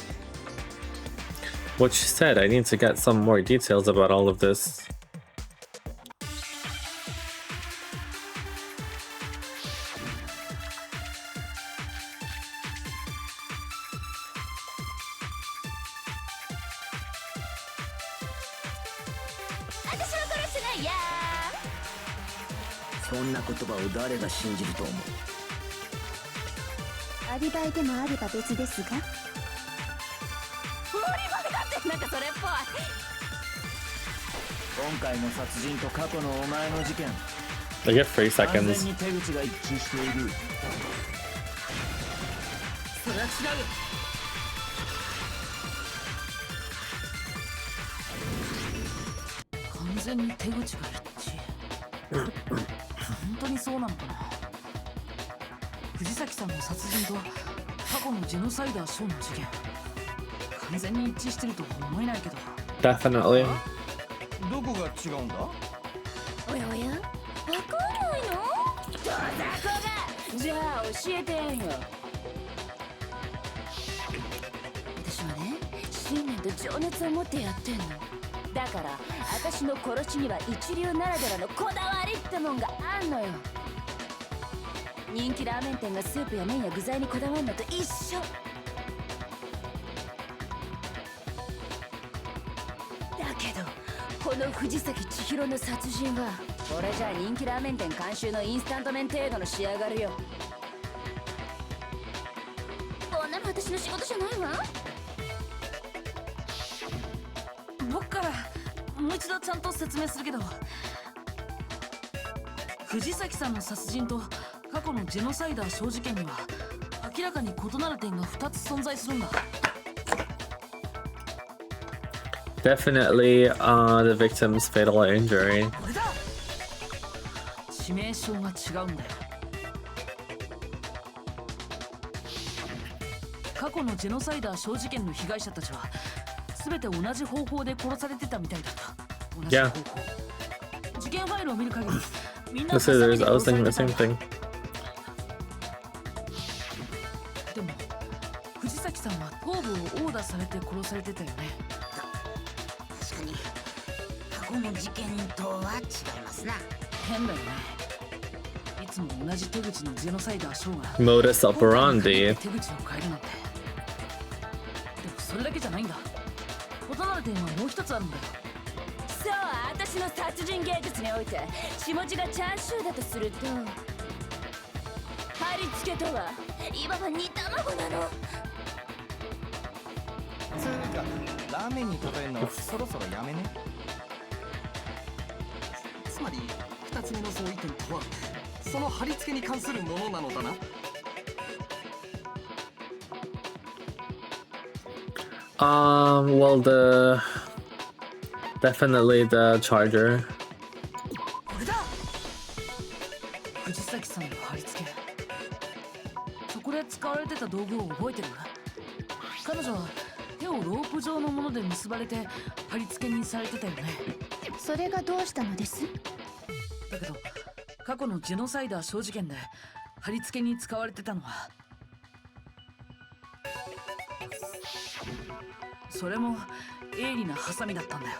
A: What she said, I need to get some more details about all of this.
I: アリバイでもあれば別ですが。
E: アリバイだってなんかそれっぽい。
F: 今回の殺人と過去のお前の事件、
A: I get 3
F: 完全
A: seconds.
F: に手口が一致している。
E: それは違う。完全に手口が一致。本当にそうなのかな。藤崎さんの殺人と過去のジェノサイダー・ショーの事件、完全に一致してるとは思えないけど。
A: Definitely.
G: どこが違うんだ？
B: おやおや、わかんないの？
H: どざこがじゃあ教えてよ。
B: 私はね、信念と情熱を持ってやってんの。
H: だから私の殺しには一流ならではのこだわりってもんがあんのよ。人気ラーメン店がスープや麺や具材にこだわるのと一緒。だけどこの藤崎千尋の殺人はこれじゃあ人気ラーメン店監修のインスタント麺程度の仕上がりよ。
B: こんなの私の仕事じゃないわ。
E: 僕からもう一度ちゃんと説明するけど、藤崎さんの殺人と過去のジェノサイダー小事件には明らかに異なる点が2つ存在するんだ。
A: Definitely the victim's fatal injury.
E: これだ。致命傷が違うんだよ。過去のジェノサイダー小事件の被害者たちは全て同じ方法で殺されてたみたいだった。同じ方
A: Yeah.
E: 法。事件ファイルを見る限りみんな
A: This is, I was
E: 殺さ
A: thinking
E: れ
A: the
E: てた
A: same
E: んだ。
A: thing.
E: でも藤崎さんは頭部を殴打されて殺されてたよね。
H: 確かに過去の事件とは違いますな。
E: 変だよね。いつも同じ手口のジェノサイダーショーが
A: Modus
E: 今回に限
A: operandi.
E: って手口を変えるなんて。でもそれだけじゃないんだ。異なる点はもう一つあるんだよ。
H: そう、私の殺人芸術において血文字がチャーシューだとすると、貼り付けとはいわば煮卵なの。
G: つうかラーメンに例えるのそろそろやめね。
D: つまり2つ目の相違点とはその貼り付けに関するものなのだな。
A: Well, definitely the charger.
E: これだ。藤崎さんの貼り付け。そこで使われてた道具を覚えてる？彼女は手をロープ状のもので結ばれて貼り付けにされてたよね。
I: それがどうしたのです？
E: だけど過去のジェノサイダー小事件で貼り付けに使われてたのはそれも鋭利なハサミだったんだよ。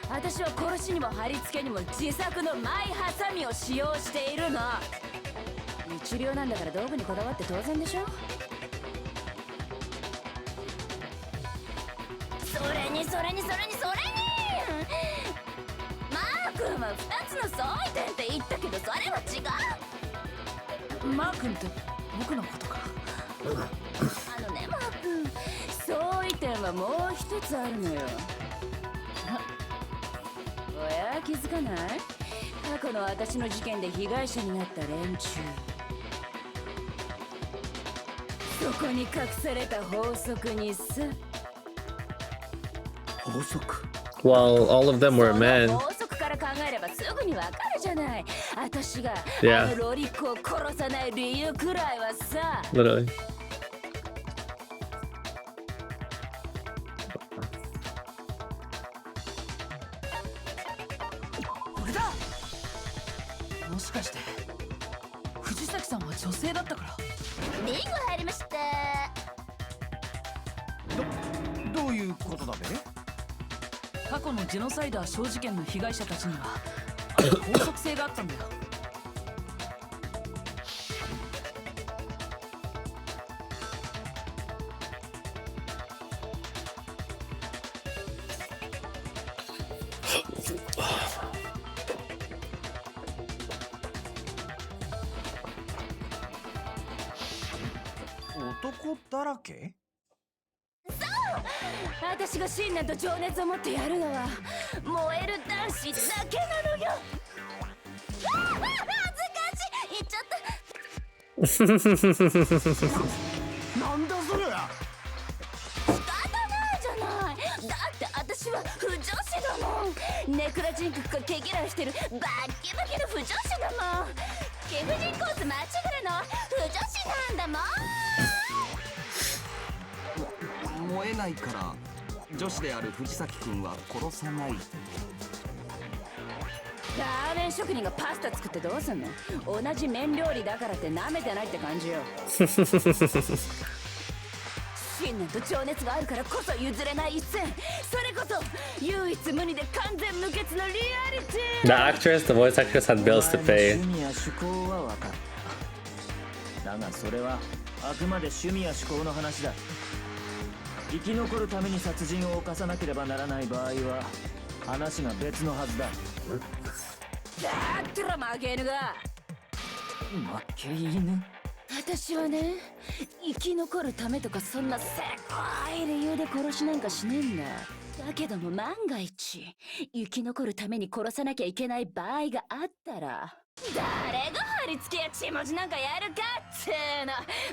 H: 私は殺しにも貼り付けにも自作のマイハサミを使用しているの。一流なんだから道具にこだわって当然でしょ。それにマー君は2つの相違点って言ったけどそれは違う。
E: マー君って僕のことか。
H: あのねマー君、相違点はもう一つあるのよ。おや気づかない？過去の私の事件で被害者になった連中。そこに隠された法則にさ。
D: 法則。
A: Well, all of them were
H: その
A: men.
H: 法則から考えればすぐにわかるじゃない。私が
A: Yeah.
H: あのロリコを殺さない理由くらいはさ。
A: Literally.
H: あ
E: れだ。もしかして藤崎さんは女性だったから。
I: ビンゴ入りました。
G: どういうことだべ？
E: 過去のジェノサイダー小事件の被害者たちにはある法則性があったんだよ。
G: 男だらけ？
B: 私が信念と情熱を持ってやるのは燃える男子だけなのよ。恥ずかしい。言っちゃった。
G: なんだそれ？
B: 仕方ないじゃない。だって私は不女子だもん。ネクラ人格が毛嫌いしてるバッキバキの不女子だもん。貴婦人コースまちぐれの不女子なんだもん。
D: 燃えないから女子である藤崎君は殺さない。
B: ラーメン職人がパスタ作ってどうすんの。同じ麺料理だからって舐めてないって感じよ。信念と情熱があるからこそ譲れない一線。それこそ唯一無二で完全無欠のリアリティ。
A: The actress, the voice actress had bills to
F: お前の
A: pay.
F: 趣味や趣向は分かった。だがそれはあくまで趣味や趣向の話だ。生き残るために殺人を犯さなければならない場合は話が別のはずだ。
B: だったら負け犬が。
F: 負け犬？
B: 私はね、生き残るためとかそんなせこい理由で殺しなんかしねえんだ。だけども万が一生き残るために殺さなきゃいけない場合があったら、誰が貼り付けや血文字なんかやるかって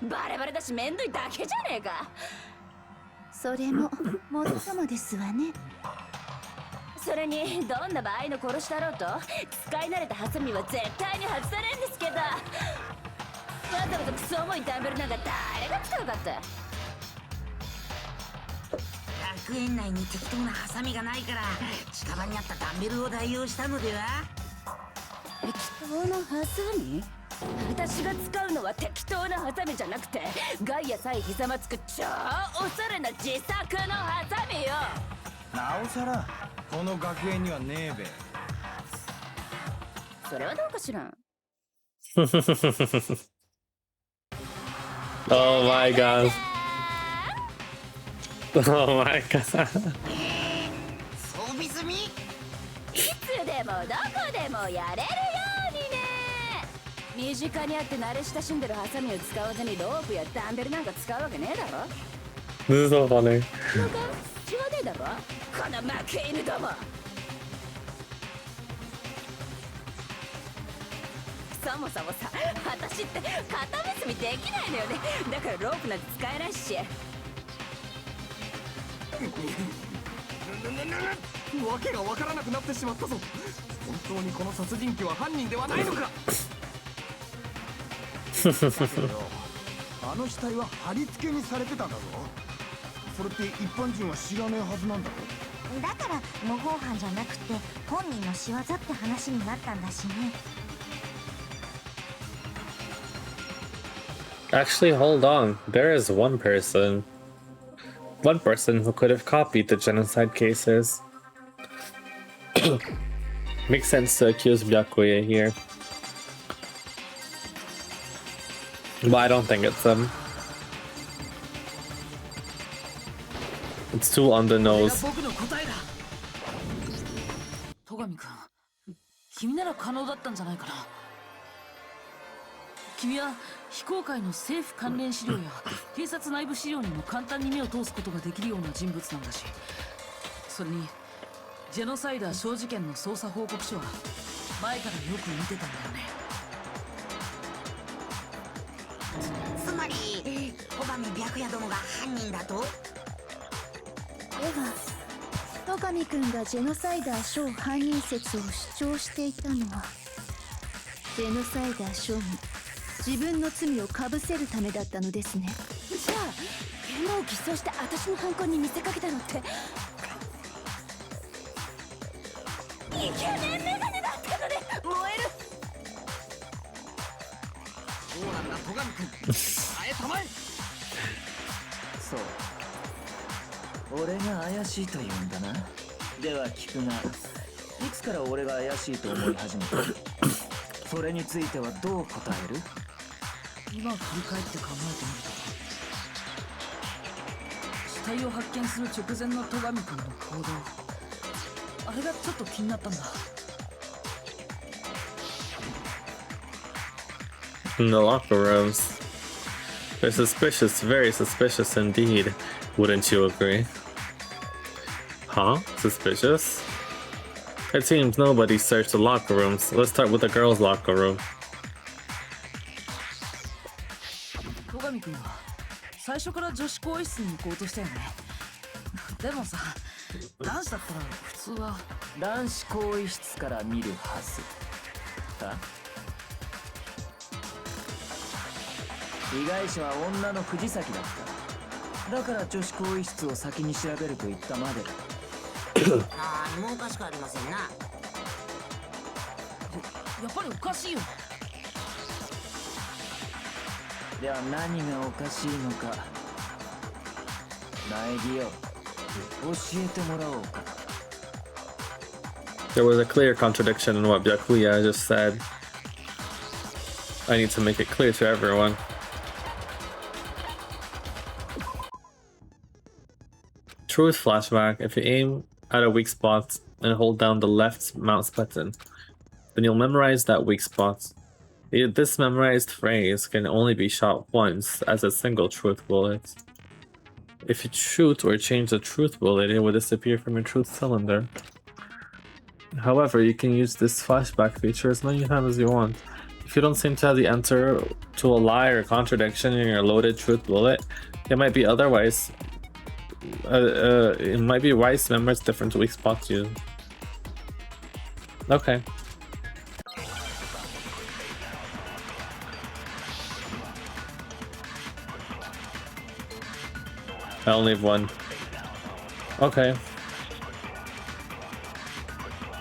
B: の。バレバレだしめんどいだけじゃねえか。
I: それももっともですわね。
B: それにどんな場合の殺しだろうと使い慣れたハサミは絶対に外されんですけど、わざわざクソ重いダンベルなんか誰が使うかって。
H: 学園内に適当なハサミがないから近場にあったダンベルを代用したのでは？
B: 適当なハサミ？私が使うのは適当なハサミじゃなくてガイアさえひざまつく超おしゃれな自作のハサミよ。
G: なおさらこの学園にはねえべ。
B: それはどうかしらん。
A: Oh my god. Oh my god.
H: 装備済み？
B: いつでもどこでもやれるようにね。身近にあって慣れ親しんでるハサミを使わずにロープやダンベルなんか使うわけねえだろ。
A: This is so funny.
B: なんか知らねえだろこの負け犬ども。そもそもさ、私って片結びできないのよね。だからロープなんて使えないし。
D: わけがわからなくなってしまったぞ。本当にこの殺人鬼は犯人ではないのか。
G: だけどあの死体は貼り付けにされてたんだぞ。それって一般人は知らねえはずなんだろ。
H: だから模倣犯じゃなくて本人の仕業って話になったんだしね。
A: Actually, hold on. There is one person who could have copied the genocide cases. Makes sense to accuse Byakuya here. But I don't think it's him. It's too on the nose.
E: 僕の答えだ。戸上君、君なら可能だったんじゃないかな。君は非公開の政府関連資料や警察内部資料にも簡単に目を通すことができるような人物なんだし、それにジェノサイダー小事件の捜査報告書は前からよく見てたんだよね。
H: つまり戸上白夜殿が犯人だと？
I: では戸上君がジェノサイダー小犯人説を主張していたのはジェノサイダー小に自分の罪をかぶせるためだったのですね。
B: じゃあ現場を偽装して私の犯行に見せかけたのってイケメンメガネだった
F: そう俺が怪しいというんだな。では聞くが、いつから俺が怪しいと思い始めた？それについてはどう答える？
E: 今振り返って考えてみると、死体を発見する直前の戸上君の行動、あれがちょっと気になったんだ。
A: In the locker rooms. They're suspicious, very suspicious indeed. Wouldn't you agree? Huh? Suspicious? It seems nobody searched the locker rooms. Let's start with the girls' locker room.
E: 戸上君は最初から女子更衣室に行こうとしたよね。でもさ、男子だったら普通は
F: 男子更衣室から見るはずか。被害者は女の藤崎だった。だから女子更衣室を先に調べると言ったまでだ。
H: 何もおかしくありませんな。
E: やっぱりおかしいよ。
F: では何がおかしいのか、苗木よ、教えてもらおうか。
A: There was a clear contradiction in what Byakuya just said. I need to make it clear to everyone. Truth flashback. If you aim at a weak spot and hold down the left mouse button, then you'll memorize that weak spot. This memorized phrase can only be shot once as a single truth bullet. If you shoot or change the truth bullet, it will disappear from your truth cylinder. However, you can use this flashback feature as many times as you want. If you don't seem to have the answer to a lie or contradiction in your loaded truth bullet, it might be otherwise. It might be wise to memorize different weak spots used. Okay. I only have one. Okay.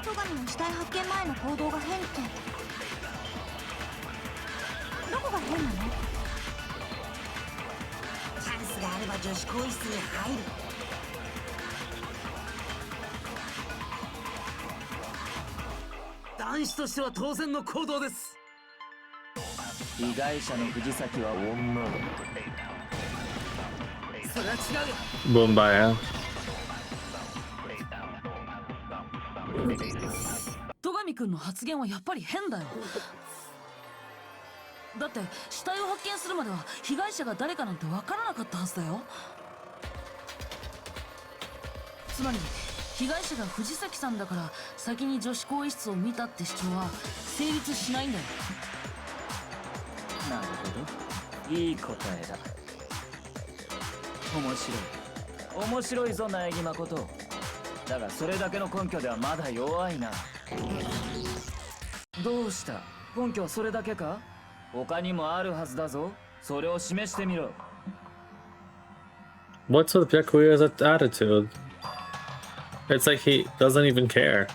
B: 戸上の死体発見前の行動が変って、どこが変なの？
H: チャンスがあれば女子更衣室に入る。
D: 男子としては当然の行動です。
F: 被害者の藤崎は女だ。
D: それは違うよ。
A: Boombaya.
E: 戸上君の発言はやっぱり変だよ。だって死体を発見するまでは被害者が誰かなんて分からなかったはずだよ。つまり被害者が藤崎さんだから先に女子更衣室を見たって主張は成立しないんだよ。
F: なるほど、いい答えだ。面白いぞ苗木誠。だがそれだけの根拠ではまだ弱いな。どうした？根拠はそれだけか？他にもあるはずだぞ。それを示してみろ。
A: What's with Byakuya's attitude? It's like he doesn't even care.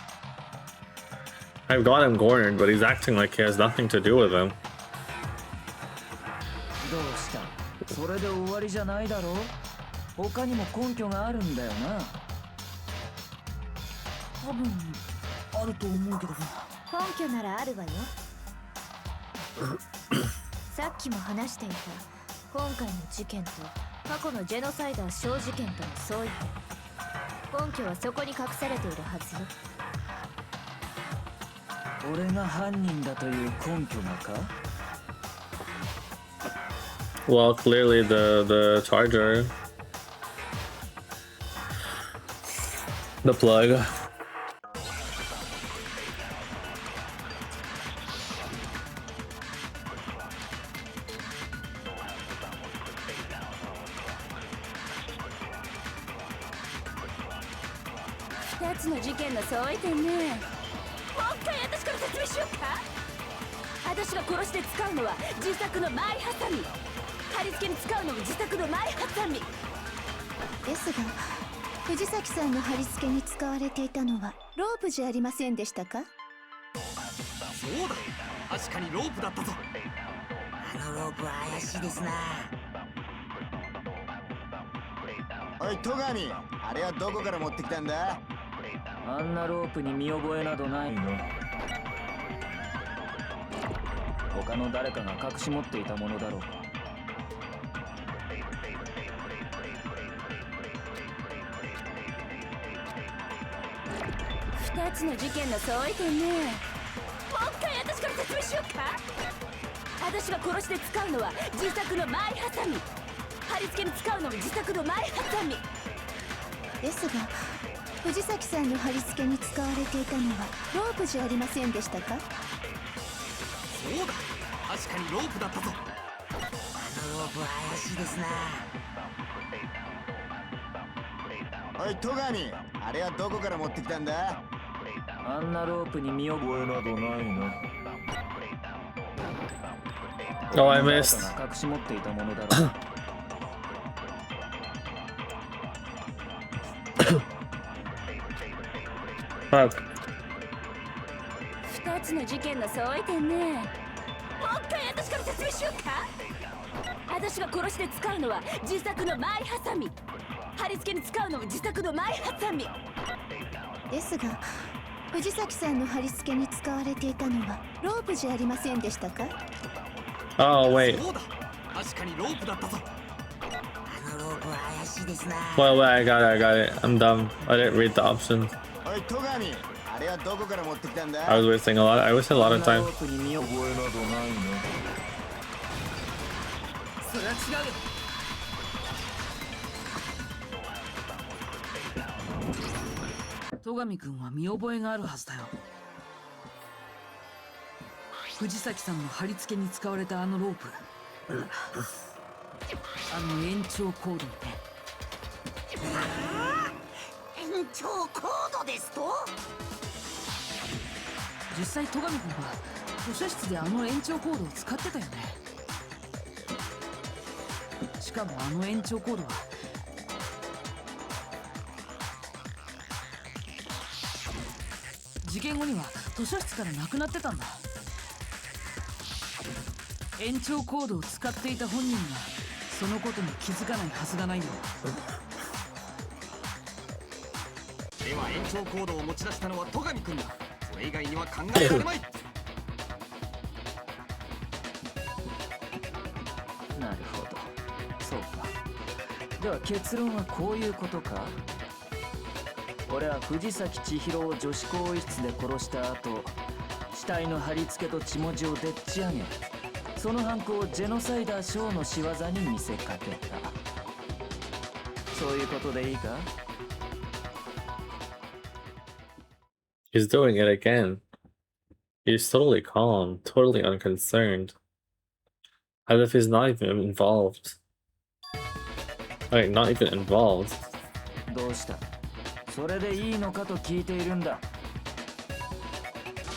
A: I've got him cornered, but he's acting like he has nothing to do with him.
F: どうした？それで終わりじゃないだろう。他にも根拠があるんだよな。
E: 多分あると思うけど。
B: 根拠ならあるわよ。さっきも話していた今回の事件と過去のジェノサイダー小事件との相違点、根拠はそこに隠されているはずよ。
F: 俺が犯人だという根拠がか？
A: Well, clearly the charger. The plug.
B: 2つの事件の相違点ね。もう一回私から説明しようか。私が殺して使うのは自作のマイハサミ、貼り付けに使うのも自作のマイハサミですが、藤崎さんの貼り付けに使われていたのはロープじゃありませんでしたか？
D: そうだ、確かにロープだったぞ。あのロープは怪しいですな。
G: おい戸上、あれはどこから持ってきたんだ？
F: あんなロープに見覚えなどないね。他の誰かが隠し持っていたものだろう。
B: 2つの事件の相違点ね。もう一回私から説明しようか。私が殺しで使うのは自作の前ハサミ、貼り付けに使うのも自作の前ハサミですが、藤崎さんの貼り付けに使われていたのはロープじゃありませんでしたか？
D: そうだ、確かにロープだったぞ。あのロープは怪しいですな。
G: おい戸上、あれはどこから持ってきたんだ？
F: あんなロープに見覚えなどないね。
A: Oh, I missed.
F: 誰かが隠し持っていたものだろう。
A: Fuck.
B: 2つの事件の相違点ね。もう一回私から説明しようか。私が殺しで使うのは自作の前ハサミ、貼り付けに使うのも自作の前ハサミですが、藤崎さんの貼り付けに使われていたのはロープじゃありませんでしたか？
A: Oh, wait.
D: そうだ、確かにロープだったぞ。あのロープは怪しいですな。
A: Wait, I got it. I'm dumb. I didn't read the options.
G: おい戸上、あれはどこから持ってきたんだ？
A: I was wasting a lot. I wasted a lot of
F: あん
A: time.
F: なロープに見覚えなどないね。
E: それは違うよ。戸上君は見覚えがあるはずだよ。藤崎さんの貼り付けに使われたあのロープ、あの延長コードね。
D: 延長コードですと？
E: 実際戸上君は図書室であの延長コードを使ってたよね。しかもあの延長コードは事件後には図書室からなくなってたんだ。延長コードを使っていた本人がそのことに気づかないはずがないよ。
D: では延長コードを持ち出したのは戸上君だ。それ以外には考えられまい。
F: なるほど、そうか。では結論はこういうことか。俺は藤崎千尋を女子更衣室で殺した後、死体の貼り付けと血文字をでっち上げ、その犯行をジェノサイダーショーの仕業に見せかけた。そういうことでいいか？
A: He's doing it again. He's totally calm, totally unconcerned. As if he's not even involved. Like, not even involved.
F: どうした？それでいいのかと聞いているんだ。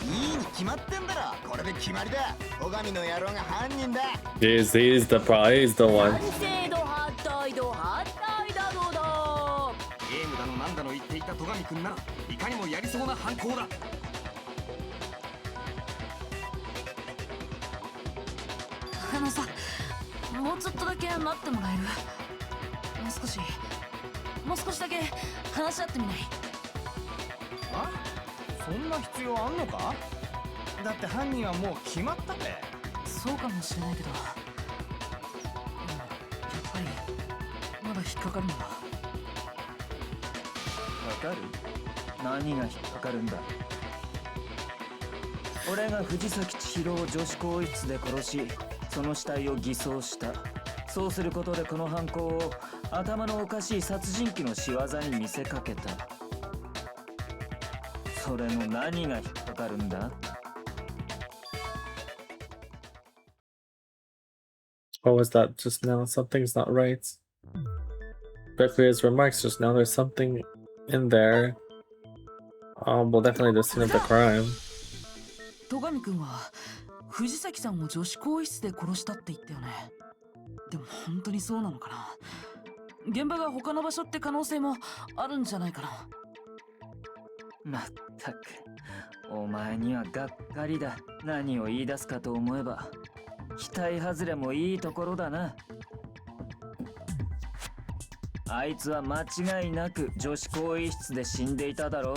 G: いいに決まってんだろ。これで決まりだ。戸上の野郎が犯人だ。
A: He's the one.
B: 賛成度反対度反対だどうだ。
D: ゲームだのなんだの言っていた戸上君ならいかにもやりそうな犯行だ。
E: あのさ、もうちょっとだけ待ってもらえる？もう少しだけ話し合ってみない？
J: あ？そんな必要あんのか？だって犯人はもう決まったべ。
E: そうかもしれないけど、やっぱりまだ引っかかるんだ。
F: わかる？何が引っかかるんだ？俺が藤崎千尋を女子更衣室で殺し、その死体を偽装した。そうすることでこの犯行を頭のおかしい殺人鬼の仕業に見せかけた。それの何が引っかかるんだ？
A: What was that just now? Something's not right. Referee his remarks just now. There's something in there. Well, definitely the scene of the crime.
E: 戸上君は藤崎さんを女子更衣室で殺したって言ったよね。でも本当にそうなのかな？現場が他の場所って可能性もあるんじゃないかな。
F: まったく、お前にはがっかりだ。何を言い出すかと思えば。期待外れもいいところだな。あいつは間違いなく女子更衣室で死んでいただろう。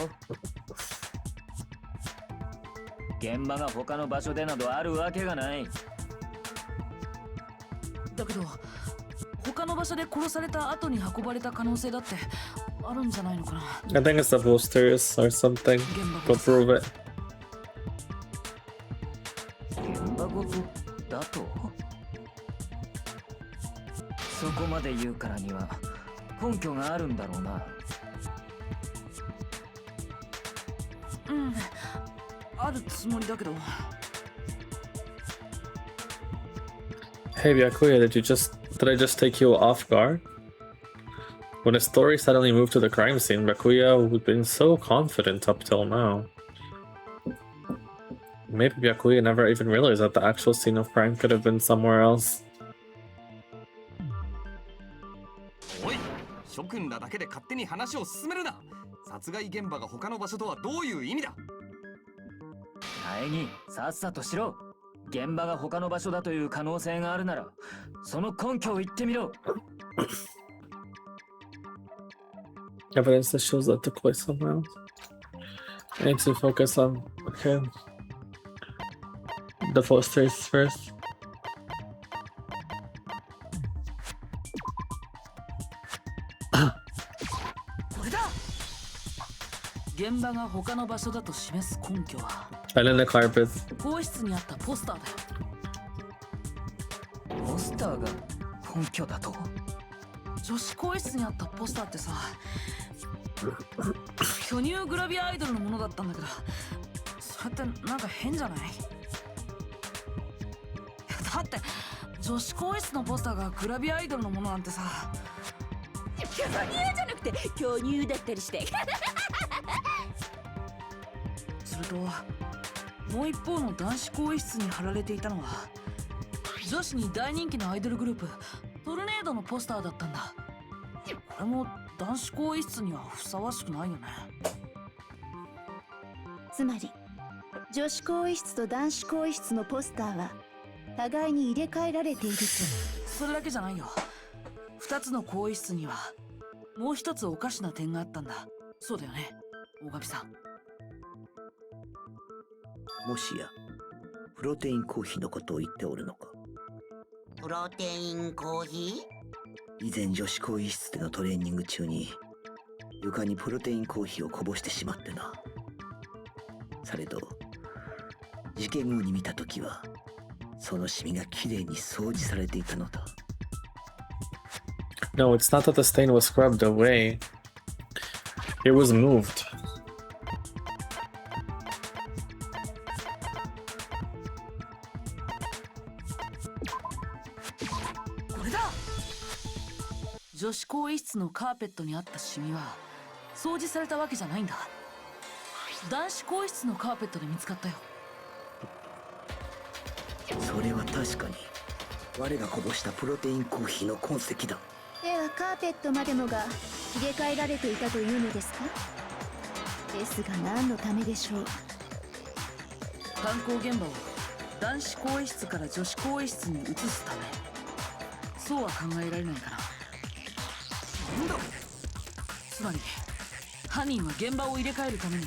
F: 現場が他の場所でなどあるわけがない。
E: だけど他の場所で殺された後に運ばれた可能性だってあるんじゃないのかな。
A: I think it's the posters or something.
E: 現場
A: Go prove it.
F: 現場ごとだと？そこまで言うからには根拠があるんだろうな。
E: うん、あるつもりだけど。
A: Hey Byakuya, did I just take you off guard? When the story suddenly moved to the crime scene, Byakuya who's been so confident up till now. Maybe Byakuya never even realized that the actual scene of crime could have been somewhere else.
K: おい、諸君らだけで勝手に話を進めるな。殺害現場が他の場所とはどういう意味だ。
F: 苗木、さっさとしろ。現場が他の場所だという可能性があるなら、その根拠を言ってみろ。
A: Evidence that shows that took place somewhere else. I need to focus on the posters first.
E: これだ。現場が他の場所だと示す根拠は
A: And in the carpet.
E: 更衣室にあったポスターだよ。
F: ポスターが根拠だと？
E: 女子更衣室にあったポスターってさ、巨乳グラビアアイドルのものだったんだけど、それってなんか変じゃない？だって女子更衣室のポスターがグラビアアイドルのものなんてさ、
H: 巨乳じゃなくて巨乳だったりして。
E: するともう一方の男子更衣室に貼られていたのは女子に大人気のアイドルグループトルネードのポスターだったんだ。これも男子更衣室にはふさわしくないよね。
I: つまり女子更衣室と男子更衣室のポスターは互いに入れ替えられていると。
E: それだけじゃないよ。2つの更衣室にはもう一つおかしな点があったんだ。そうだよね、大神さん。
L: もしやプロテインコーヒーのことを言っておるのか。
H: プロテインコーヒ
L: 以前女子更衣室でのトレーニング中に床にプロテインコーヒーをこぼしてしまってな。されど事件後に見たときはそのシミがきれいに掃除されていたのだ。
A: No, it's not that the stain was scrubbed away. It was moved.
E: これだ。女子更衣室のカーペットにあったシミは掃除されたわけじゃないんだ。男子更衣室のカーペットで見つかったよ。
L: それは確かに我がこぼしたプロテインコーヒーの痕跡だ。
I: ではカーペットまでもが入れ替えられていたというのですか？ですが何のためでしょう。
E: 犯行現場を男子更衣室から女子更衣室に移すため、そうは考えられないかな。
K: なんだ。
E: つまり犯人は現場を入れ替えるために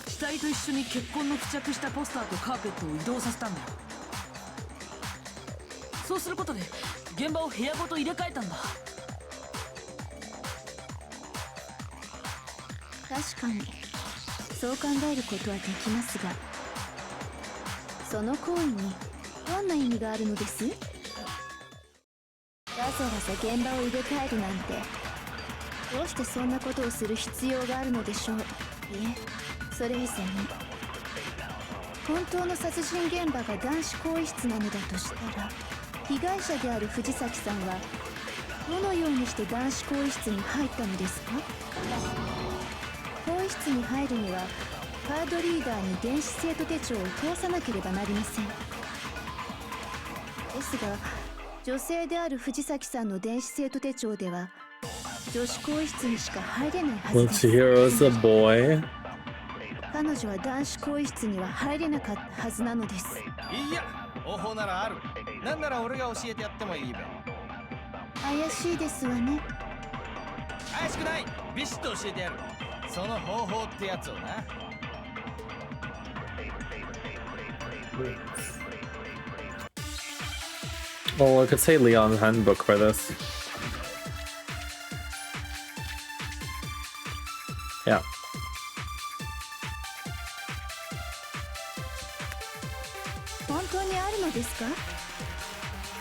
E: 死体と一緒に血痕の付着したポスターとカーペットを移動させたんだよ。そうすることで現場を部屋ごと入れ替えたんだ。
I: 確かにそう考えることはできますが、その行為にどんな意味があるのです？わざわざ現場を入れ替えるなんて、どうしてそんなことをする必要があるのでしょう。いえ、それ以前に本当の殺人現場が男子更衣室なのだとしたら、被害者である藤崎さんはどのようにして男子更衣室に入ったのですか？更衣室に入るにはカードリーダーに電子生徒手帳を通さなければなりません。ですが女性である藤崎さんの電子生徒手帳では女子更衣室にしか入れないはずです。
A: Once hero's a boy.
I: 彼女は男子更衣室には入れなかったはずなのです。
J: いや、方法ならある。なんなら俺が教えてやってもいいべ。
I: 怪しいですわね。
J: 怪しくない。ビシッと教えてやる。その方法ってやつをな。
A: Well, I could say Leon's handbook for this. Yeah.
I: 本当にあるのですか？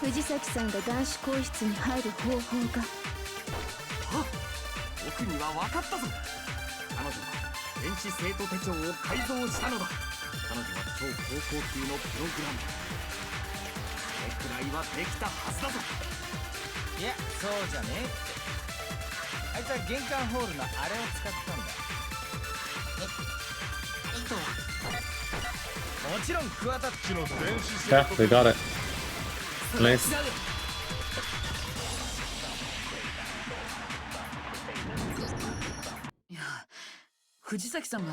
I: 藤崎さんが男子更衣室に入る方法が。
K: あ、僕には分かったぞ。彼女は電子生徒手帳を改造したのだ。彼女は超高校級のプログラム。これくらいはできたはずだぞ。
J: いや、そうじゃねえって。あいつは玄関ホールのあれを使ったんだ。もちろんクワタッチの電子生
A: Yeah,
J: 徒
A: we got it. Nice.
E: いや、藤崎さんが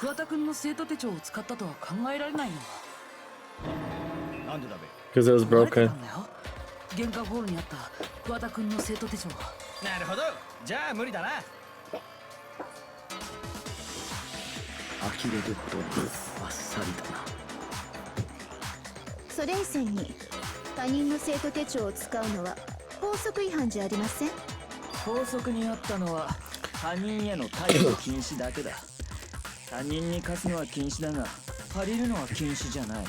E: 桑田くんの生徒手帳を使ったとは考えられないよ。
J: なんでだべ。
A: Because it was
E: 慣れて
A: broken.
E: たんだよ。玄関ホールにあった桑田くんの生徒手帳は。
J: なるほど。じゃあ無理だな。
L: 呆れるほどにあっさりだな。
I: それ以前に他人の生徒手帳を使うのは法則違反じゃありません？
F: 法則にあったのは他人への貸与禁止だけだ。他人に貸すのは禁止だが借りるのは禁止じゃない。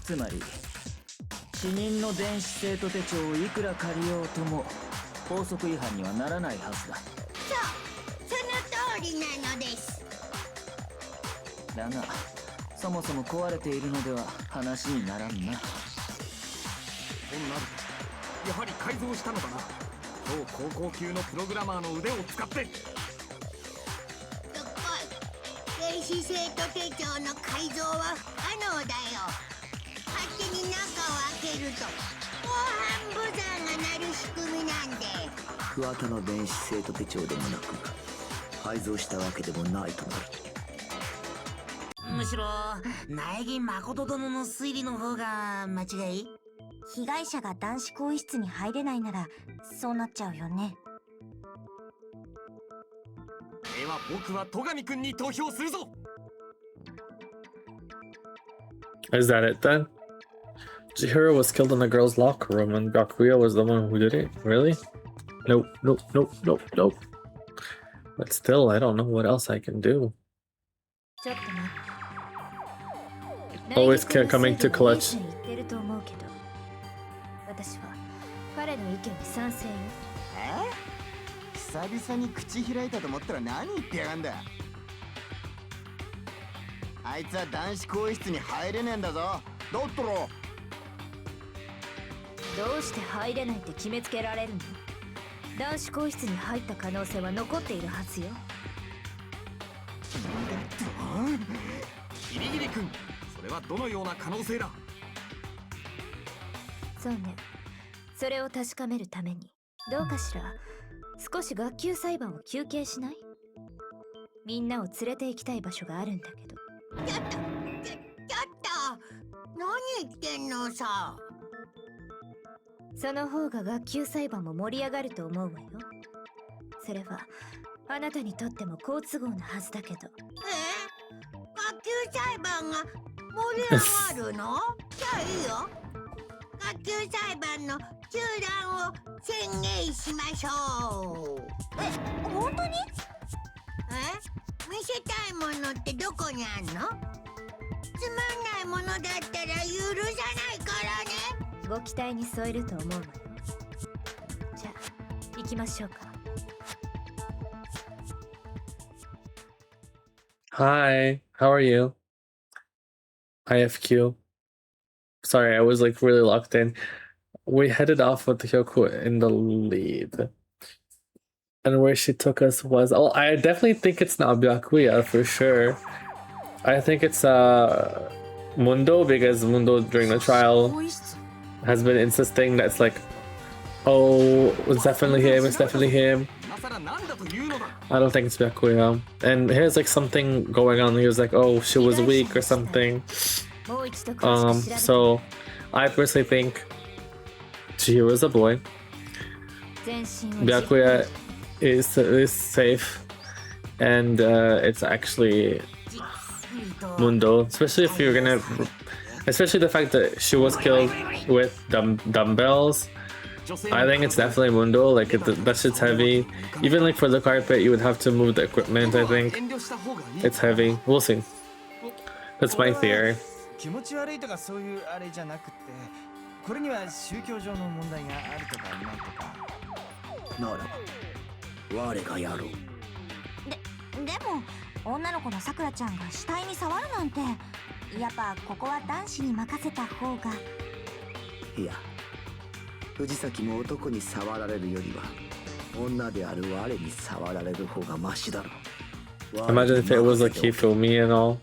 F: つまり死人の電子生徒手帳をいくら借りようとも法則違反にはならないはずだ。
H: そう、その通りなのです。
F: だがそもそも壊れているのでは話にならんな。
K: となるとやはり改造したのだな。超高校級のプログラマーの腕を使って。
H: どっこい。電子生徒手帳の改造は不可能だよ。勝手に中を開けると防犯ブザーが鳴る仕組みなんで。
L: 桑田の電子生徒手帳でもなく改造したわけでもないとなる。
M: むしろ苗木誠殿の推理の方が間違い。
B: 被害者が男子更衣室に入れないならそうなっちゃうよね。
K: では僕は戸上くんに投票するぞ。
A: Is that it then? Chihiro was killed in the girls' locker room and Gakuya was the one who did it? Really? Nope, nope, nope, nope, nope. But still, I don't know what else I can do.
B: ちょっとね。
A: Always coming to clutch.
B: 言ってると思うけど、私は彼の意見に賛成よ。
G: 久々に口開いたと思ったら何言ってやがんだ。あいつは男子更衣室に入れねえんだぞ。だったら
B: どうして入れないって決めつけられるの？男子更衣室に入った可能性は残っているはずよ。
K: ギリギリ君、それはどのような可能性だ？
B: そうね。それを確かめるためにどうかしら、少し学級裁判を休憩しない？みんなを連れて行きたい場所があるんだけど。
H: ちょっと何言ってんのさ。
B: その方が学級裁判も盛り上がると思うわよ。それはあなたにとっても好都合なはずだけど。
H: 学級裁判が盛り上がるの？じゃあいいよ。学級裁判の中断を宣言しましょう。
B: 本当に？
H: 見せたいものってどこにあんの？つまんないものだったら許さないからね。
B: ご期待に添えると思うわよ。じゃあ行きましょうか。
A: Hi, how are you? IFQ. Sorry, I was like really locked in. We headed off with Hyoku in the lead. And where she took us was... Oh, I definitely think it's not Byakuya for sure. I think it's Mundo, because Mundo during the trial has been insisting that it's like, oh, it's definitely him, it's definitely him. I don't think it's Byakuya. And here's like something going on. He was like, oh, she was weak or something. So I personally think Chihiro is a boy. Byakuya is safe, and it's actually Mundo. Especially if you're gonna, especially the fact that she was killed with dumbbells. I think it's definitely Mundo. Like that shit's heavy. Even like for the carpet, you would have to move the equipment. I think it's heavy. We'll see. That's my theory.
J: 気持ち悪いとかそういうあれじゃなくて、これには宗教上の問題があるとかないとか。
L: ならば我がやろう。
H: でも女の子のさくらちゃんが死体に触るなんて、やっぱここは男子に任せた方が。
L: いや、藤崎も男に触られるよりは女である我に触られる方がマシだろう。
A: Imagine if it was like Hifumi and all.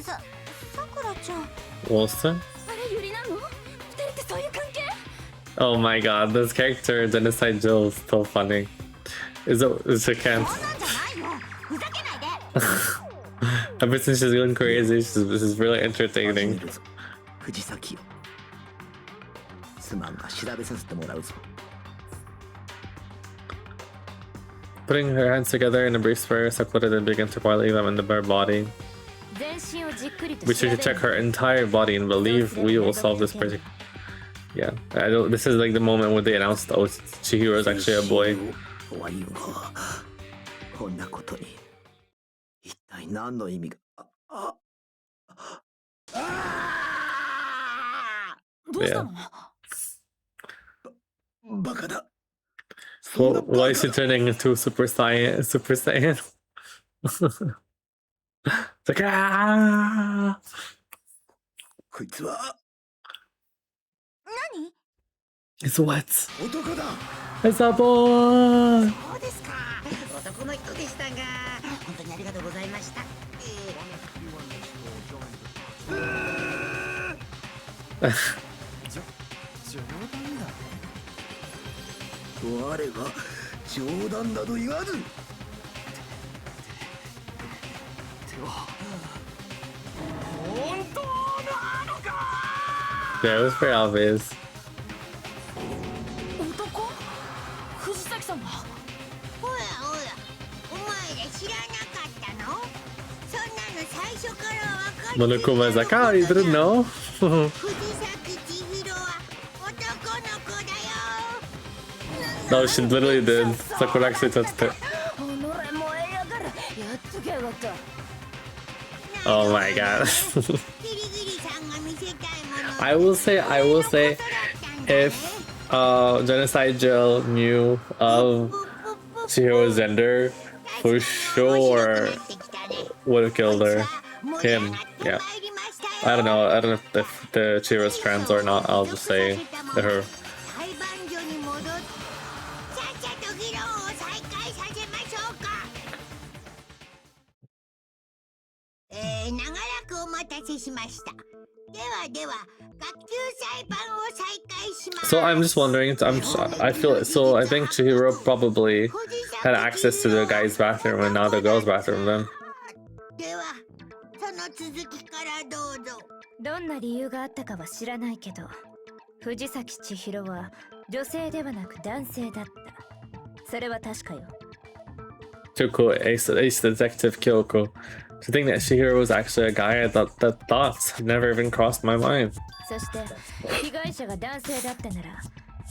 H: さくらちゃん。
A: Wilson? Oh my god, this character, Genocide Jill, is so funny. It's a can't. Ever since she's going crazy, she's really entertaining. Putting her hands together in a brace for her, Sakura then began to violate them in the bare body. We should check her entire body and believe we will solve this project. Yeah, this is like the moment when they announced, oh, Chihiro is actually a boy. Yeah. Well, why is she turning into Super Saiyan? It's like, ah! It's what? It's a boy!
H: そうですか。男の人でしたが、本当にありがとうございました。
L: 我が冗談など言わず。
A: Yeah, it was pretty obvious.
E: 男？藤崎さんが？
H: おやおや、お前ら知らなかったの？そんなの最初から分かってる。
A: Monokuma's like, oh, you didn't know?
H: 藤崎千尋は男の子だよ。
A: No, she literally did. Sakura actually touched it. Oh my god. I will say, if Genocide Jill knew of Chihiro's gender, for sure would have killed her. Him, yeah. I don't know if the Chihiro's trans or not, I'll just say her. So I'm just wondering. I think Chihiro probably had access to the guy's bathroom and not the girl's bathroom then.
I: どんな理由があったかは知らないけど、藤崎千尋は女性ではなく男性だった。それは確かよ。
A: Kyoko, Ace Detective Kyoko. To think that Chihiro was actually a guy, that thoughts never even crossed my mind.
I: そして被害者が男性だったなら、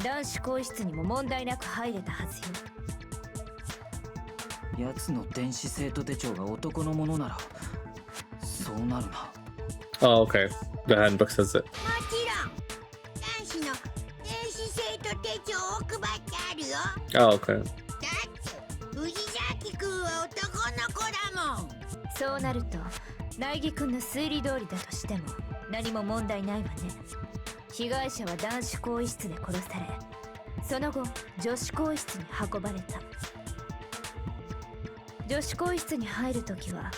I: 男子更衣室にも問題なく入れたはずよ。
F: 奴の電子生徒手帳が男のものなら、そうなるな。
A: Oh, okay. The handbook says it.
H: もちろん、男子の電子生徒手帳を配ってあるよ。
A: Oh, okay.
H: だって藤崎くんは男の子だもん。
I: そうなると、苗木くんの推理通りだとしても何も問題ないわね。被害者は男子更衣室で殺され、その後女子更衣室に運ばれた。女子更衣室に入るときは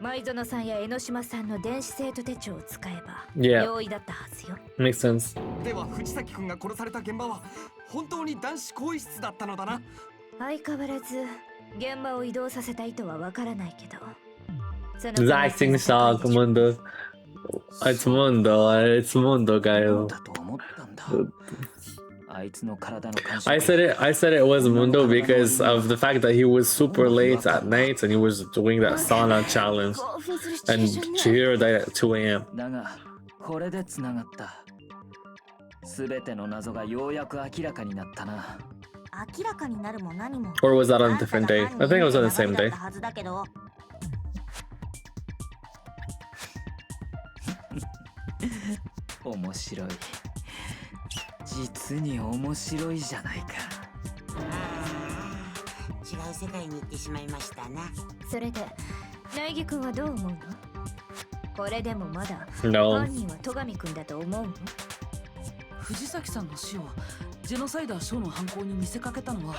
I: 舞園さんや江ノ島さんの電子生徒手帳を使えば容易だったはずよ。
A: Makes sense.
K: では藤崎くんが殺された現場は本当に男子更衣室だったのだな。
I: 相変わらず現場を移動させた意図はわからないけど。
A: The acting shock, Mundo. It's Mundo, guys. I said it was Mundo because of the fact that he was super late at night and he was doing that sauna challenge. And Chihiro died at 2 a.m.
F: これで繋がった。すべての謎がようやく明らかになったな。
H: 明らかになるも何も。
A: Or was that on a different day? I think it was on the same day.
H: はずだけど。
F: 面白い。実に面白いじゃないか。
M: 違う世界に行ってしまいましたな。
I: それで、苗木君はどう思うの？これでもまだ
A: No.
I: 犯人は戸上君だと思うの？
E: 藤崎さんの死をジェノサイダーショーの犯行に見せかけたのは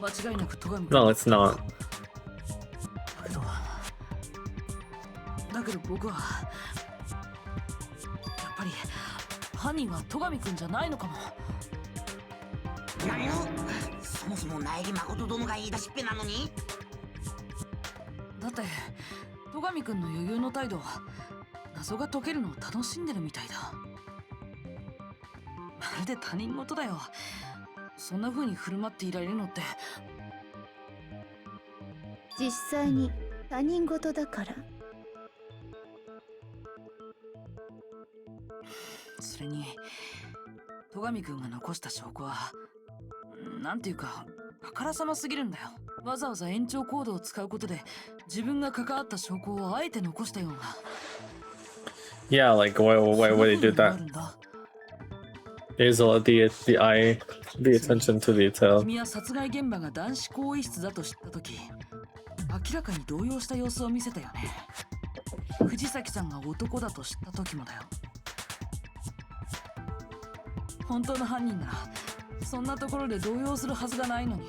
E: 間違いなく戸上君。
A: No, it's not.
E: だけど僕はやっぱり犯人は戸上君じゃないのかも。
M: 何を？そもそも苗木誠殿が言い出しっぺなのに？
E: だって戸上君の余裕の態度は謎が解けるのを楽しんでるみたいだ。まるで他人事だよ。そんな風に振る舞っていられるのって。
I: 実際に他人事だから。
E: それに戸上君が残した証拠はなんていうかあからさますぎるんだよ。わざわざ延長コードを使うことで自分が関わった証拠をあえて残したような。
A: Yeah, like why would he do that? There's all the attention to detail.
E: 君は殺害現場が男子更衣室だと知ったとき、明らかに動揺した様子を見せたよね。藤崎さんが男だと知った時もだよ。本当の犯人ならそんなところで動揺するはずがないのに。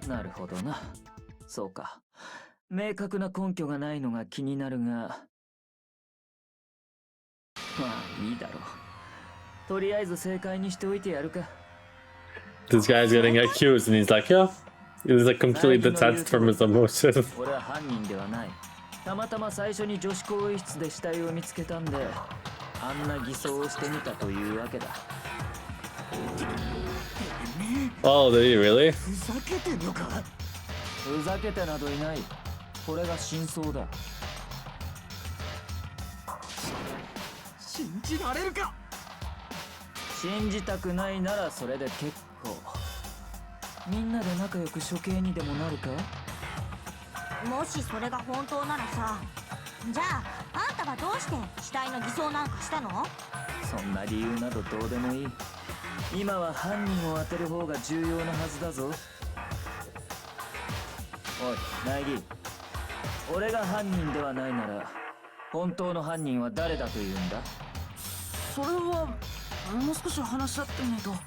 F: なるほどな。そうか。明確な根拠がないのが気になるが、まあいいだろう。とりあえず正解にしておいてやるか。
A: This guy's getting accused and he's like, yeah. He's like completely detached from his emotions.
F: 俺は犯人ではない。たまたま最初に女子更衣室で死体を見つけたんで、あんな偽装をしてみたというわけだ。
A: Oh, did he really?
G: ふざけてんのか？
F: ふざけてなどいない。これが真相だ。
J: 信じられるか？
F: 信じたくないならそれで結構。みんなで仲良く処刑にでもなるか？
H: もしそれが本当ならさ、じゃああんたはどうして死体の偽装なんかしたの？
F: そんな理由などどうでもいい。今は犯人を当てる方が重要なはずだぞ。おい、苗木。俺が犯人ではないなら、本当の犯人は誰だというんだ？
E: それはもう少し話し合ってみないとわか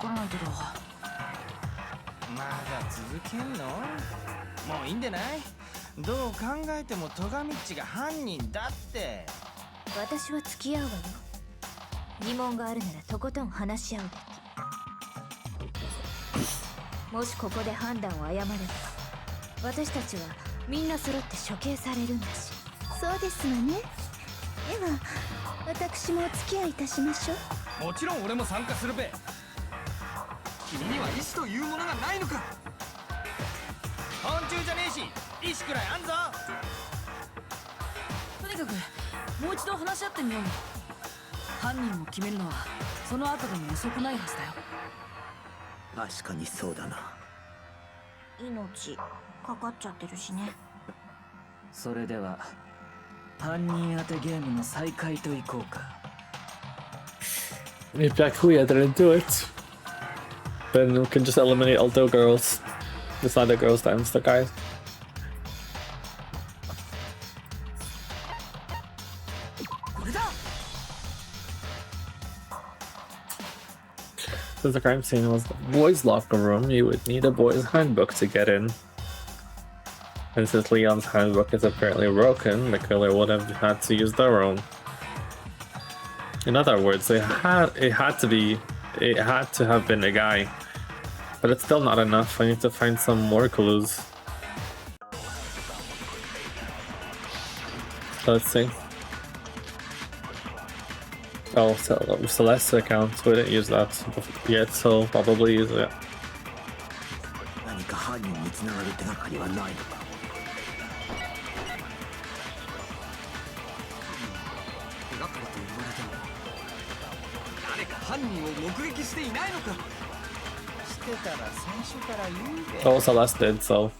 E: らないけど。
J: まだ続けんの？もういいんでない？どう考えても戸上っちが犯人だって。
I: 私は付き合うわよ。疑問があるならとことん話し合うべき。もしここで判断を誤れば、私たちはみんな揃って処刑されるんだし。そうですわね。では私もお付き合いいたしましょう。
J: もちろん俺も参加するべ。君には意志というものがないのか？昆虫じゃねえし意志くらいあんぞ。
E: とにかくもう一度話し合ってみようよ。犯人を決めるのはその後でも遅くないはずだよ。
L: 確かにそうだな。
H: 命かかっちゃってるしね。
F: それでは犯人当てゲームの再開といこうか。
A: If Byakuya didn't do it, then we can just eliminate all the girls. It's not the girls times the guys. Since the crime scene was the boys' locker room, you would need a boys' handbook to get in. And since Leon's handbook is apparently broken, the killer would have had to use their own. In other words, it had to have been a guy But it's still not enough. I need to find some more clues. Let's see. Oh, Celeste's account. We didn't use that yet, so probably use it.
L: 何か犯人に繋がる手がかりはないのか。
J: 手がかりと言われても誰か犯人を目撃していないのか。してたら最初から言うべ。
A: Oh, Celeste did, so.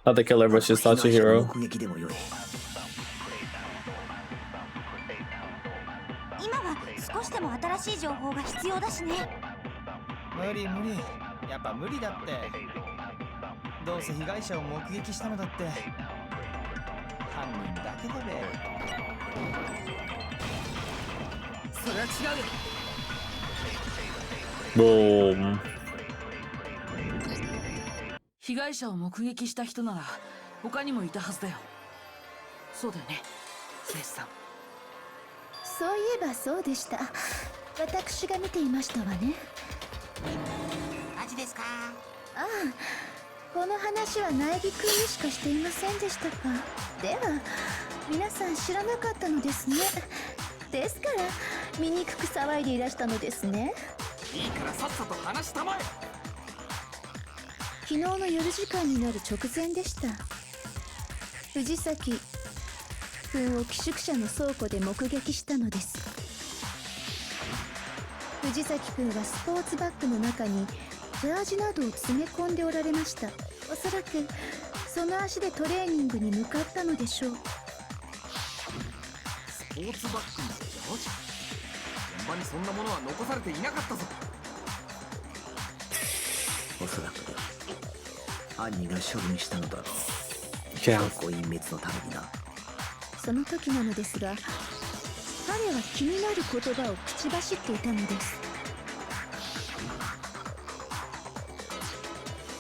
A: Not the killer, but she's such a hero.
L: 目撃でもよい。
B: 今は少しでも新しい情報が必要だしね。
J: 無理無理、やっぱ無理だって。どうせ被害者を目撃したのだって犯人だけだべ。
E: それは違うよ。
A: Boom.
E: 被害者を目撃した人なら他にもいたはずだよ。そうだよね、セイさん。
I: そういえばそうでした。私が見ていましたわね。
M: マジですか？
I: ああ、この話は苗木君にしかしていませんでしたか。では皆さん知らなかったのですね。ですから醜く騒いでいらしたのですね。
J: いいからさっさと話したまえ。
I: 昨日の夜時間になる直前でした。藤崎君を寄宿舎の倉庫で目撃したのです。藤崎君はスポーツバッグの中にジャージなどを詰め込んでおられました。おそらくその足でトレーニングに向かったのでしょう。
J: スポーツバッグにジャージ。現場にそんなものは残されていなかったぞ。
L: おそらく犯人が処分したのだろう。
A: Yeah.
L: 証拠隠滅のためにな。
I: その時なのですが、彼は気になる言葉を口走っていたのです。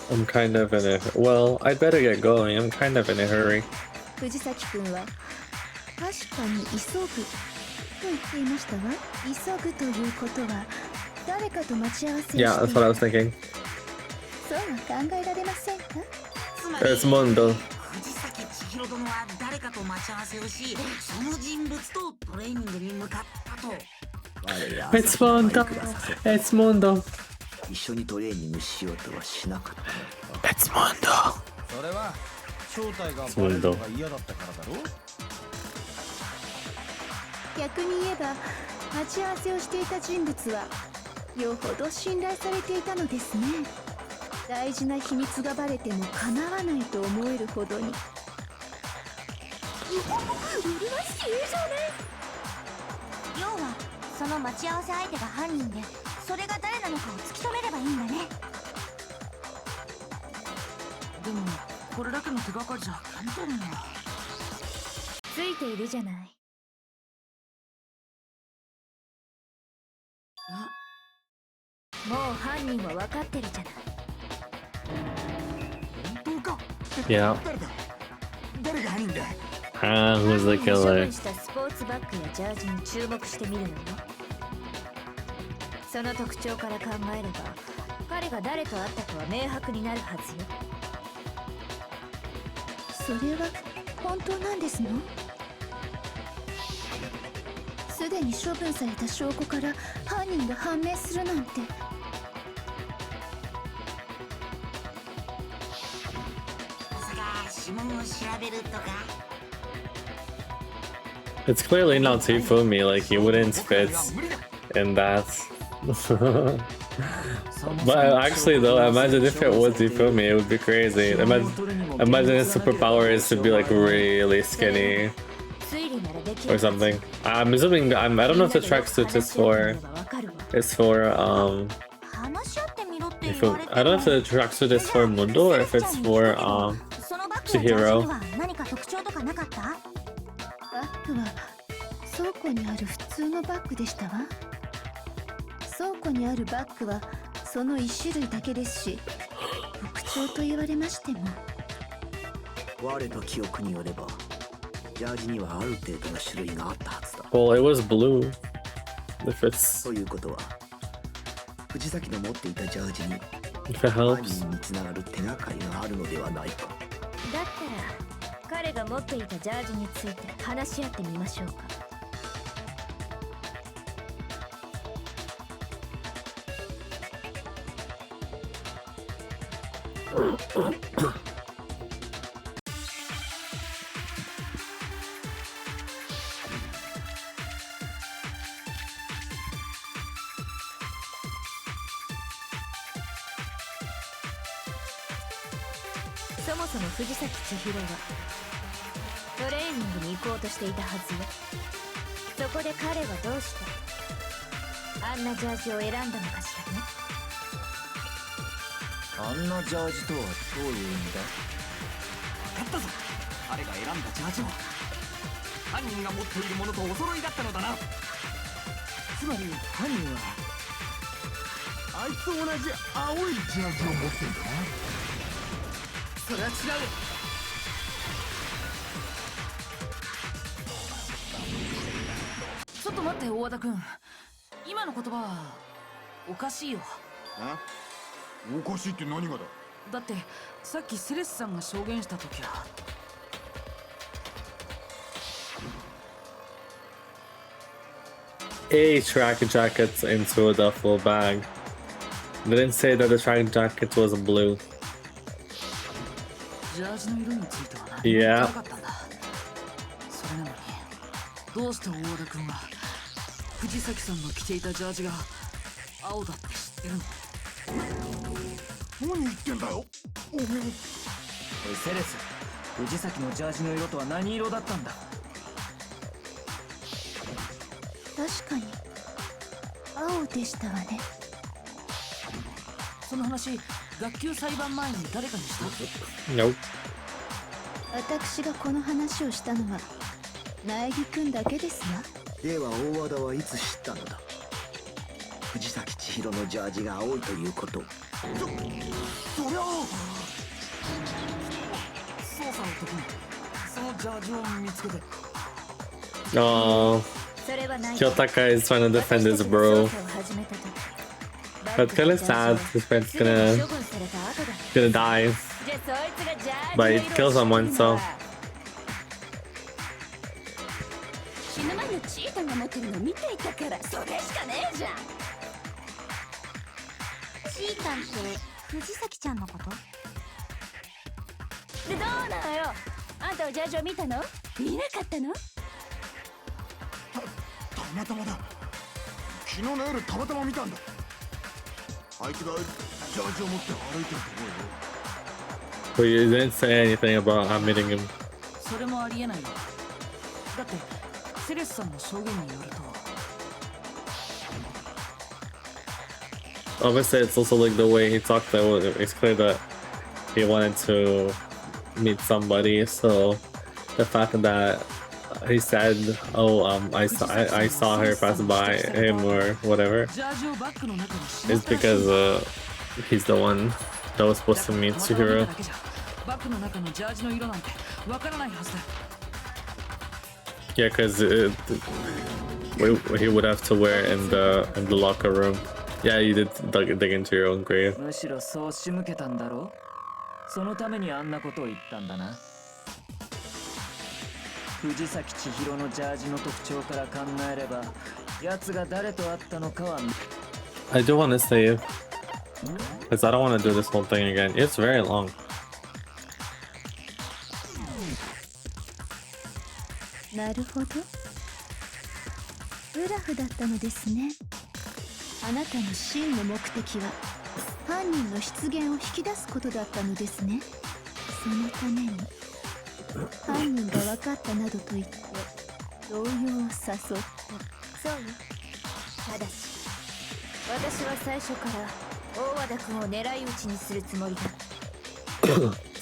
A: I'm kind of in a... Well, I'd better get going. I'm kind of in a hurry.
I: 藤崎君は確かに急ぐと言っていましたわ。急ぐということは誰かと待ち合わせをしてい
A: Yeah, that's what I was thinking.
I: そうは考えられませんか。
M: つまり
A: It's Mondo.
M: 藤崎千尋殿は誰かと待ち合わせをし、その人物とトレーニングに向かったと。
L: 我ら
A: It's Mondo. It's Mondo.
L: 一緒にトレーニングしようとはしなかった。
A: It's Mondo.
J: それは正体がバレるのが嫌だったからだろ。
I: 逆に言えば待ち合わせをしていた人物はよほど信頼されていたのですね。大事な秘密がバレてもかなわないと思えるほどに。うるましいじゃね。
B: 要はその待ち合わせ相手が犯人で、それが誰なのかを突き止めればいいんだね。
E: でもこれだけの手がかりじゃ簡単だな。
I: ついているじゃない。もう犯人は分かってるじゃない。
J: 本当か。
A: Yeah.
J: 誰が犯人だ。
A: Who's the
I: 処
A: killer?
I: 分したスポーツバッグやジャージに注目してみるのよ。その特徴から考えれば彼が誰と会ったかは明白になるはずよ。それは本当なんですの？すでに処分された証拠から犯人が判明するなんて。
M: まさか指紋を調べるとか。
A: It's clearly not Tifumi. Like, he wouldn't fit in that. But actually, though, imagine if it was Tifumi, it would be crazy. Imagine his superpower is to be like really skinny or something. I'm assuming I don't know if the tracksuit is for I don't know if the tracksuit is for Mundo or if it's for Chihiro.
I: バッグは倉庫にある普通のバッグでしたわ。倉庫にあるバッグはその一種類だけですし、特徴と言われましても。
L: 我の記憶によれば、ジャージにはある程度の種類があったはずだ。
A: Well, it was blue. If it's
L: ということは、藤崎の持っていたジャージに
A: If it
L: 犯
A: helps.
L: 人につながる手がかりがあるのではないか。
B: だったら彼が持っていたジャージについて話し合ってみましょうか。そもそも藤崎千尋はトレーニングに行こうとしていたはずよ。そこで彼はどうしてあんなジャージを選んだのかしらね。
F: あんなジャージとはどういう意味だ？
K: 分かったぞ。彼が選んだジャージは犯人が持っているものとお揃いだったのだな。
G: つまり犯人はあいつと同じ青いジャージを持ってんだな。
E: それは違う。ちょっと待って大和田君、今の言葉はおかしいよ。
G: おかしいって何がだ？
E: だってさっきセレスさんが証言した時は
A: A track jackets into a duffel bag. They didn't say that the track jacket was blue.
E: ジャージの色については何も
A: Yeah.
E: 言ってなかったんだ。それなのにどうして大和田君は藤崎さんの着ていたジャージが青だって知ってるの？
G: 何言ってんだよおめえ。
F: おいセレス、藤崎のジャージの色とは何色だったんだ？
I: 確かに青でしたわね。
E: その話、学級裁判前に誰かにした？
A: Nope.
I: 私がこの話をしたのは苗木くんだけですわ。
L: では大和田はいつ知ったのだ？藤崎千尋のジャージが青いということを。
G: そりゃ
J: 捜査の時にそのジャージを見つけて。
A: Oh,
B: それはない。
A: Kyotaka is trying to defend his bro. But kind of sad. His friend's gonna die. But he kills someone, so.
B: 死ぬ前のチータが持ってるの見ていたからそれしかねえじゃん。チータンって藤崎ちゃんのこと？でどうなのよ。あんたはジャージを見たの？見なかったの？
G: たまたまだ。昨日の夜たまたま見たんだ。あいつがジャージを持って歩いてるところよ。
A: But you didn't say anything about admitting him.
E: それもありえないよ。だってセレスさんの証言によると
A: Obviously, it's also like the way he talked. That it's clear that he wanted to meet somebody. So the fact that he said, "Oh, I saw her pass by him or whatever,"
E: ジャージをバッグの中にし
A: is because he's the one that was supposed to meet Chihiro.
E: バッグの中のジャージの色なんてわからないはずだ。
A: Yeah, because he would have to wear it in the locker room. Yeah, you did dig into your own grave.
F: むしろそう仕向けたんだろう。そのためにあんなことを言ったんだな。藤崎千尋のジャージの特徴から考えれば、奴が誰と会ったのかは。
A: I do want to save, because I don't want to do this whole thing again. It's very long.
I: なるほど。ブラフだったのですね。あなたの真の目的は犯人の出現を引き出すことだったのですね。そのために犯人が分かったなどと言って動揺を誘った。
B: そうよ。ただし私は最初から大和田君を狙い撃ちにするつもりだ。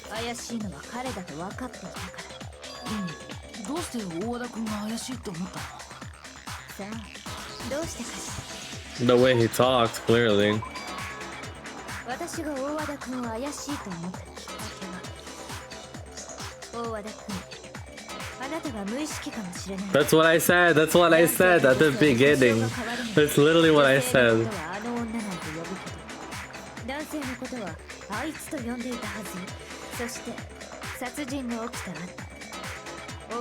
B: 怪しいのは彼だと分かっていたから。
E: どうして大和田君が怪しいと思ったの？
B: さあ、どうしてかしら。
A: The way he talked, clearly.
B: 私が大和田君を怪しいと思ったきっかけは、大和田君、あなたが無意識かもしれない。
A: That's what I said. That's what I said at the beginning. That's literally what I said.
B: あの女なんて呼ぶけど、男性のことは
I: あいつと呼んでいたはずよ。そして殺人が起きた後、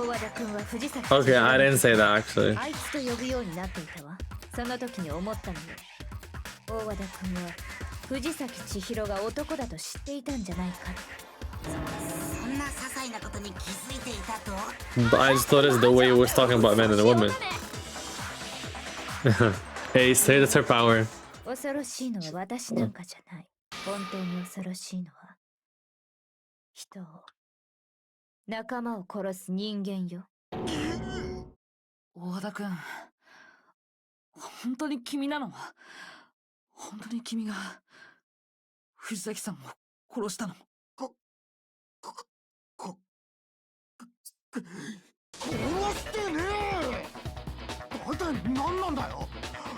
I: 大和田君は藤崎
A: Okay, I didn't say that actually.
I: あいつと呼ぶようになっていたわ。その時に思ったのよ。大和田君は藤崎千尋が男だと知っていたんじゃないか。
M: そんな些細なことに気づいていたと。
A: But I just thought it's the way he was talking about men and women. Hey, say that's her power.
I: 恐ろしいのは私なんかじゃない。本当に恐ろしいのは人を、仲間を殺す人間よ。
E: 大和田君、本当に君なの？本当に君が藤崎さんを殺したの？
G: 殺してねえ。大体何なんだよ。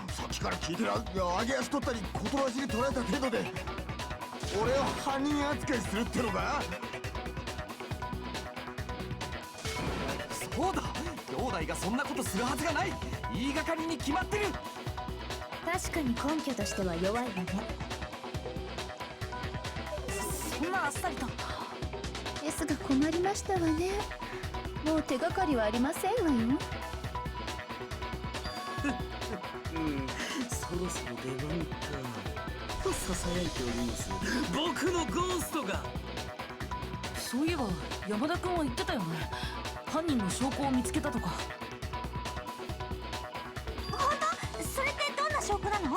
G: さっきから聞いてる揚げ足取ったり言葉尻取られた程度で俺を犯人扱いするってのか。
K: そうだ、兄弟がそんなことするはずがない。言いがかりに決まってる。
I: 確かに根拠としては弱いわね。
E: そんなあっさりと。
I: ですが困りましたわね。もう手がかりはありませんわよ。
D: そろそろ出番かとささやいております。僕のゴーストが。
E: そういえば山田君は言ってたよね。犯人の証拠を見つけたとか。
H: 本当？それってどんな証拠なの？い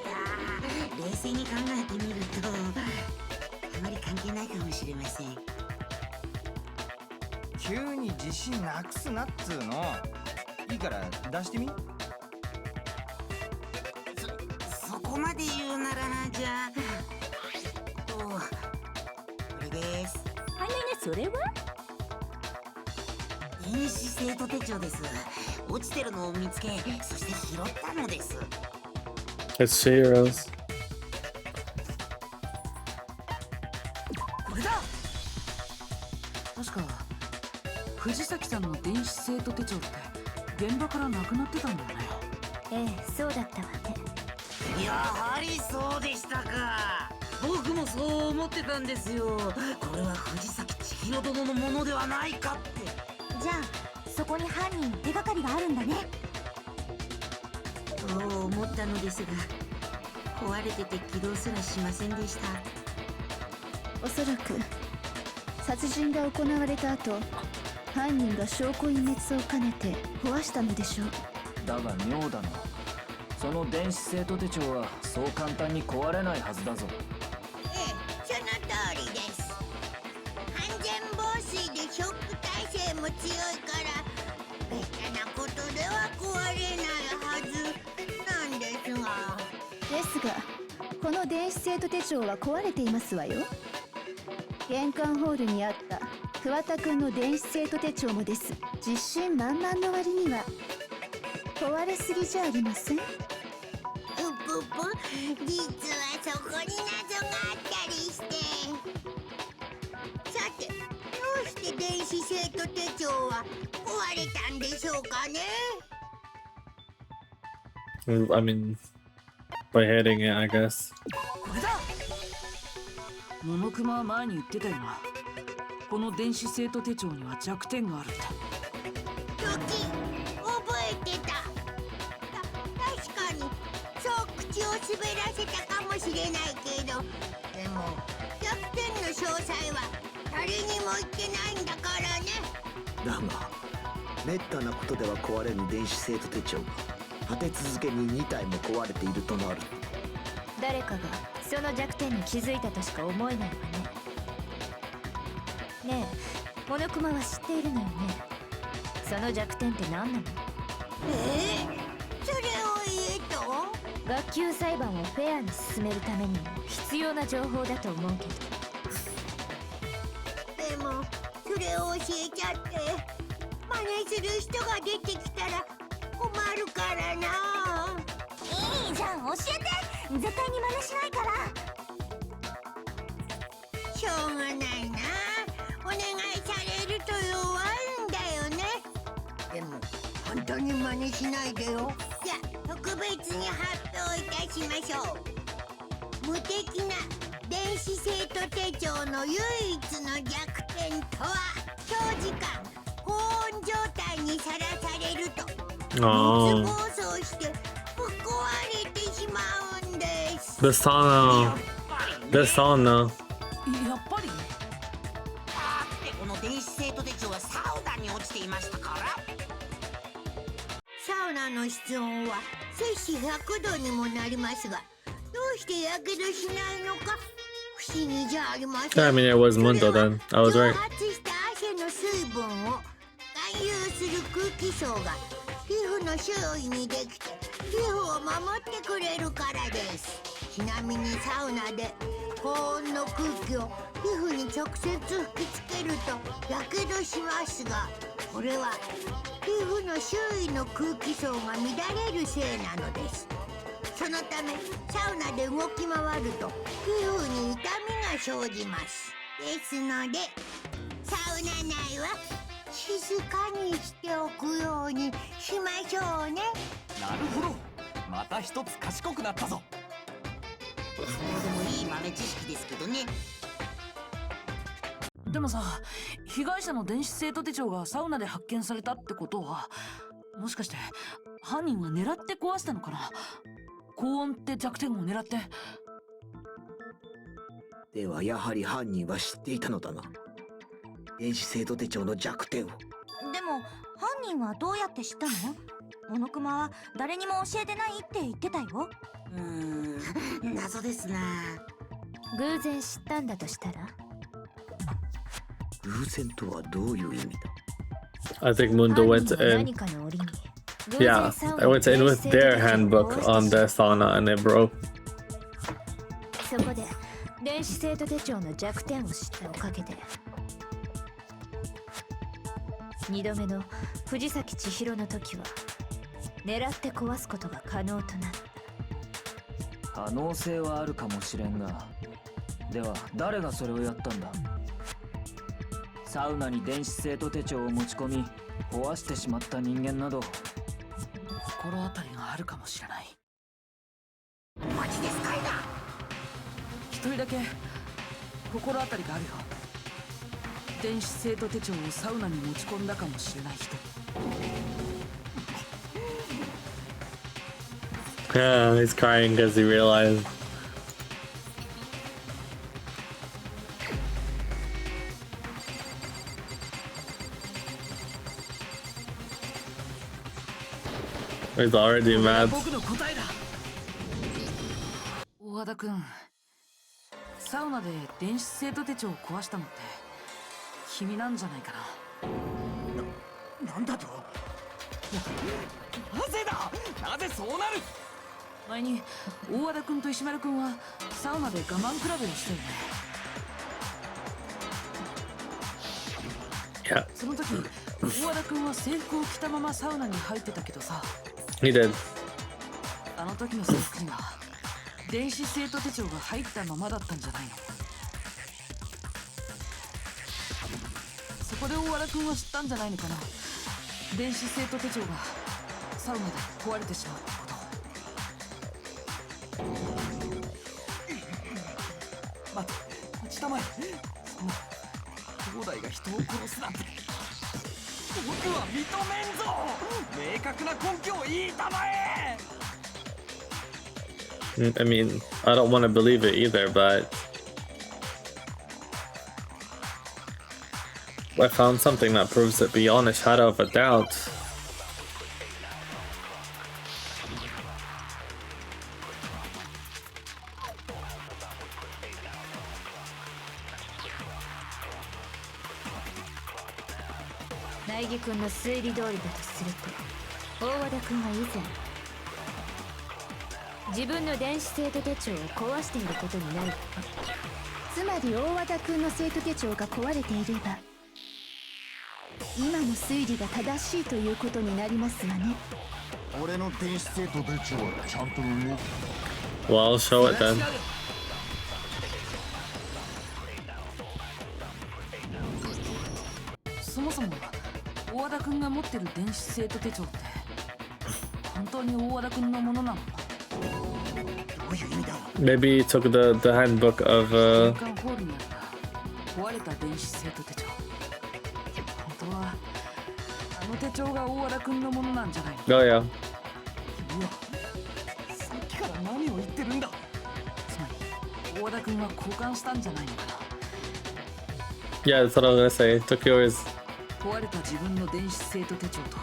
H: や冷静に考えてみるとあまり関係ないかもしれません。
J: 急に自信なくすなっつうの。いいから出してみ。
M: そこまで言うならな。じゃあこれです。
H: あれね、それは
M: 電子生徒手帳です。落ちてるのを見つけ、そして拾ったのです。
A: It's Shiro's.
E: これだ。確か藤崎さんの電子生徒手帳って現場からなくなってたんだよね。
I: ええ、そうだったわね。
M: やはりそうでしたか。僕もそう思ってたんですよ。これは藤崎千尋殿のものではないかって。
H: じゃあそこに犯人の手がかりがあるんだね。
M: と思ったのですが、壊れてて起動すらしませんでした。
I: おそらく殺人が行われた後、犯人が証拠隠滅を兼ねて壊したのでしょう。
F: だが妙だな。その電子生徒手帳はそう簡単に壊れないはずだぞ。
H: ええ、その通りです。完全防水でショック耐性も強いからベタなことでは壊れないはずなんですが。
I: ですがこの電子生徒手帳は壊れていますわよ。玄関ホールにあった桑田くんの電子生徒手帳もです。自信満々の割には壊れすぎじゃありません？
H: ぷぷ、実はそこに謎があったりして。さて、どうして電子生徒手帳は壊れたんでしょうかね。
A: I mean, by hitting it, I guess.
E: これだ。桃熊は前に言ってたよな。この電子生徒手帳には弱点があるって。
H: 時覚えてた。確かにそう口を滑らせたかもしれないけど、でも弱点の詳細は誰にも言ってないんだからね。
L: だがめったなことでは壊れぬ電子生徒手帳が立て続けに2体も壊れているとなる。
I: 誰かがその弱点に気づいたとしか思えないわね。ねえ、モノクマは知っているのよね。その弱点って何なの？
H: それを言えと？
I: 学級裁判をフェアに進めるためにも必要な情報だと思うけど。
H: でもそれを教えちゃって真似する人が出てきたら困るからな。いいじゃん、教えて。絶対に真似しないから。しょうがないな。お願いされると弱いんだよね。でも本当に真似しないでよ。じゃあ特別に発表いたしましょう。無敵な電子生徒手帳の唯一の弱点とは、長時間高温状態にさらされると熱暴走してぶっ壊れてしまうんです。
A: The sauna. The sauna.
E: やっぱり
M: この電子生徒手帳はサウナに落ちていましたから。
H: サウナの室温は摂氏100度にもなりますが、どうしてやけどしないのか不思議じゃありません。
A: I mean, it was Mundo then. I was
H: 蒸
A: right.
H: 発した汗の水分を含有する空気層が皮膚の周囲にできて皮膚を守ってくれるからです。ちなみにサウナで高温の空気を皮膚に直接吹きつけるとやけどしますが、これは皮膚の周囲の空気層が乱れるせいなのです。そのためサウナで動き回ると皮膚に痛みが生じます。ですのでサウナ内は静かにしておくようにしましょうね。
K: なるほど、また一つ賢くなったぞ。
M: そうでもいい豆知識ですけどね。
E: でもさ、被害者の電子生徒手帳がサウナで発見されたってことは、もしかして犯人は狙って壊したのかな。高温って弱点を狙って。
L: ではやはり犯人は知っていたのだな、電子生徒手帳の弱点を。
B: でも犯人はどうやって知ったの？モノクマは誰にも教えてないって言ってたよ。
M: 謎ですな。
I: 偶然知ったんだとしたら？
L: 偶然とはどういう意味だ？
A: I think Mundo went
I: 何
A: in.
I: かの折に
A: Yeah, I went in with their handbook on the sauna and it broke.
I: そこで電子生徒手帳の弱点を知ったおかげで2度目の藤崎千尋の時は狙って壊すことが可能となった。
F: 可能性はあるかもしれんが、では誰がそれをやったんだ？サウナに電子生徒手帳を持ち込み壊してしまった人間など
E: 心当たりがあるかもしれない。
M: マジですかいな。
E: 一人だけ心当たりがあるよ。電子生徒手帳をサウナに持ち込んだかもしれない人。
A: Yeah, he's crying because he realized. He's already mad.
E: 僕の答えだ。大和田君、サウナで電子生徒手帳を壊したのって君なんじゃないかな。
G: なんだと？
K: なぜだ、なぜそうなる。
E: 前に大和田君と石丸君はサウナで我慢比べをしたよね。
A: Yeah,
E: その時大和田君は制服を着たままサウナに入ってたけどさ、
A: he did.
E: あの時の制服には電子生徒手帳が入ったままだったんじゃないの？そこで大和田君は知ったんじゃないのかな。電子生徒手帳がサウナで壊れてしまったこと。
K: 待ちたまえ。そんな兄弟が人を殺すなんて僕は認めんぞ。明確な根拠を言いたまえ。
A: I mean, I don't want to believe it either, but I found something that proves it beyond a shadow of a doubt.
I: 「苗木君の推理通りだとすると、大和田君は以前自分の電子生徒手帳を壊していることになる。つまり大和田君の生徒手帳が壊れていれば今の推理が正しいということになりますわね。
G: 俺の電子生徒手帳はちゃんと動く。
A: Well, I'll show it then.
E: そもそも大和田君が持ってる電子生徒手帳って本当に大和田君のものなの？
G: どういう意味だ？
A: Maybe he took the handbook of
E: 玄関ホールにあった壊れた電子生徒手帳。本当はあの手帳が大和田くんのものなんじゃないの？
A: Oh yeah.
J: いや、さっきから何を言ってるんだ。
E: つまり大和田くんは交換したんじゃないのかな。
A: Yeah, that's what I was gonna say. Took yours.
E: 壊れた自分の電子生徒手帳と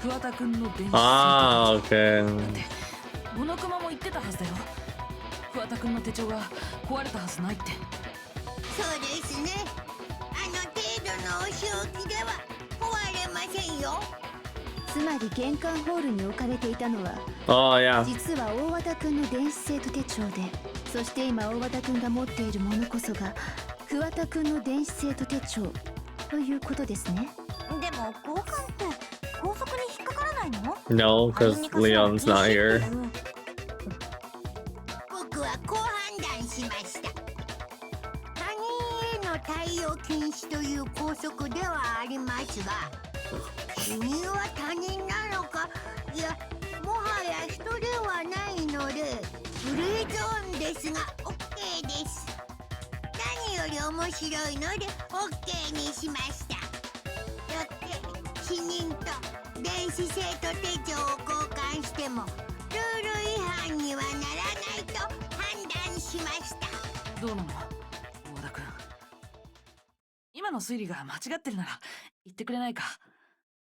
E: 桑田くんの電子生徒手帳。
A: Ah, okay.
E: だってモノクマも言ってたはずだよ。桑田くんの手帳が壊れたはずないって。
H: そうですね。あの程度のお仕置きでは壊れませんよ。
I: つまり玄関ホールに置かれていたのは
A: Oh yeah.
I: 実は大和田くんの電子生徒手帳で、そして今大和田くんが持っているものこそが桑田くんの電子生徒手帳ということですね。
B: でも交換って高速に引っかからないの？
A: No, because Leon's not here.
H: 僕はこう判断しました。他人への対応禁止という校則ではありますが、君は他人なのか、いや、もはや人ではないので、グレーゾーンですが OK です。何より面白いので OK にしました。よって死人と電子生徒手帳を交換してもルール違反にはならないと判断しました。
E: どうなの大田くん。今の推理が間違ってるなら言ってくれないか。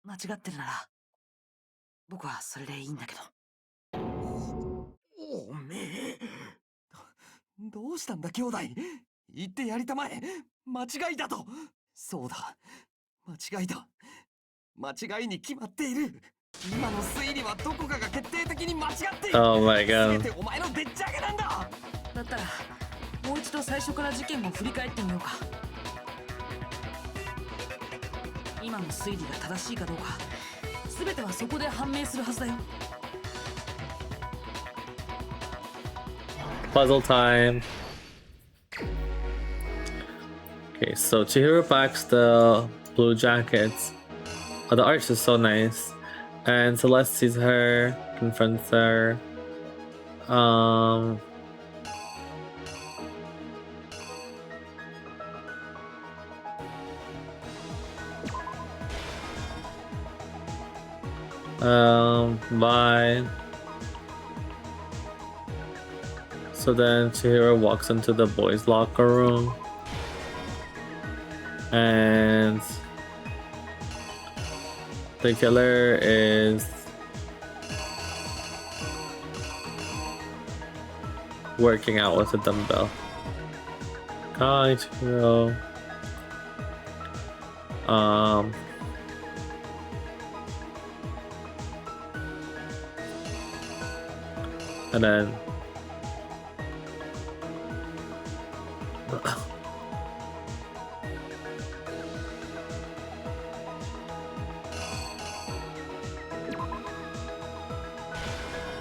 E: 間違ってるなら僕はそれでいいんだけど。
J: おめえ、どうしたんだ兄弟。言ってやりたまえ。間違いだと。そうだ、間違いだ。間違いに決まっている。今の推理はどこかが決定的に間違っている。
A: Oh my god.
J: 全てお前のでっち上げなんだ。
E: だったらもう一度最初から事件を振り返ってみようか。今の推理が正しいかどうか全てはそこで判明するはずだよ。
A: Puzzle time. Okay, so Chihiro packs the blue jackets. Oh, the art is so nice. And Celeste sees her, confronts her. Bye. So then Chihiro walks into the boys' locker room. And the killer is working out with a dumbbell. Hi, Chihiro. And then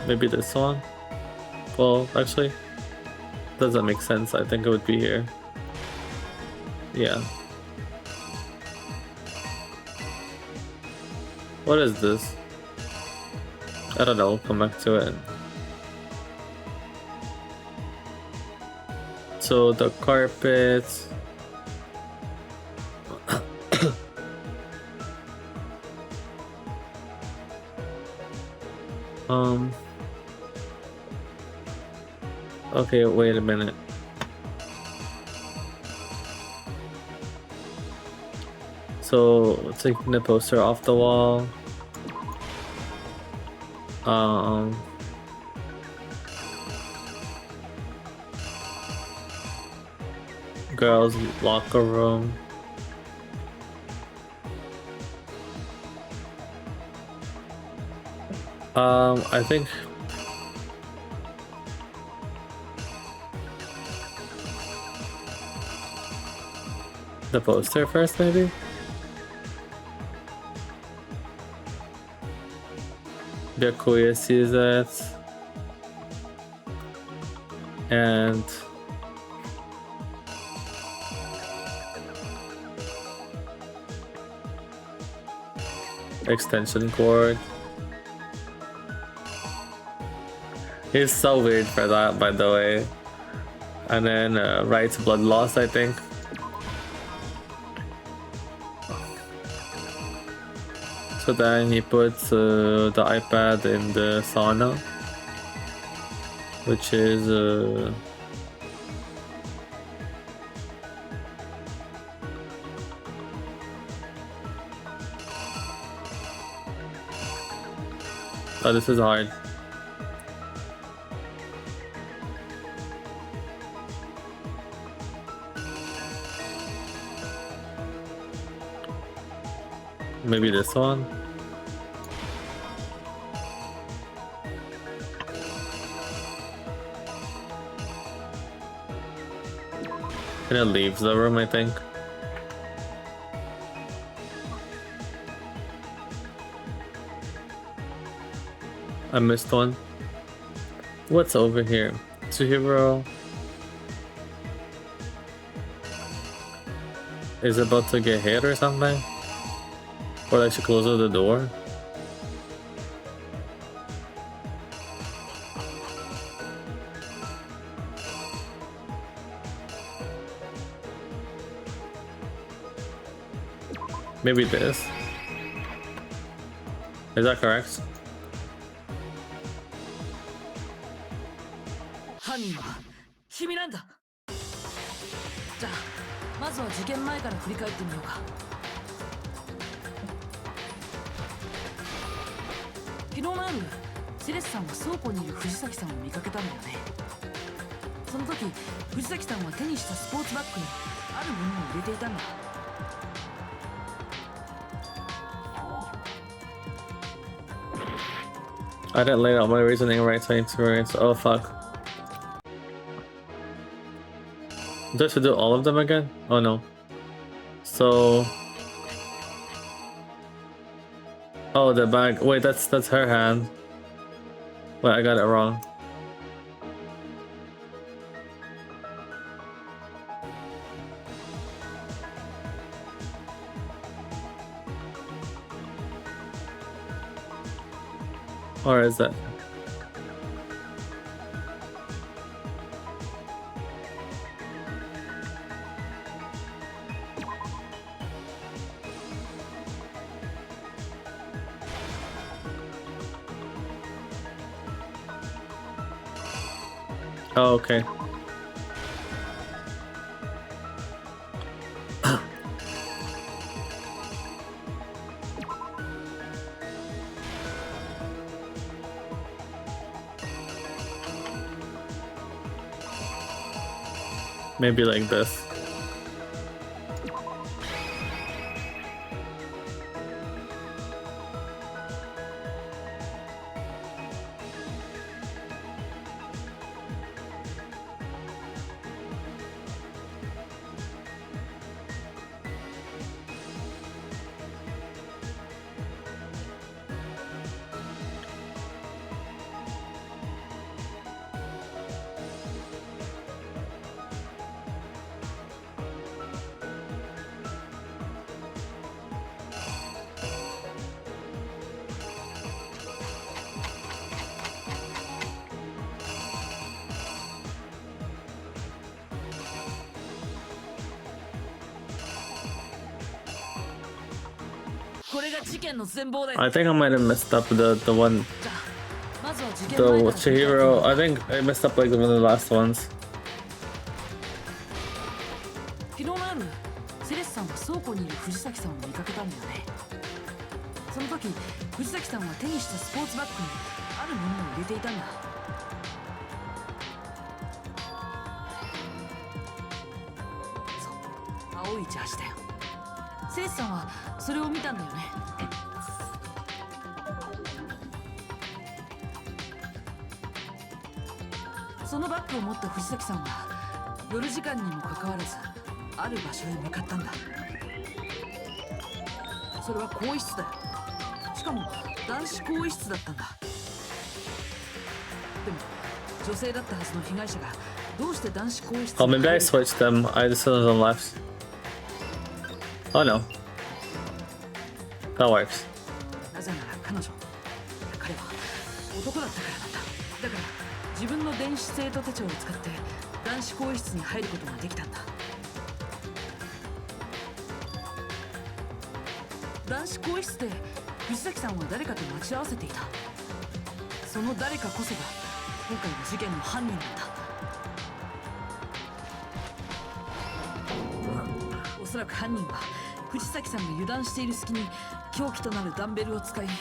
A: maybe this one? Well, actually, doesn't make sense. I think it would be here. Yeah. What is this? I don't know, we'll come back to it. So the carpet. Okay, wait a minute. So taking the poster off the wall. Girls' locker room. I think the poster first, maybe? Byakuya sees it. And extension cord. He's so weird for that, by the way. And then writes blood loss, I think. So then he puts the iPad in the sauna, which is oh, this is hard. Maybe this one. And it leaves the room, I think. I missed one. What's over here? Tsuhiro is about to get hit or something? Or like she closes the door? Maybe this. Is that correct?
E: 犯人は君なんだ。じゃあまずは事件前から振り返ってみようか。昨日の夜、セレスさんは倉庫にいる藤崎さんを見かけたんだよね。その時、藤崎さんは手にしたスポーツバッグにあるものを入れていたんだ。
A: I didn't lay out my reasoning right, so I experience. Oh fuck. Do I have to do all of them again? Oh no. So. Oh, the bag. Wait, that's her hand. Wait, I got it wrong. Or is it? Oh, okay. Maybe like this. I think I might have messed up the one, the Chihiro. I think I messed up like one of the last ones.
E: 昨日の夜、セレスさんは倉庫にいる藤崎さんを見かけたんだよね。その時、藤崎さんは手にしたスポーツバッグにあるものを入れていたんだ。そう、青いジャージだよ。セレスさんはそれを見たんだよね。そのバッグを持った藤崎さんは夜時間にもかかわらずある場所へ向かったんだ。それは更衣室だよ。しかも男子更衣室だったんだ。でも女性だったはずの被害者がどうして男子更衣室
A: Oh, maybe I switched them. I just put them left. Oh no. That works.
E: なぜなら彼は男だったからなんだ。だから自分の電子生徒手帳を使って男子更衣室に入ることができたんだ。男子更衣室で藤崎さんは誰かと待ち合わせていた。その誰かこそが今回の事件の犯人なんだ。おそらく犯人は藤崎さんが油断している隙に凶器となるダンベルを使い、襲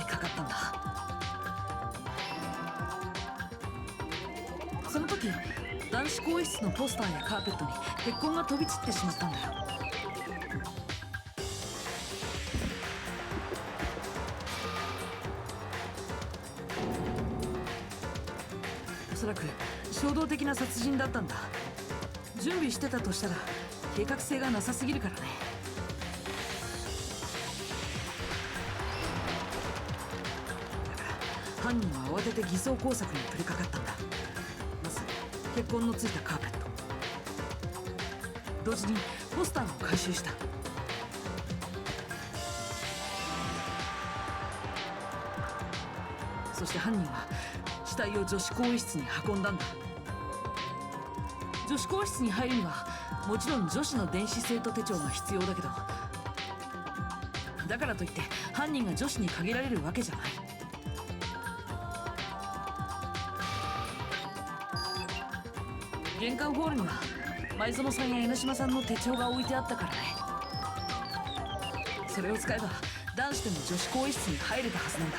E: いかかったんだ。その時男子更衣室のポスターやカーペットに血痕が飛び散ってしまったんだよ。おそらく衝動的な殺人だったんだ。準備してたとしたら計画性がなさすぎるからね。だから犯人は慌てて偽装工作に取り掛かったんだ。まず血痕のついたカーペット、同時にポスターも回収した。そして犯人は死体を女子更衣室に運んだんだ。女子更衣室に入るにはもちろん女子の電子生徒手帳が必要だけど、だからといって犯人が女子に限られるわけじゃない。玄関ホールには前園さんや江ノ島さんの手帳が置いてあったからね。それを使えば男子でも女子更衣室に入れたはずなんだ。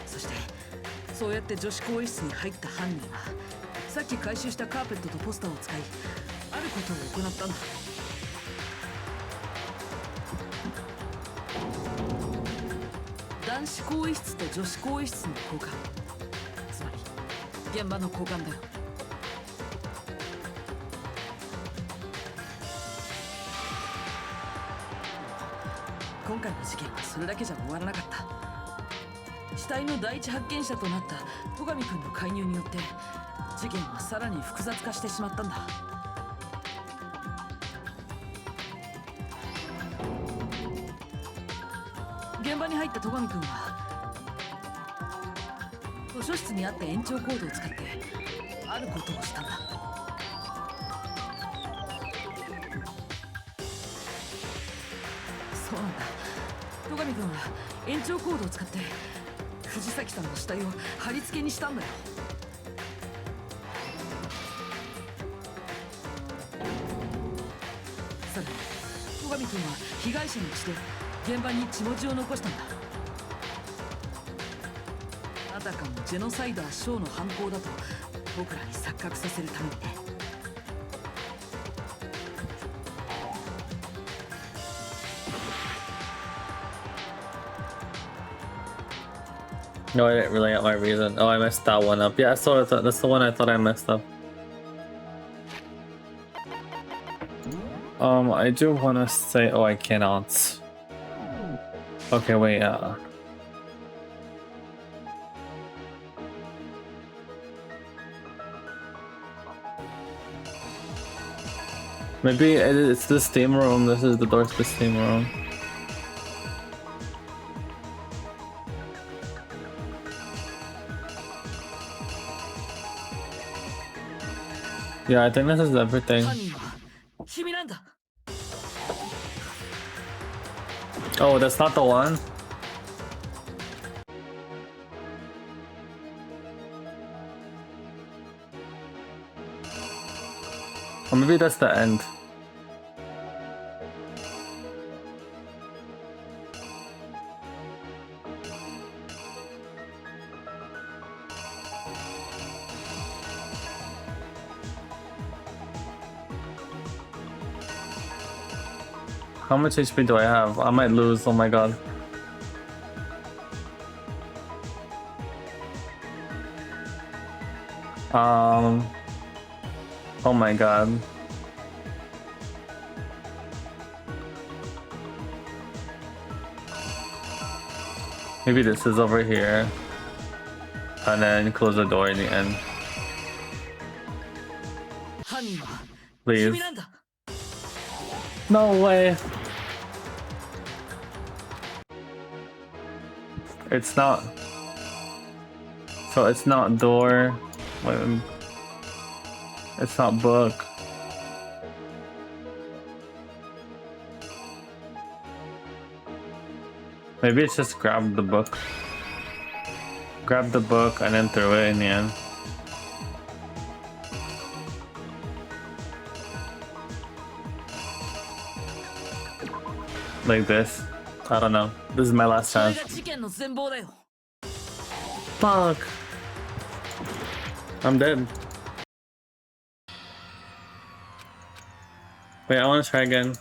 E: そしてそうやって女子更衣室に入った犯人はさっき回収したカーペットとポスターを使いあることを行ったんだ。男子更衣室と女子更衣室の交換、つまり現場の交換だよ。今回の事件はそれだけじゃ終わらなかった。死体の第一発見者となった戸上君の介入によって事件はさらに複雑化してしまったんだ。現場に入った戸上君は図書室にあった延長コードを使ってあることをしたんだ。そうなんだ。戸上君は延長コードを使って藤崎さんの死体を貼り付けにしたんだよ。さらに戸上君は被害者の血で現場に血文字を残したんだ。あたかもジェノサイダーショーの犯行だと僕らに錯覚させるためにね。
A: No, I didn't really get my reason. Oh, I messed that one up. Yeah, so that's the one I thought I messed up. I do want to say... Oh, I cannot. Okay, wait, maybe it's the steam room. This is the door to the steam room. Yeah, I think this is everything. Oh, that's not the one? Or maybe that's the end. How much HP do I have? I might lose, oh my god. Oh my god. Maybe this is over here. And then close the door in the end. Please.
E: 君なんだ。
A: No way. It's not. So it's not door. Wait, it's not book. Maybe it's just grab the book. Grab the book and then throw it in the end. Like this. I don't know. This is my last
E: それ
A: chance.
E: が事件の全貌だよ。
A: Fuck. I'm dead. Wait, I want to try again.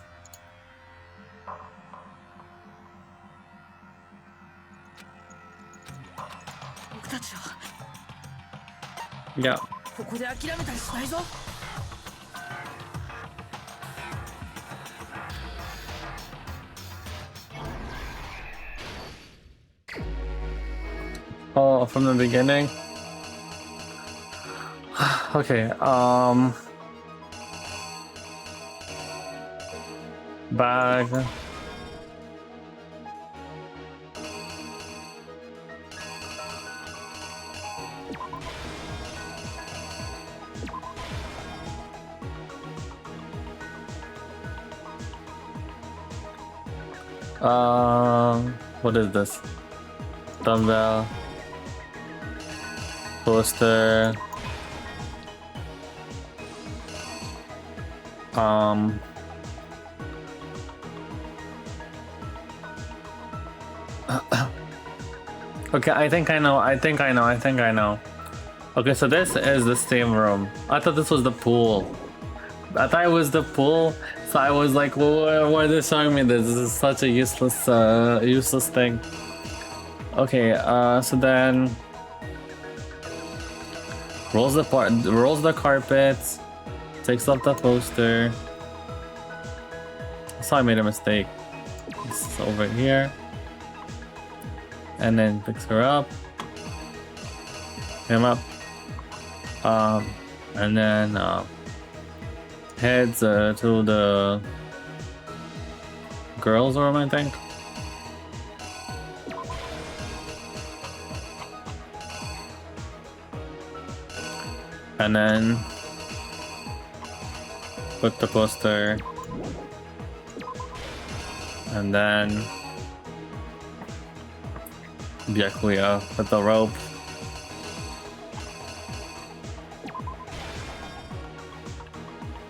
E: 僕たちは
A: Yeah.
E: ここで諦めたりしないぞ。
A: Oh, from the beginning? Okay, bag. What is this? Dumbbell. Poster. Okay, I think I know. Okay, so this is the steam room. I thought this was the pool. I thought it was the pool, so I was like, well, why are they showing me this? This is such a useless thing. Okay, so then rolls the carpet, takes off the poster. So I made a mistake. It's over here. And then picks her up. Him up. And then heads to the girls' room, I think. And then put the poster. And then Byakuya with the rope.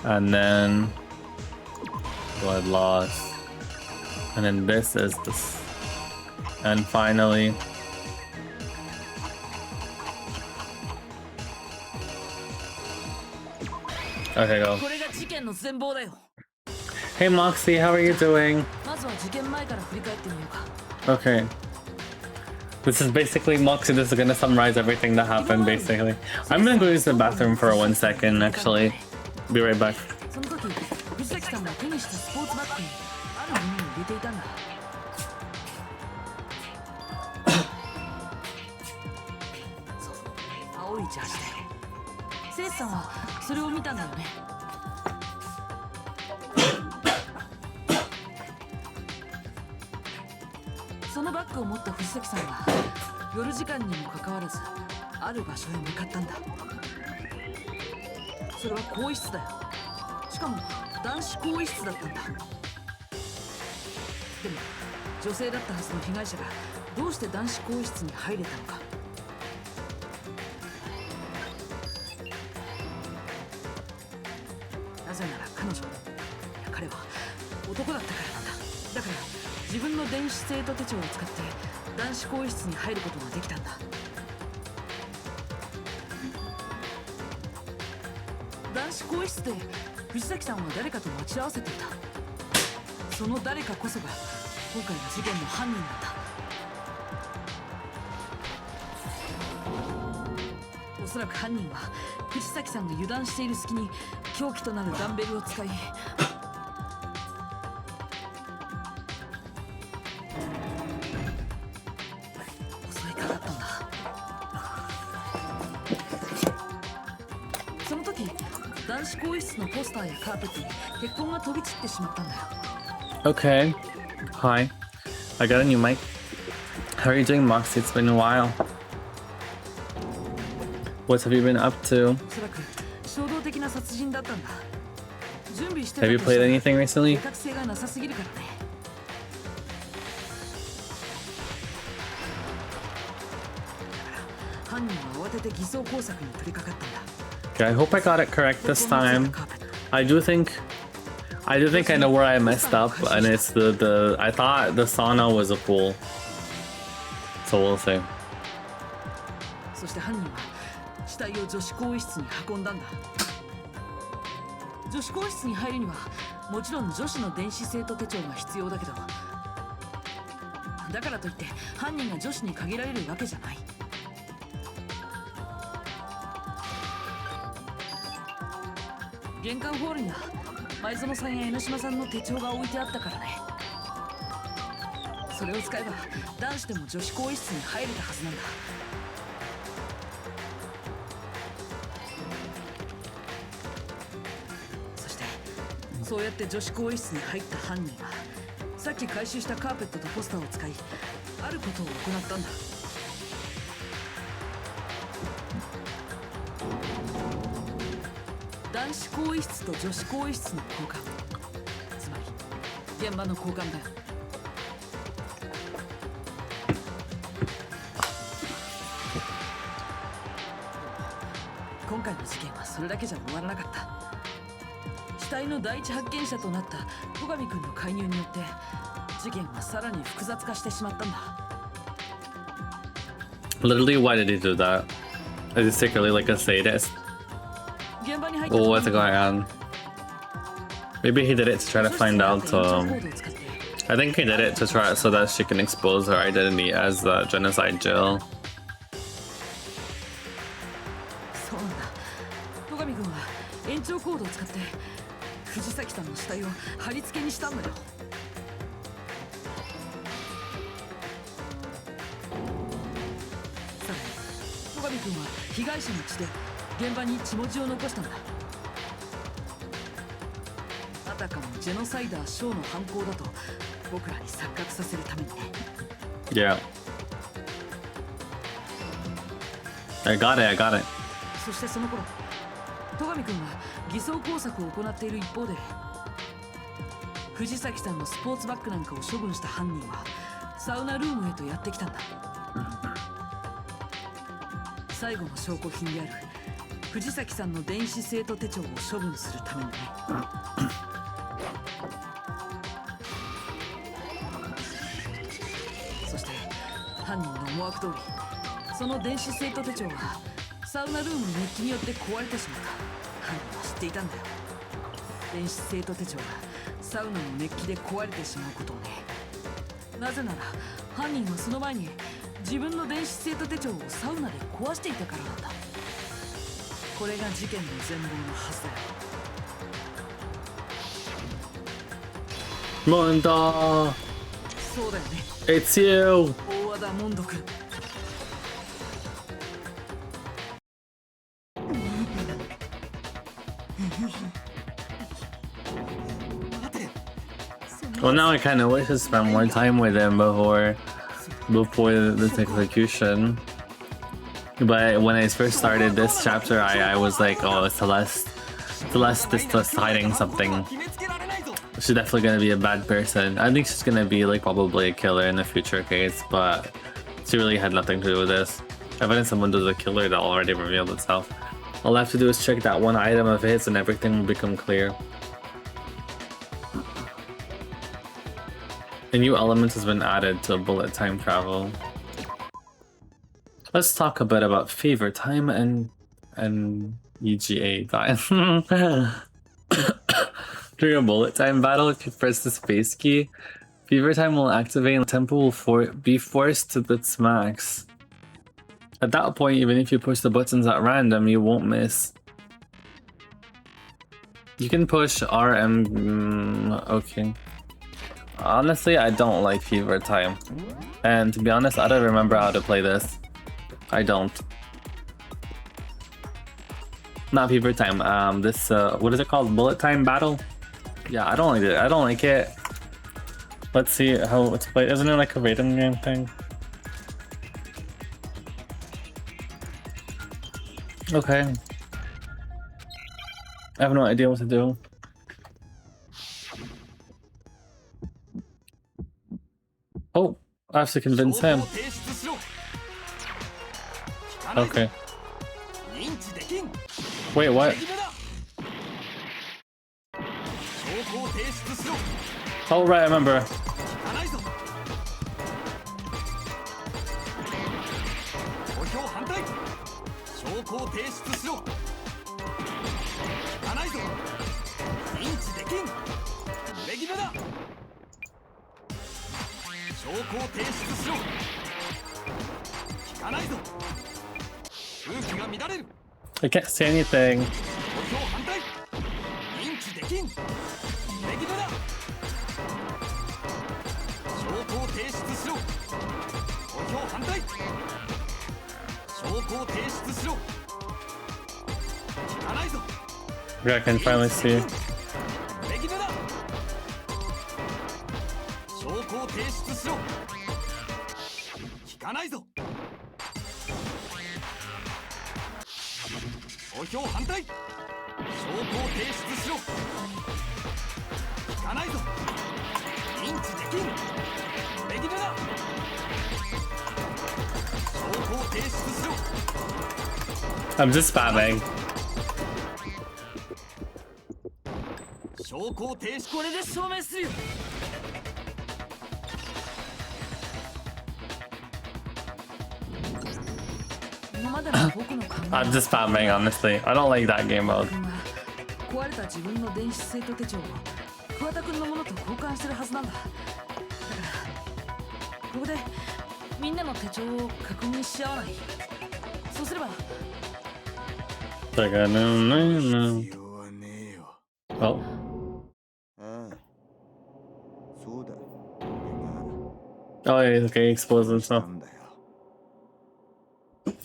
A: And then blood loss. And then this is this. And finally okay, go.
E: これが事件の全貌だよ。
A: Hey Moxie, how are you doing?
E: まずは事件前から振り返ってみようか。
A: Okay. This is basically Moxie. This is gonna summarize everything that happened, basically. I'm gonna go use the bathroom for 1 second, actually. Be right back.
E: その時、藤崎さんが手にしたスポーツバッグにあるものを入れていたんだ。そう、青いジャージだよ。セレスさんはそれを見たんだよね。そのバッグを持った藤崎さんは夜時間にもかかわらずある場所へ向かったんだ。それは更衣室だよ。しかも男子更衣室だったんだ。でも女性だったはずの被害者がどうして男子更衣室に入れたのか。なぜなら彼女、いや彼は男だったからなんだ。だから自分の電子生徒手帳を使って男子更衣室に入ることができたんだ。男子更衣室で藤崎さんは誰かと待ち合わせていた。その誰かこそが今回の事件の犯人だった。おそらく犯人は藤崎さんが油断している隙に凶器となるダンベルを使い、襲いかかったんだ。その時男男子更衣室のポスターやカーペットに血痕が飛び散ってしまったんだよ。
A: Okay. Hi. I got a new mic. How are you doing, Moxie? It's been a while. What have you been up to?
E: おそらく衝動的な殺人だったんだ。準備してた
A: Have you
E: として
A: played
E: も
A: anything
E: 計
A: recently?
E: 画性がなさすぎるからね。犯人は慌てて偽装工作に取り掛かったんだ。
A: Okay, I hope I got it correct this time. I do think I know where I messed up, and it's the I thought the sauna was a pool. So we'll see.
E: そして犯人は死体を女子更衣室に運んだんだ。女子更衣室に入るにはもちろん女子の電子生徒手帳が必要だけど、だからといって犯人が女子に限られるわけじゃない。玄関ホールには前園さんや江ノ島さんの手帳が置いてあったからね。それを使えば男子でも女子更衣室に入れたはずなんだ。そしてそうやって女子更衣室に入った犯人はさっき回収したカーペットとポスターを使いあることを行ったんだ。男子更衣室と女子更衣室の交換、つまり現場の交換だよ。今回の事件はそれだけじゃ終わらなかった。死体の第一発見者となった戸上君の介入によって事件はさらに複雑化してしまったんだ。
A: Literally, why did he do that? Is he secretly like a sadist?
E: 現場に入った
A: Oh, what's going on? Maybe he did it to try to find out. I think he did it to try so that she can expose her identity as the genocide Jill.
E: そうなんだ。戸上君は延長コードを使って藤崎さんの死体を貼り付けにしたんだよ。さらに戸上君は被害者の血で現場に血文字を残したんだ。あたかもジェノサイダーショーの犯行だと僕らに錯覚させるためにね。
A: Yeah. I got it.
E: そしてその頃戸上君は偽装工作を行っている一方で藤崎さんのスポーツバッグなんかを処分した犯人はサウナルームへとやってきたんだ。最後の証拠品である藤崎さんの電子生徒手帳を処分するためにね。そして犯人の思惑通りその電子生徒手帳はサウナルームの熱気によって壊れてしまった。犯人は知っていたんだよ。電子生徒手帳がサウナの熱気で壊れてしまうことをね。なぜなら犯人はその前に自分の電子生徒手帳をサウナで壊していたからなんだ。これが事件の全貌のはずだよ。
A: モンド、
E: そうだよね。
A: it's you.
E: 大和田モンド君。
A: Well, now I kind of wish to spend more time with him before this execution. But when I first started this chapter, I was like, oh, Celeste is hiding something. She's definitely gonna be a bad person. I think she's gonna be like probably a killer in a future case, but she really had nothing to do with this. Evidence someone was a killer that already revealed itself. All I have to do is check that one item of his and everything will become clear. A new element has been added to bullet time travel. Let's talk a bit about fever time and EGA time. During a bullet time battle, if you press the space key, fever time will activate and the tempo will be forced to its max. At that point, even if you push the buttons at random, you won't miss. You can push RM... okay. Honestly, I don't like fever time. And to be honest, I don't remember how to play this. I don't. Not fever time. This what is it called? Bullet time battle? Yeah, I don't like it. I don't like it. Let's see how it's played. Isn't it like a rating game thing? Okay. I have no idea what to do. Oh, I have to convince him. Okay. Wait, what? Oh, right, I remember. I can't see anything. Yeah, I can finally see. I'm just spamming.
E: これで証明するよ。今までの僕の考え
A: I'm just spamming, honestly. I don't like that game mode.
E: 壊れた自分の電子生徒手帳を桑田君のものと交換してるはずなんだ。だからここでみんなの手帳を確認し合わない。そうすれば。
A: Oh. Oh, yeah, okay, he exposed himself.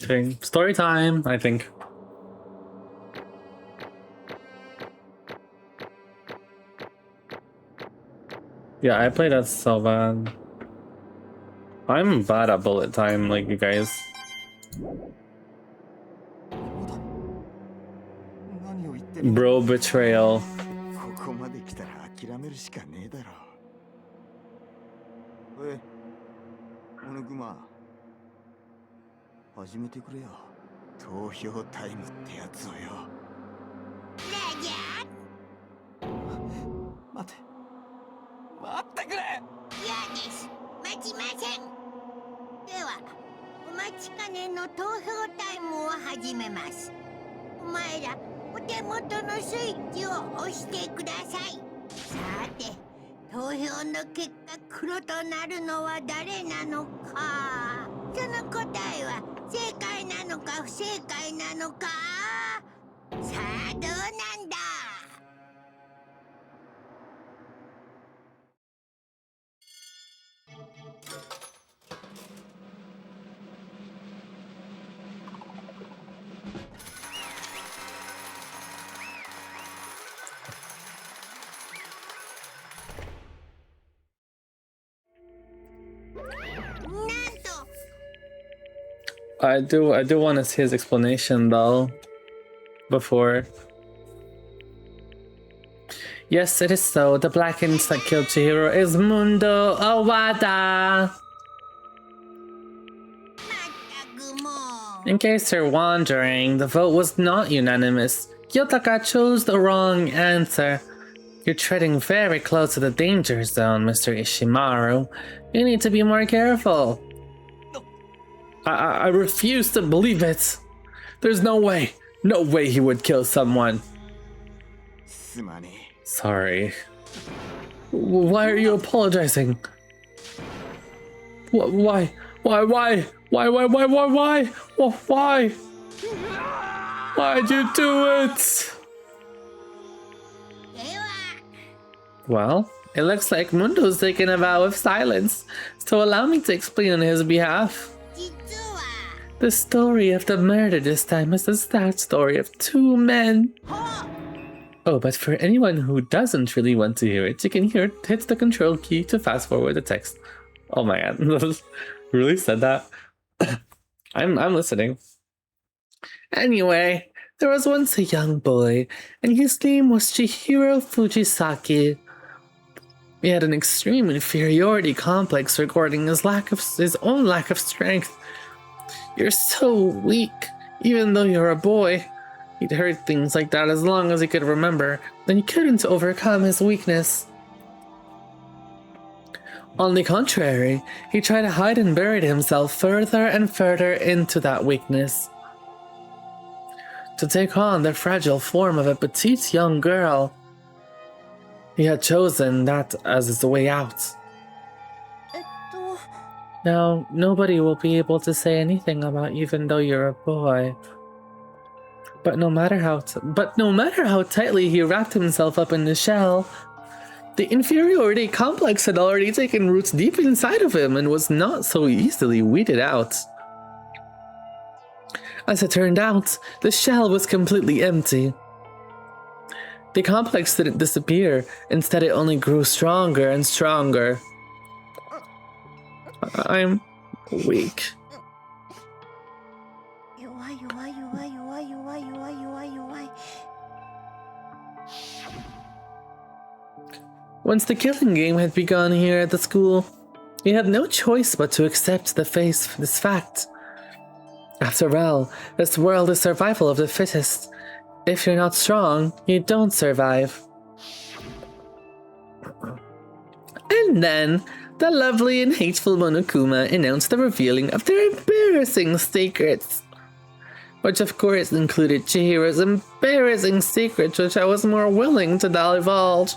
A: Okay, story time, I think. Yeah, I played as Sylvan. I'm bad at bullet time, like you guys. Bro betrayal.
G: ここまで来たら諦めるしかねえだろ。おい、小野熊、始めてくれよ。投票タイムってやつをよ。
H: ラジャー。
J: 待ってくれ。
H: 嫌です。待ちません。では、お待ちかねの投票タイムを始めます。お前ら、お手元のスイッチを押してください。さて、投票の結果黒となるのは誰なのか。その答えは正解なのか不正解なのか。さあ、どうなんだ。
A: I do want to see his explanation though. Before. Yes, it is so. The black ink that killed Chihiro is Mundo Owada. In case you're wondering, the vote was not unanimous. Yotaka chose the wrong answer. You're treading very close to the danger zone, Mr. Ishimaru. You need to be more careful. I refuse to believe it. There's no way he would kill someone. Sorry. Why are you apologizing? Why? Why'd you do it? Well, it looks like Mundo's taken a vow of silence, so allow me to explain on his behalf. The story of the murder this time is the sad story of two men. Oh, but for anyone who doesn't really want to hear it, you can hit the control key to fast forward the text. Oh my god, really said that? I'm listening. Anyway, there was once a young boy, and his name was Chihiro Fujisaki. He had an extreme inferiority complex regarding his own lack of strength. You're so weak, even though you're a boy. He'd heard things like that as long as he could remember, and he couldn't overcome his weakness. On the contrary, he tried to hide and buried himself further and further into that weakness. To take on the fragile form of a petite young girl, he had chosen that as his way out. Now, nobody will be able to say anything about you even though you're a boy. But no matter how tightly he wrapped himself up in the shell, the inferiority complex had already taken roots deep inside of him and was not so easily weeded out. As it turned out, the shell was completely empty. The complex didn't disappear, instead it only grew stronger and stronger. I'm weak. Once the killing game had begun here at the school, he had no choice but to accept this fact. After all, this world is survival of the fittest. If you're not strong, you don't survive. And then, the lovely and hateful Monokuma announced the revealing of their embarrassing secrets. Which of course included Chihiro's embarrassing secrets, which I was more willing to divulge.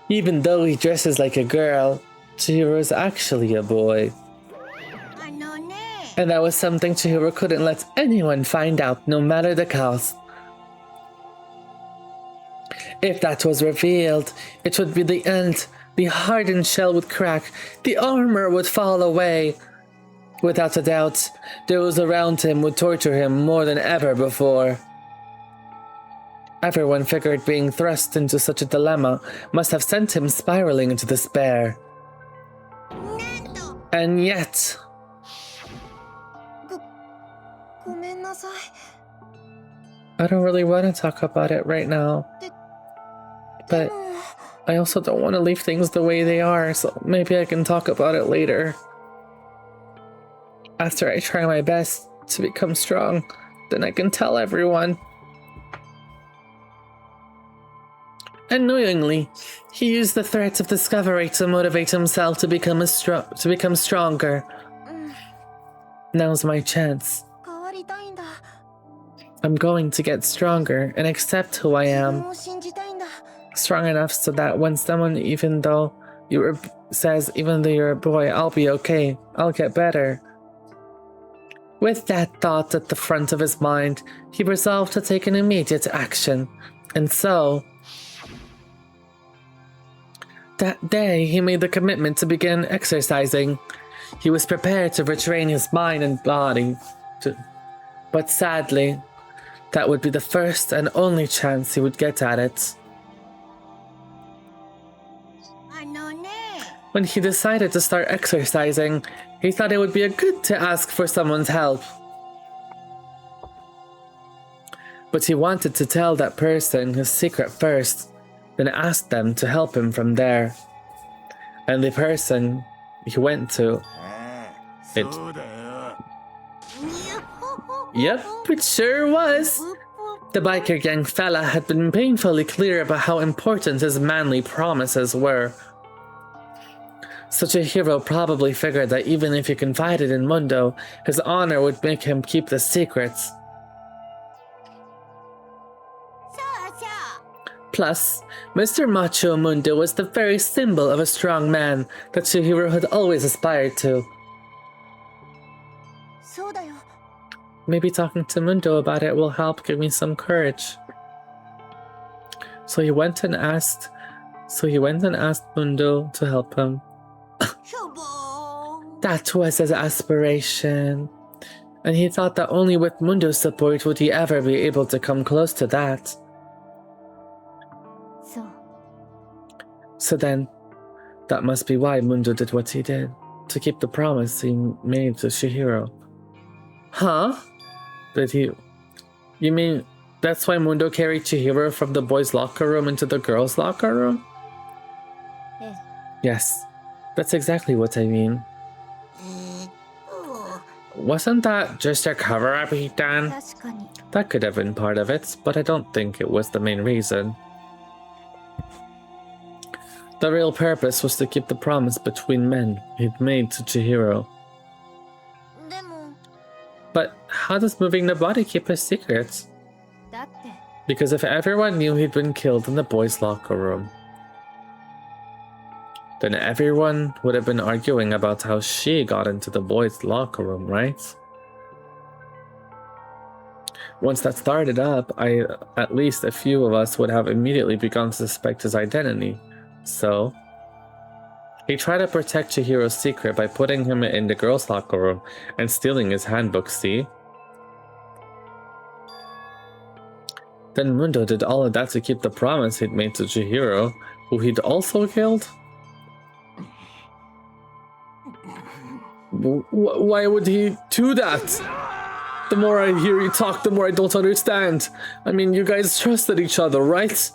A: Even though he dresses like a girl, Chihiro is actually a boy. And that was something Chihiro couldn't let anyone find out, no matter the cost. If that was revealed, it would be the end. The hardened shell would crack, the armor would fall away. Without a doubt, those around him would torture him more than ever before. Everyone figured being thrust into such a dilemma must have sent him spiraling into despair. And yet... I don't really want to talk about it right now. But I also don't want to leave things the way they are, so maybe I can talk about it later. After I try my best to become strong, then I can tell everyone. Annoyingly, he used the threat of discovery to motivate himself to become stronger. Now's my chance. I'm going to get stronger and accept who I am. Strong enough so that when someone, even though you're a boy, I'll be okay. I'll get better. With that thought at the front of his mind, he resolved to take an immediate action. And so... that day, he made the commitment to begin exercising. He was prepared to retrain his mind and body. But sadly, that would be the first and only chance he would get at it. When he decided to start exercising, he thought it would be good to ask for someone's help. But he wanted to tell that person his secret first, then ask them to help him from there. And the person he went to... Yep, it sure was! The biker gang fella had been painfully clear about how important his manly promises were. Such a hero probably figured that even if he confided in Mundo, his honor would make him keep the secrets. Plus, Mr. Macho Mundo was the very symbol of a strong man that Chihiro had always aspired to. Maybe talking to Mundo about it will help give me some courage. So he went and asked Mundo to help him. That was his aspiration. And he thought that only with Mundo's support would he ever be able to come close to that. So then, that must be why Mundo did what he did, to keep the promise he made to Chihiro. Huh? Did he... You mean that's why Mundo carried Chihiro from the boys' locker room into the girls' locker room? Yes, that's exactly what I mean. Wasn't that just a cover-up he'd done? That could have been part of it, but I don't think it was the main reason. The real purpose was to keep the promise between men he'd made to Chihiro. But how does moving the body keep his secrets? Because if everyone knew he'd been killed in the boys' locker room, then everyone would have been arguing about how she got into the boys' locker room, right? Once that started up, at least a few of us would have immediately begun to suspect his identity. So, he tried to protect Chihiro's secret by putting him in the girls' locker room and stealing his handbook, see? Then Mundo did all of that to keep the promise he'd made to Chihiro, who he'd also killed? Why would he do that? The more I hear you talk, the more I don't understand. I mean, you guys trusted each other, right?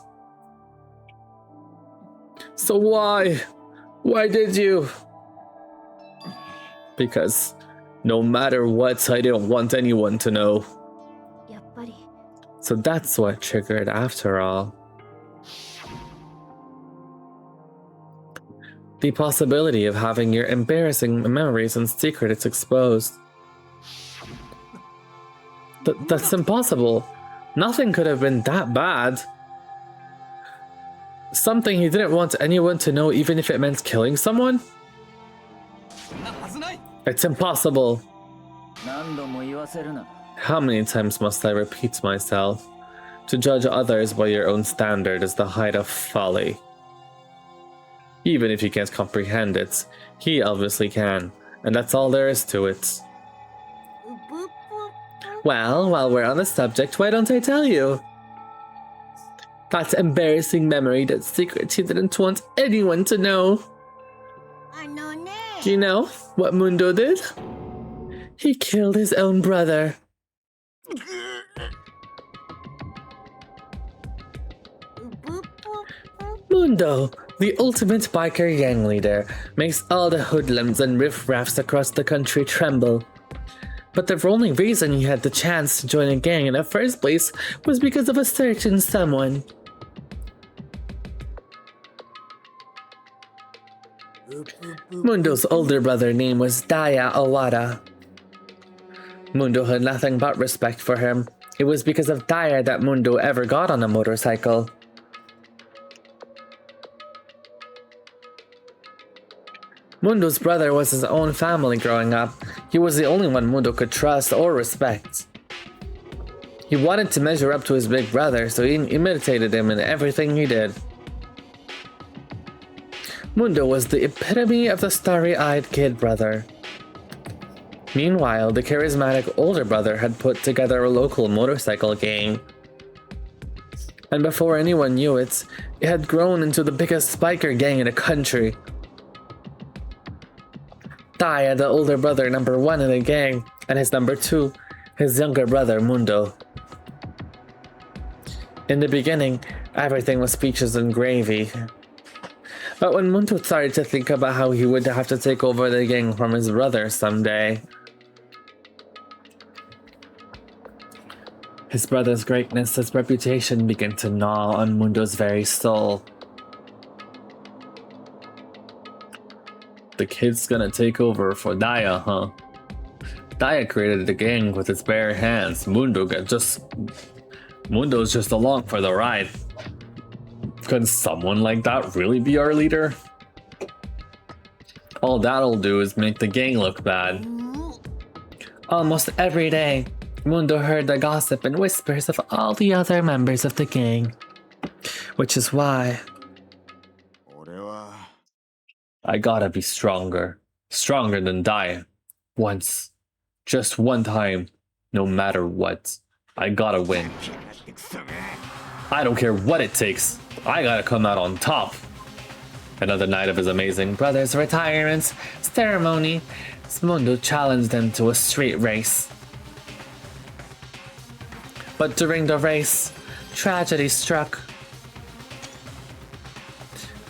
A: So why? Why did you? Because no matter what, I didn't want anyone to know. So that's what triggered after all. The possibility of having your embarrassing memories and secrets exposed. That's impossible. Nothing could have been that bad. Something he didn't want anyone to know, even if it meant killing someone? It's impossible. How many times must I repeat myself? To judge others by your own standard is the height of folly. Even if you can't comprehend it, he obviously can, and that's all there is to it. Well, while we're on the subject, why don't I tell you? That embarrassing memory, that secret he didn't want anyone to know. Do you know what Mundo did? He killed his own brother. Mundo, the ultimate biker gang leader, makes all the hoodlums and riffraffs across the country tremble. But the only reason he had the chance to join a gang in the first place was because of a certain someone. Mundo's older brother name was Daya Owada. Mundo had nothing but respect for him. It was because of Daya that Mundo ever got on a motorcycle. Mundo's brother was his own family growing up. He was the only one Mundo could trust or respect. He wanted to measure up to his big brother, so he imitated him in everything he did. Mundo was the epitome of the starry-eyed kid brother. Meanwhile, the charismatic older brother had put together a local motorcycle gang. And before anyone knew it, it had grown into the biggest biker gang in the country. Daya, the older brother, number 1 in the gang, and his number 2, his younger brother, Mundo. In the beginning, everything was peaches and gravy. But when Mundo started to think about how he would have to take over the gang from his brother someday, his brother's greatness, his reputation began to gnaw on Mundo's very soul. The kid's gonna take over for Daya, huh? Daya created the gang with his bare hands. Mundo's just along for the ride. Could someone like that really be our leader? All that'll do is make the gang look bad. Almost every day, Mundo heard the gossip and whispers of all the other members of the gang. Which is why I gotta be stronger. stronger than die. Once. Just one time. No matter what. I gotta win. I don't care what it takes. I gotta come out on top. Another night of his amazing brother's retirement ceremony, Mundo challenged them to a street race. But during the race, tragedy struck.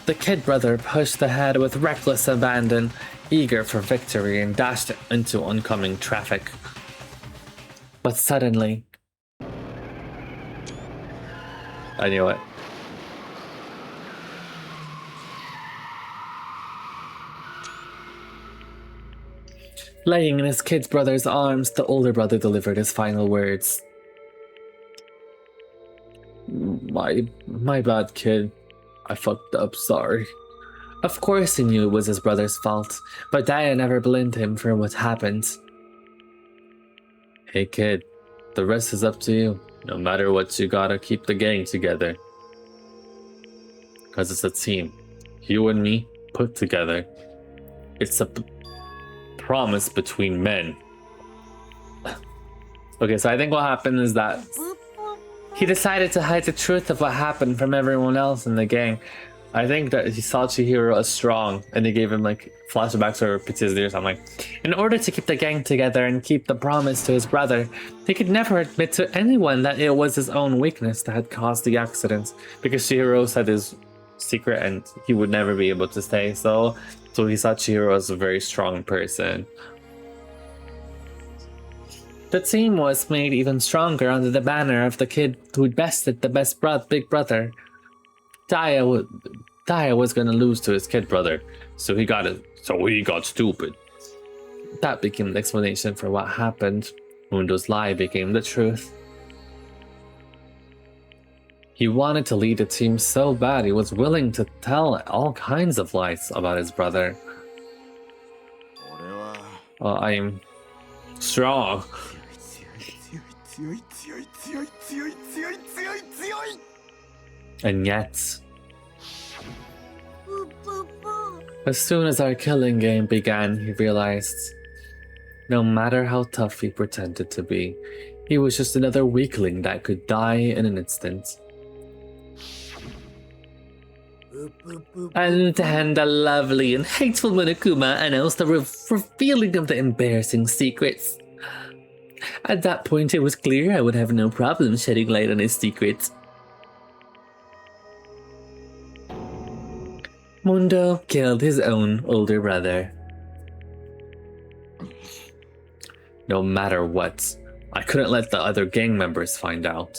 A: The kid brother pushed ahead with reckless abandon, eager for victory, and dashed into oncoming traffic. But suddenly... I knew it. Laying in his kid brother's arms, the older brother delivered his final words. My bad, kid. I fucked up, sorry. Of course he knew it was his brother's fault, but Daya never blamed him for what happened. Hey kid, the rest is up to you. No matter what, you gotta keep the gang together. Cause it's a team. You and me, put together. It's a promise between men. Okay, so I think what happened is that he decided to hide the truth of what happened from everyone else in the gang. I think that he saw Chihiro as strong, and they gave him like flashbacks or PTSD or something. In order to keep the gang together and keep the promise to his brother, he could never admit to anyone that it was his own weakness that had caused the accident, because Chihiro said his secret and he would never be able to stay. So he saw Chihiro as a very strong person. The team was made even stronger under the banner of the kid who bested the big brother. Daya was gonna lose to his kid brother, so he got stupid. That became the explanation for what happened. Mundo's lie became the truth. He wanted to lead the team so bad he was willing to tell all kinds of lies about his brother. I am strong. And yet, as soon as our killing game began, he realized no matter how tough he pretended to be, he was just another weakling that could die in an instant. And then the lovely and hateful Monokuma announced the revealing of the embarrassing secrets. At that point, it was clear I would have no problem shedding light on his secrets. Mundo killed his own older brother. No matter what, I couldn't let the other gang members find out.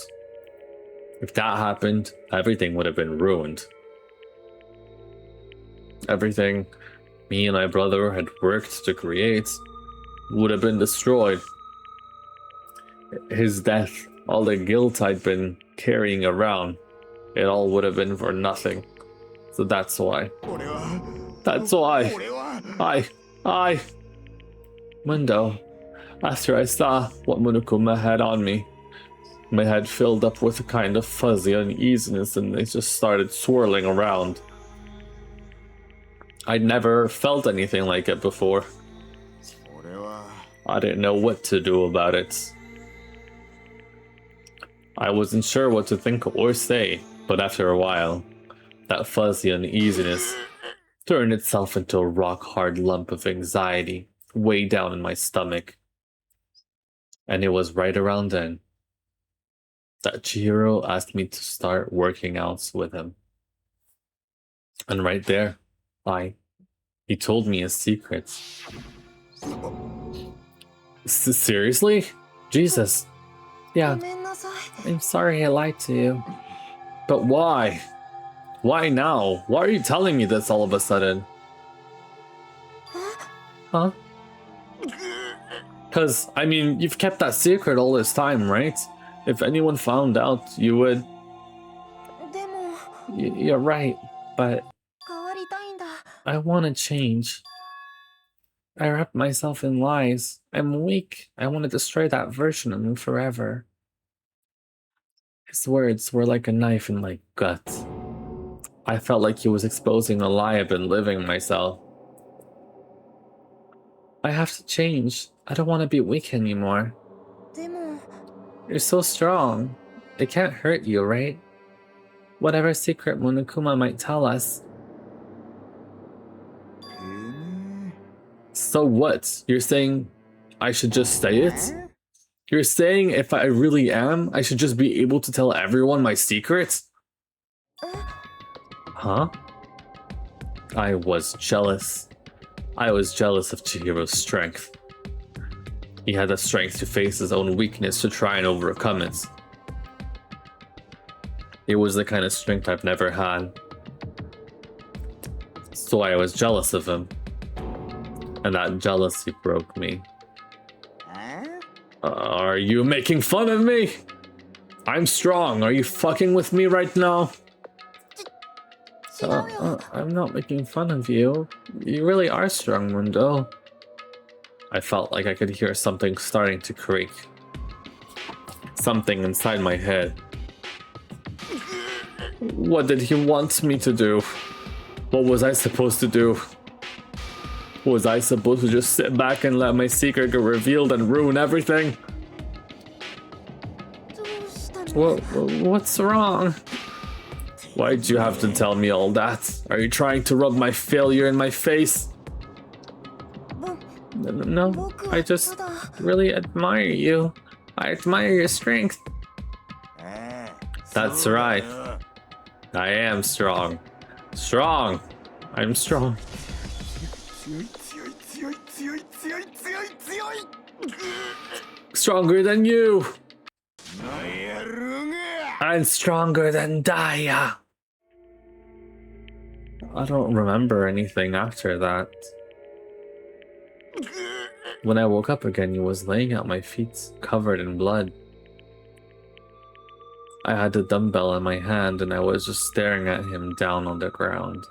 A: If that happened, everything would have been ruined. Everything me and my brother had worked to create would have been destroyed. His death, all the guilt I'd been carrying around, it all would have been for nothing. So that's why. Mundo, after I saw what Monokuma had on me, my head filled up with a kind of fuzzy uneasiness and it just started swirling around. I'd never felt anything like it before. I didn't know what to do about it. I wasn't sure what to think or say, but after a while, that fuzzy uneasiness turned itself into a rock-hard lump of anxiety way down in my stomach. And it was right around then that Chihiro asked me to start working out with him. And right there, he told me his secrets. Seriously? Jesus. Yeah, I'm sorry I lied to you. But why? Why now? Why are you telling me this all of a sudden? Huh? Because, I mean, you've kept that secret all this time, right? If anyone found out, you would... You're right, but... I want to change. I wrapped myself in lies. I'm weak. I want to destroy that version of me forever. His words were like a knife in my gut. I felt like he was exposing a lie I've been living myself. I have to change. I don't want to be weak anymore.
B: でも
A: You're so strong. It can't hurt you, right? Whatever secret Monokuma might tell us. So what? You're saying I should just say it? You're saying if I really am, I should just be able to tell everyone my secrets? Huh? I was jealous. I was jealous of Chihiro's strength. He had the strength to face his own weakness to try and overcome it. It was the kind of strength I've never had. So I was jealous of him. And that jealousy broke me. Are you making fun of me? I'm strong. Are you fucking with me right now? I'm not making fun of you. You really are strong, Mundo. I felt like I could hear something starting to creak. Something inside my head. What did he want me to do? What was I supposed to do? Was I supposed to just sit back and let my secret get revealed and ruin everything? What's wrong? Why'd you have to tell me all that? Are you trying to rub my failure in my face? No, I just really admire you. I admire your strength. That's right. I am strong. Strong. I'm strong. Stronger than you. I'm stronger than Daya. I don't remember anything after that. When I woke up again, he was laying at my feet, covered in blood. I had the dumbbell in my hand and I was just staring at him down on the ground.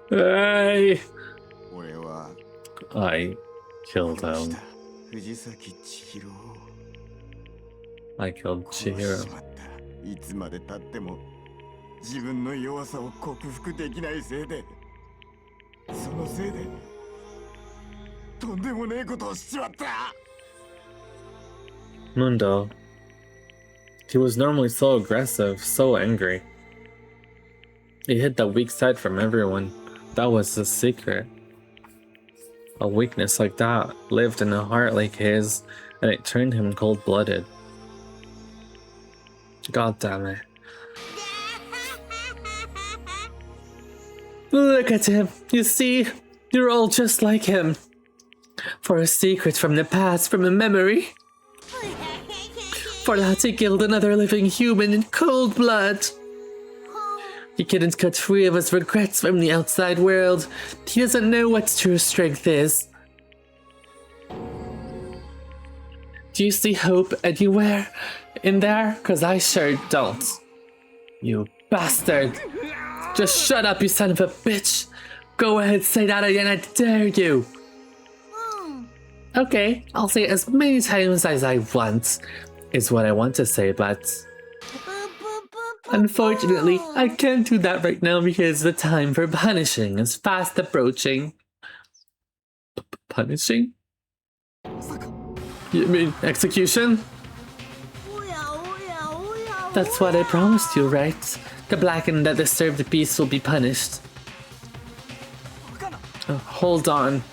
A: Hey! I killed him. I killed Chihiro.
G: いつまで経っても自分の弱さを克服できないせいでそのせいでとんでもねえことをしちまった
A: Mundo. He was normally so aggressive, so angry. He hid that weak side from everyone. That was his secret. A weakness like that lived in a heart like his, and it turned him cold-blooded. God damn it. Look at him. You see? You're all just like him. For a secret from the past, from a memory. For that he killed another living human in cold blood. He couldn't cut free of his regrets from the outside world. He doesn't know what true strength is. Do you see hope anywhere in there? 'Cause I sure don't. You bastard. Just shut up, you son of a bitch. Go ahead, say that again, I dare you. Okay, I'll say it as many times as I want. Is what I want to say, but unfortunately, I can't do that right now because the time for punishing is fast approaching. Punishing? You mean execution? That's what I promised you, right? The black and the disturbed beast will be punished. Hold on.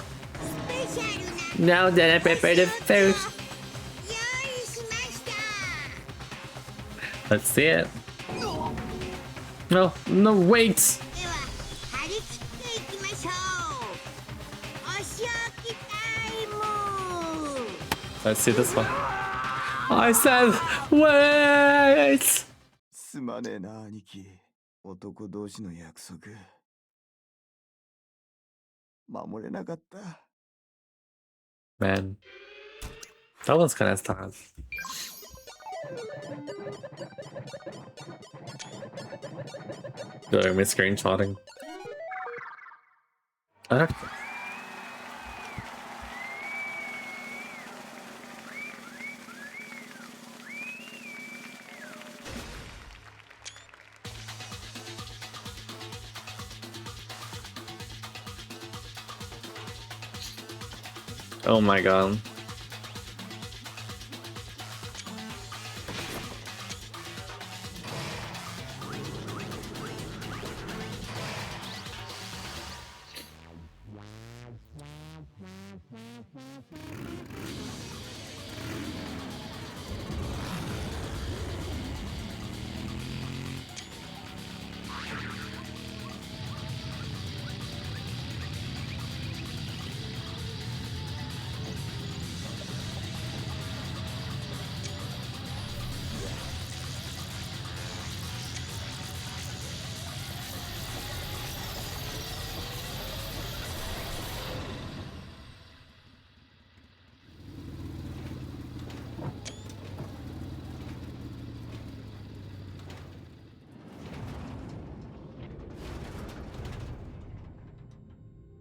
A: Now that I prepared the food. Let's see it. No, wait! Let's see this one. I said, wait!
G: すまねえな兄貴男同士の約束守れなかった
A: Man, that one's kind of sad. Good, I'm screenshotting. Oh my god.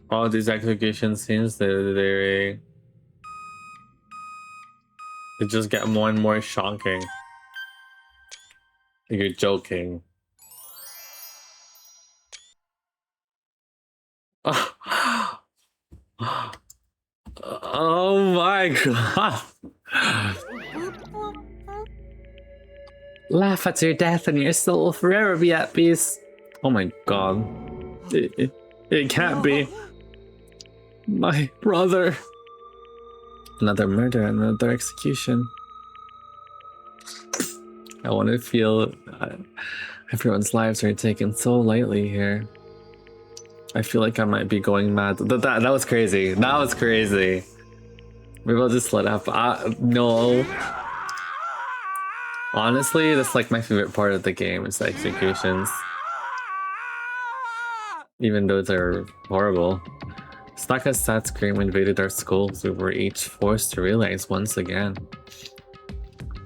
A: All these execution scenes, they just get more and more shocking. You're joking. Oh my god. Laugh at your death and your soul will forever be at peace. Oh my god. It can't be. My brother. Another murder, another execution. I want to feel everyone's lives are taken so lightly here. I feel like I might be going mad. That was crazy. That was crazy. Maybe I'll just let up. No. Honestly, that's like my favorite part of the game is the executions. Even though they're horrible. Staka's sad scream invaded our skulls. We were each forced to realize once again.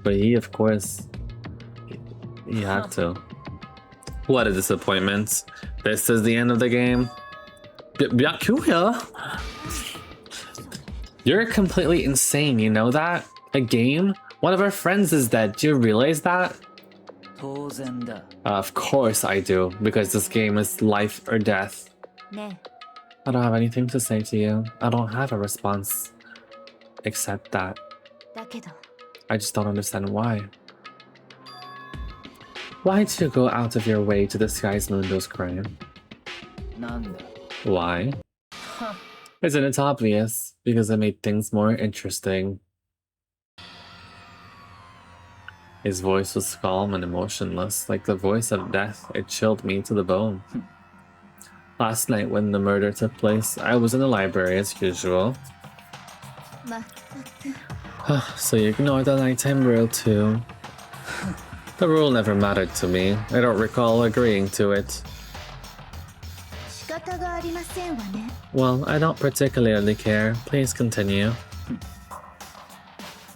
A: But he, of course, he had to. What a disappointment. This is the end of the game. Byakuya? You're completely insane, you know that? A game? One of our friends is dead. Do you realize that? Of course I do, because this game is life or death. I don't have anything to say to you. I don't have a response. Except that. I just don't understand why. Why did you go out of your way to disguise Mundo's crime? Why? Isn't it obvious? Because it made things more interesting. His voice was calm and emotionless, like the voice of death. It chilled me to the bone. Last night when the murder took place, I was in the library as usual. So you ignored the nighttime rule too. The rule never mattered to me. I don't recall agreeing to it. Well, I don't particularly care. Please continue.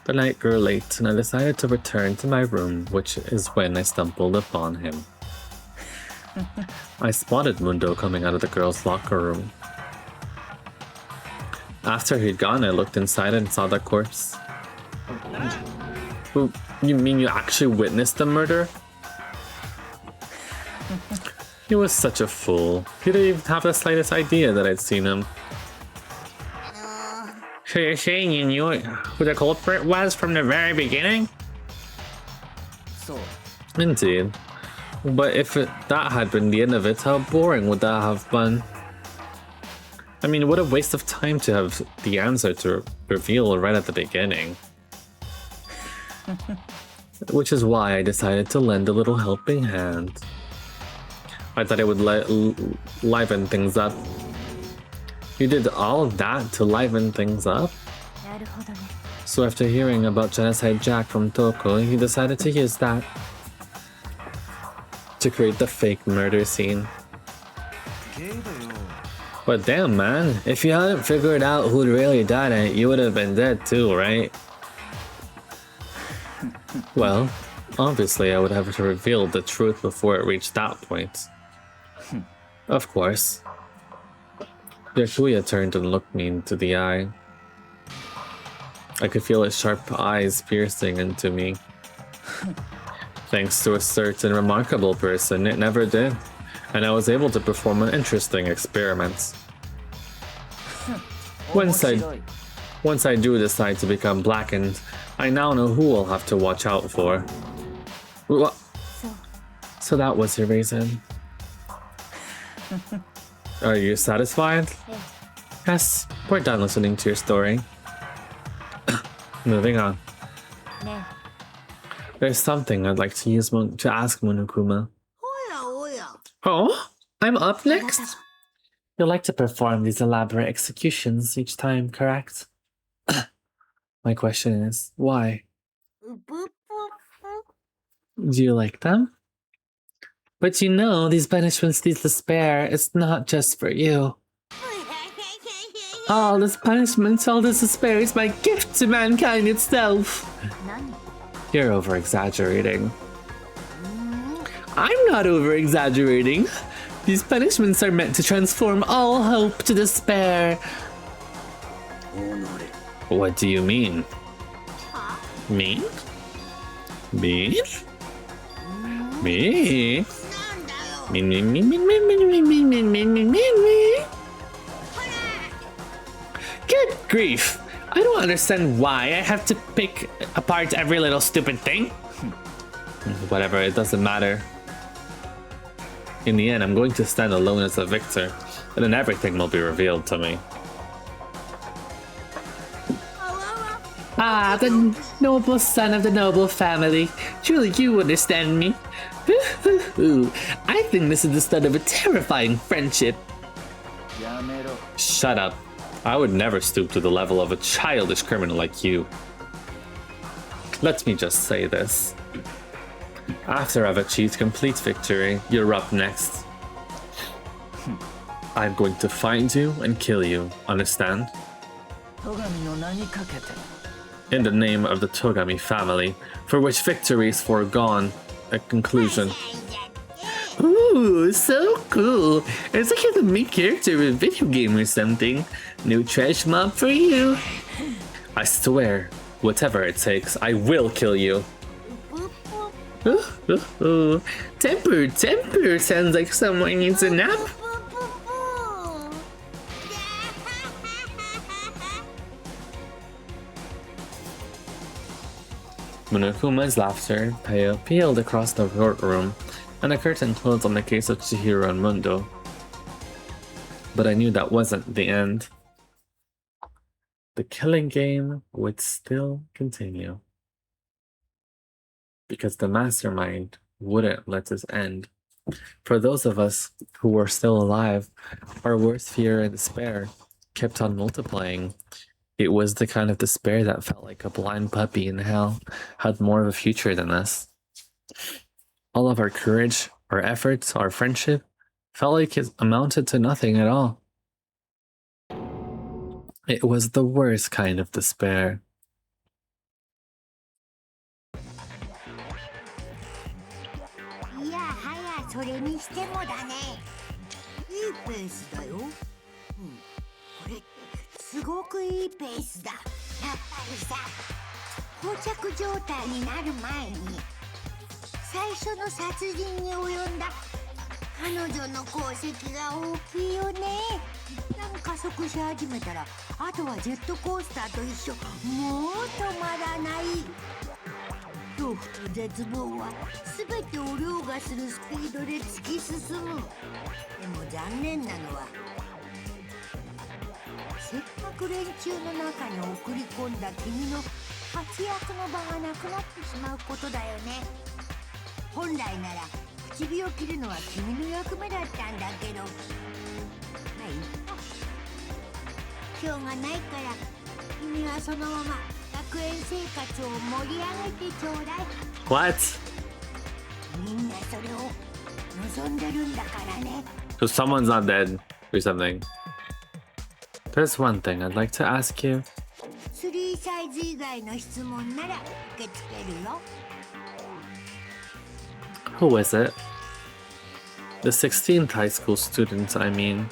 A: The night grew late and I decided to return to my room, which is when I stumbled upon him. I spotted Mundo coming out of the girls' locker room. After he'd gone, I looked inside and saw the corpse. Well, you mean you actually witnessed the murder? He was such a fool. He didn't even have the slightest idea that I'd seen him. So you're saying you knew who the culprit was from the very beginning? Indeed. But if that had been the end of it, how boring would that have been? I mean, what a waste of time to have the answer to reveal right at the beginning. Which is why I decided to lend a little helping hand. I thought it would liven things up. You did all of that to liven things up? So after hearing about Genocide Jack from Toko, he decided to use that to create the fake murder scene. But damn, man, if you hadn't figured out who'd really done it, you would have been dead too, right? Well, obviously I would have to reveal the truth before it reached that point. Of course. Byakuya turned and looked me into the eye. I could feel his sharp eyes piercing into me. Thanks to a certain remarkable person, it never did, and I was able to perform an interesting experiment. Once Once I do decide to become blackened, I now know who I'll have to watch out for. What? So that was your reason. Are you satisfied? Yes, we're done listening to your story. Moving on. There's something I'd like to ask Monokuma. Oh, I'm up next? You like to perform these elaborate executions each time, correct? My question is, why? Do you like them? But you know, these punishments, these despair, it's not just for you. All this punishment, all this despair is my gift to mankind itself. You're over-exaggerating. I'm not over-exaggerating. These punishments are meant to transform all hope to despair. What do you mean? Me? Me? Me? Me. Good grief! I don't understand why I have to pick apart every little stupid thing. Whatever, it doesn't matter. In the end, I'm going to stand alone as a victor, and then everything will be revealed to me. Ah, the noble son of the noble family. Truly, you understand me. I think this is the start of a terrifying friendship. Shut up. I would never stoop to the level of a childish criminal like you. Let me just say this. After I've achieved complete victory, you're up next. I'm going to find you and kill you, understand? In the name of the Togami family, for which victory is foregone, a conclusion. Ooh, so cool! It's like you're the main character of a video game or something. No trash mob for you. I swear, whatever it takes, I will kill you. Temper, sounds like someone needs a nap. Monokuma's laughter peeled across the courtroom, and a curtain closed on the case of Chihiro and Mundo. But I knew that wasn't the end. The killing game would still continue. Because the mastermind wouldn't let this end. For those of us who were still alive, our worst fear and despair kept on multiplying. It was the kind of despair that felt like a blind puppy in hell had more of a future than us. All of our courage, our efforts, our friendship felt like it amounted to nothing at all. It was the worst kind of despair. What? So someone's not dead or something. There's one thing I'd like to ask you. Who is it? The 16th high school student, I mean.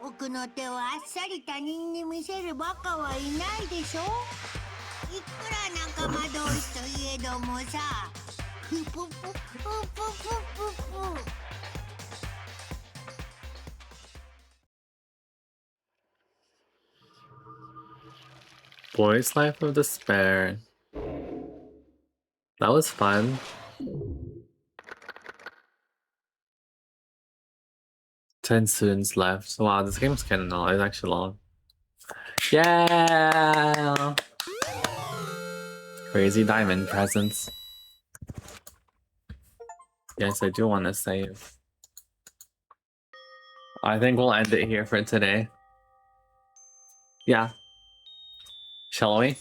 H: 僕の手をあっさり他人に見せるバカはいないでしょ。いくら仲間同士といえどもさ。ププププププププ。
A: Boy's Life of Despair. That was fun. Ten students left. Wow, this game's kind of long. It's actually long. Yeah! Crazy diamond presents. Yes, I do want to save. I think we'll end it here for today. Yeah. Shall we?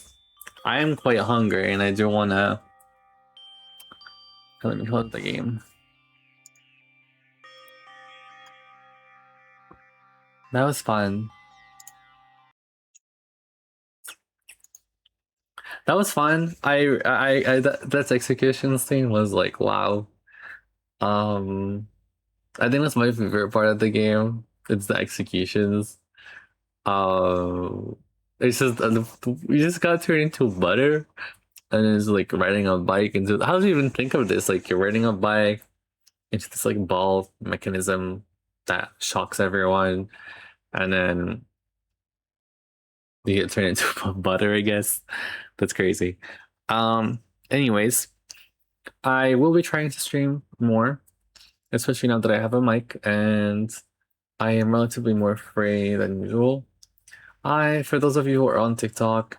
A: I am quite hungry and I do want to... Let me close the game. That was fun. That was fun. That execution scene was like, wow. I think that's my favorite part of the game. It's the executions. It's just you just got turned into butter, and it's like riding a bike. And how do you even think of this? Like you're riding a bike into this like ball mechanism that shocks everyone, and then you get turned into butter. I guess that's crazy. Anyways, I will be trying to stream more, especially now that I have a mic and I am relatively more free than usual. For those of you who are on TikTok,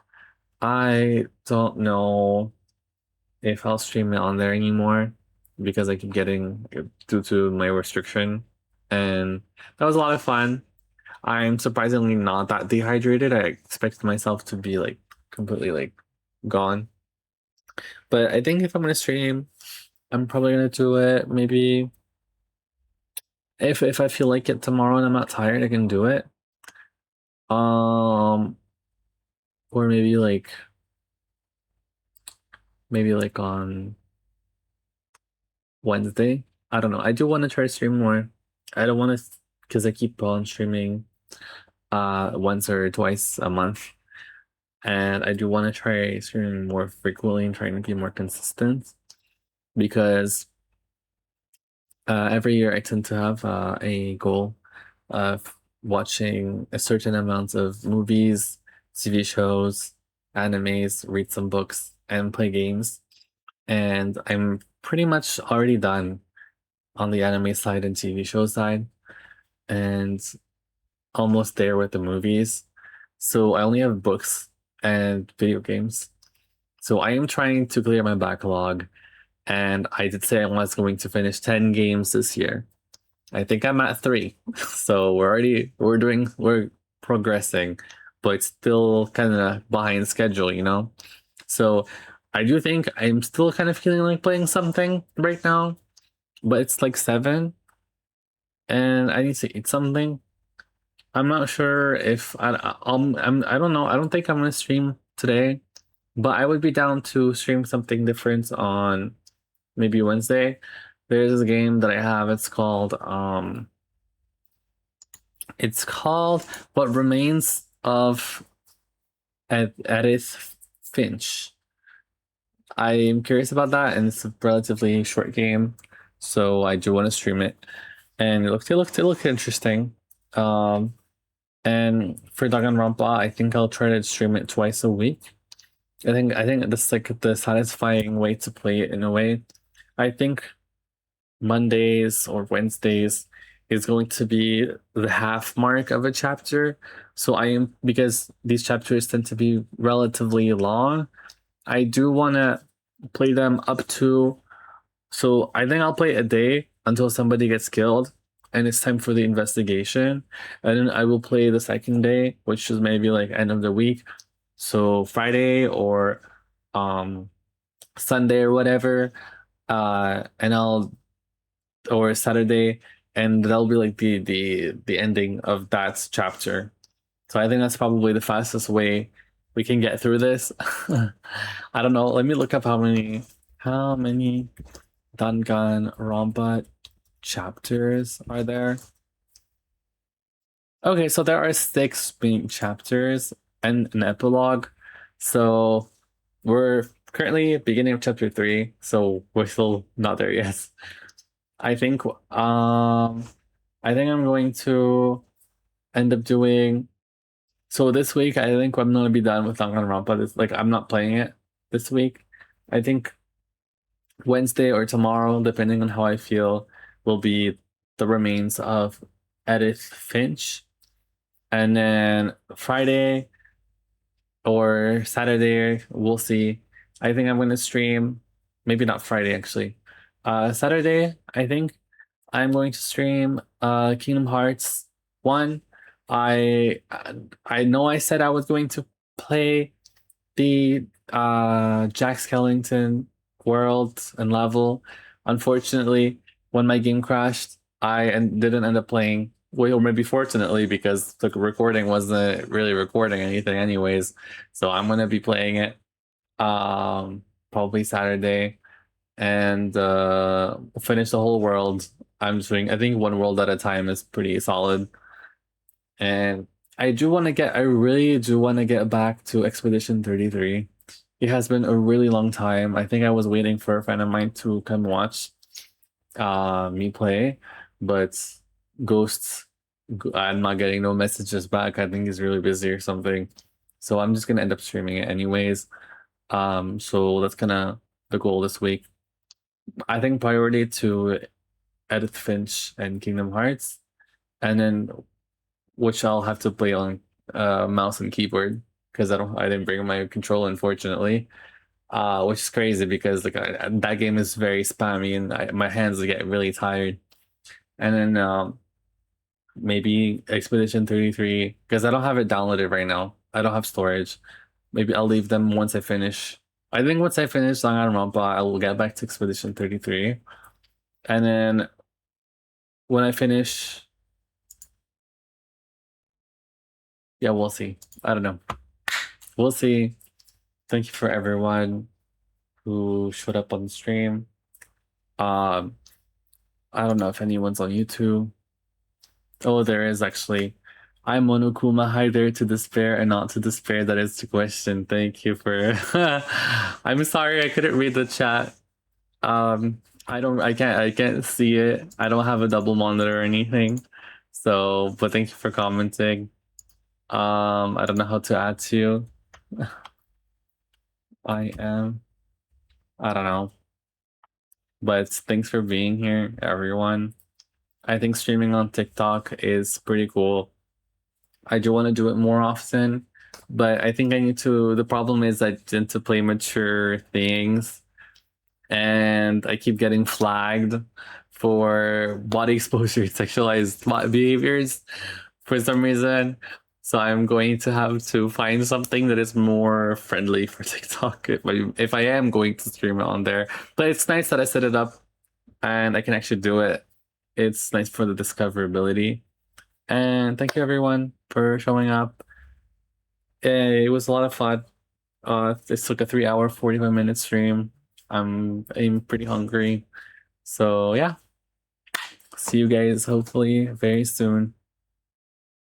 A: I don't know if I'll stream it on there anymore because I keep getting due to my restriction, and that was a lot of fun. I'm surprisingly not that dehydrated. I expect myself to be like completely like gone. But I think if I'm gonna stream, I'm probably gonna do it maybe if I feel like it tomorrow and I'm not tired, I can do it. Or maybe like on Wednesday. I don't know. I do want to try to stream more. I don't want to because I keep on streaming once or twice a month. And I do want to try streaming more frequently and trying to be more consistent because every year I tend to have a goal of watching a certain amount of movies, TV shows, animes, read some books, and play games. And I'm pretty much already done on the anime side and TV show side, and almost there with the movies. So I only have books and video games. So I am trying to clear my backlog, and I did say I was going to finish 10 games this year. I think I'm at 3. So we're progressing, but still kind of behind schedule, you know? So I do think I'm still kind of feeling like playing something right now, but it's like 7 and I need to eat something. I'm not sure if I don't know. I don't think I'm gonna stream today, but I would be down to stream something different on maybe Wednesday. There's this game that I have. It's called What Remains of Edith Finch. I'm curious about that, and it's a relatively short game, so I do want to stream it. And it looked interesting. And for Danganronpa, I think I'll try to stream it twice a week. I think that's like the satisfying way to play it in a way. I think Mondays or Wednesdays is going to be the half mark of a chapter. So because these chapters tend to be relatively long, I do want to play them up to. So I think I'll play a day until somebody gets killed and it's time for the investigation. And then I will play the second day, which is maybe like end of the week. So Friday or Sunday or whatever. Or Saturday, and that'll be like the ending of that chapter. So I think that's probably the fastest way we can get through this. I don't know. Let me look up how many Danganronpa chapters are there. Okay, so there are 6 main chapters and an epilogue. So we're currently beginning of chapter 3, so we're still not there yet. I think I'm going to end up doing, so this week I think I'm gonna be done with Danganronpa. This, like, I'm not playing it this week. I think Wednesday or tomorrow, depending on how I feel, will be the remains of Edith Finch. And then Friday or Saturday, we'll see. I think I'm gonna stream, maybe not Friday actually. Saturday, I think I'm going to stream Kingdom Hearts 1. I know I said I was going to play the Jack Skellington world and level. Unfortunately, when my game crashed, didn't end up playing. Well, or maybe fortunately, because the recording wasn't really recording anything anyways. So I'm gonna be playing it probably Saturday and finish the whole world. I'm doing, I think, one world at a time is pretty solid. And I really do want to get back to Expedition 33. It has been a really long time. I think I was waiting for a friend of mine to come watch me play, but Ghosts, I'm not getting no messages back. I think he's really busy or something. So I'm just gonna end up streaming it anyways. So that's kinda the goal this week. I think priority to Edith Finch and Kingdom Hearts, and then which I'll have to play on mouse and keyboard because I didn't bring my controller, unfortunately. Which is crazy because like that game is very spammy and my hands get really tired. And then maybe Expedition 33 because I don't have it downloaded right now. I don't have storage. Maybe I'll leave them once I finish. I think once I finish Danganronpa, I will get back to Expedition 33. And then when I finish, yeah, we'll see. I don't know. We'll see. Thank you for everyone who showed up on the stream. I don't know if anyone's on YouTube. Oh, there is actually. I'm Monokuma. Hi there to despair and not to despair. That is the question. Thank you for. I'm sorry I couldn't read the chat. I can't see it. I don't have a double monitor or anything. So, but thank you for commenting. I don't know how to add to you. I don't know. But thanks for being here, everyone. I think streaming on TikTok is pretty cool. I do want to do it more often, but I think I need to. The problem is I tend to play mature things, and I keep getting flagged for body exposure, sexualized behaviors for some reason. So I'm going to have to find something that is more friendly for TikTok if I am going to stream it on there. But it's nice that I set it up and I can actually do it. It's nice for the discoverability. And thank you everyone for showing up. It was a lot of fun. It's like a 3-hour, 45-minute stream. I'm pretty hungry. So yeah. See you guys hopefully very soon.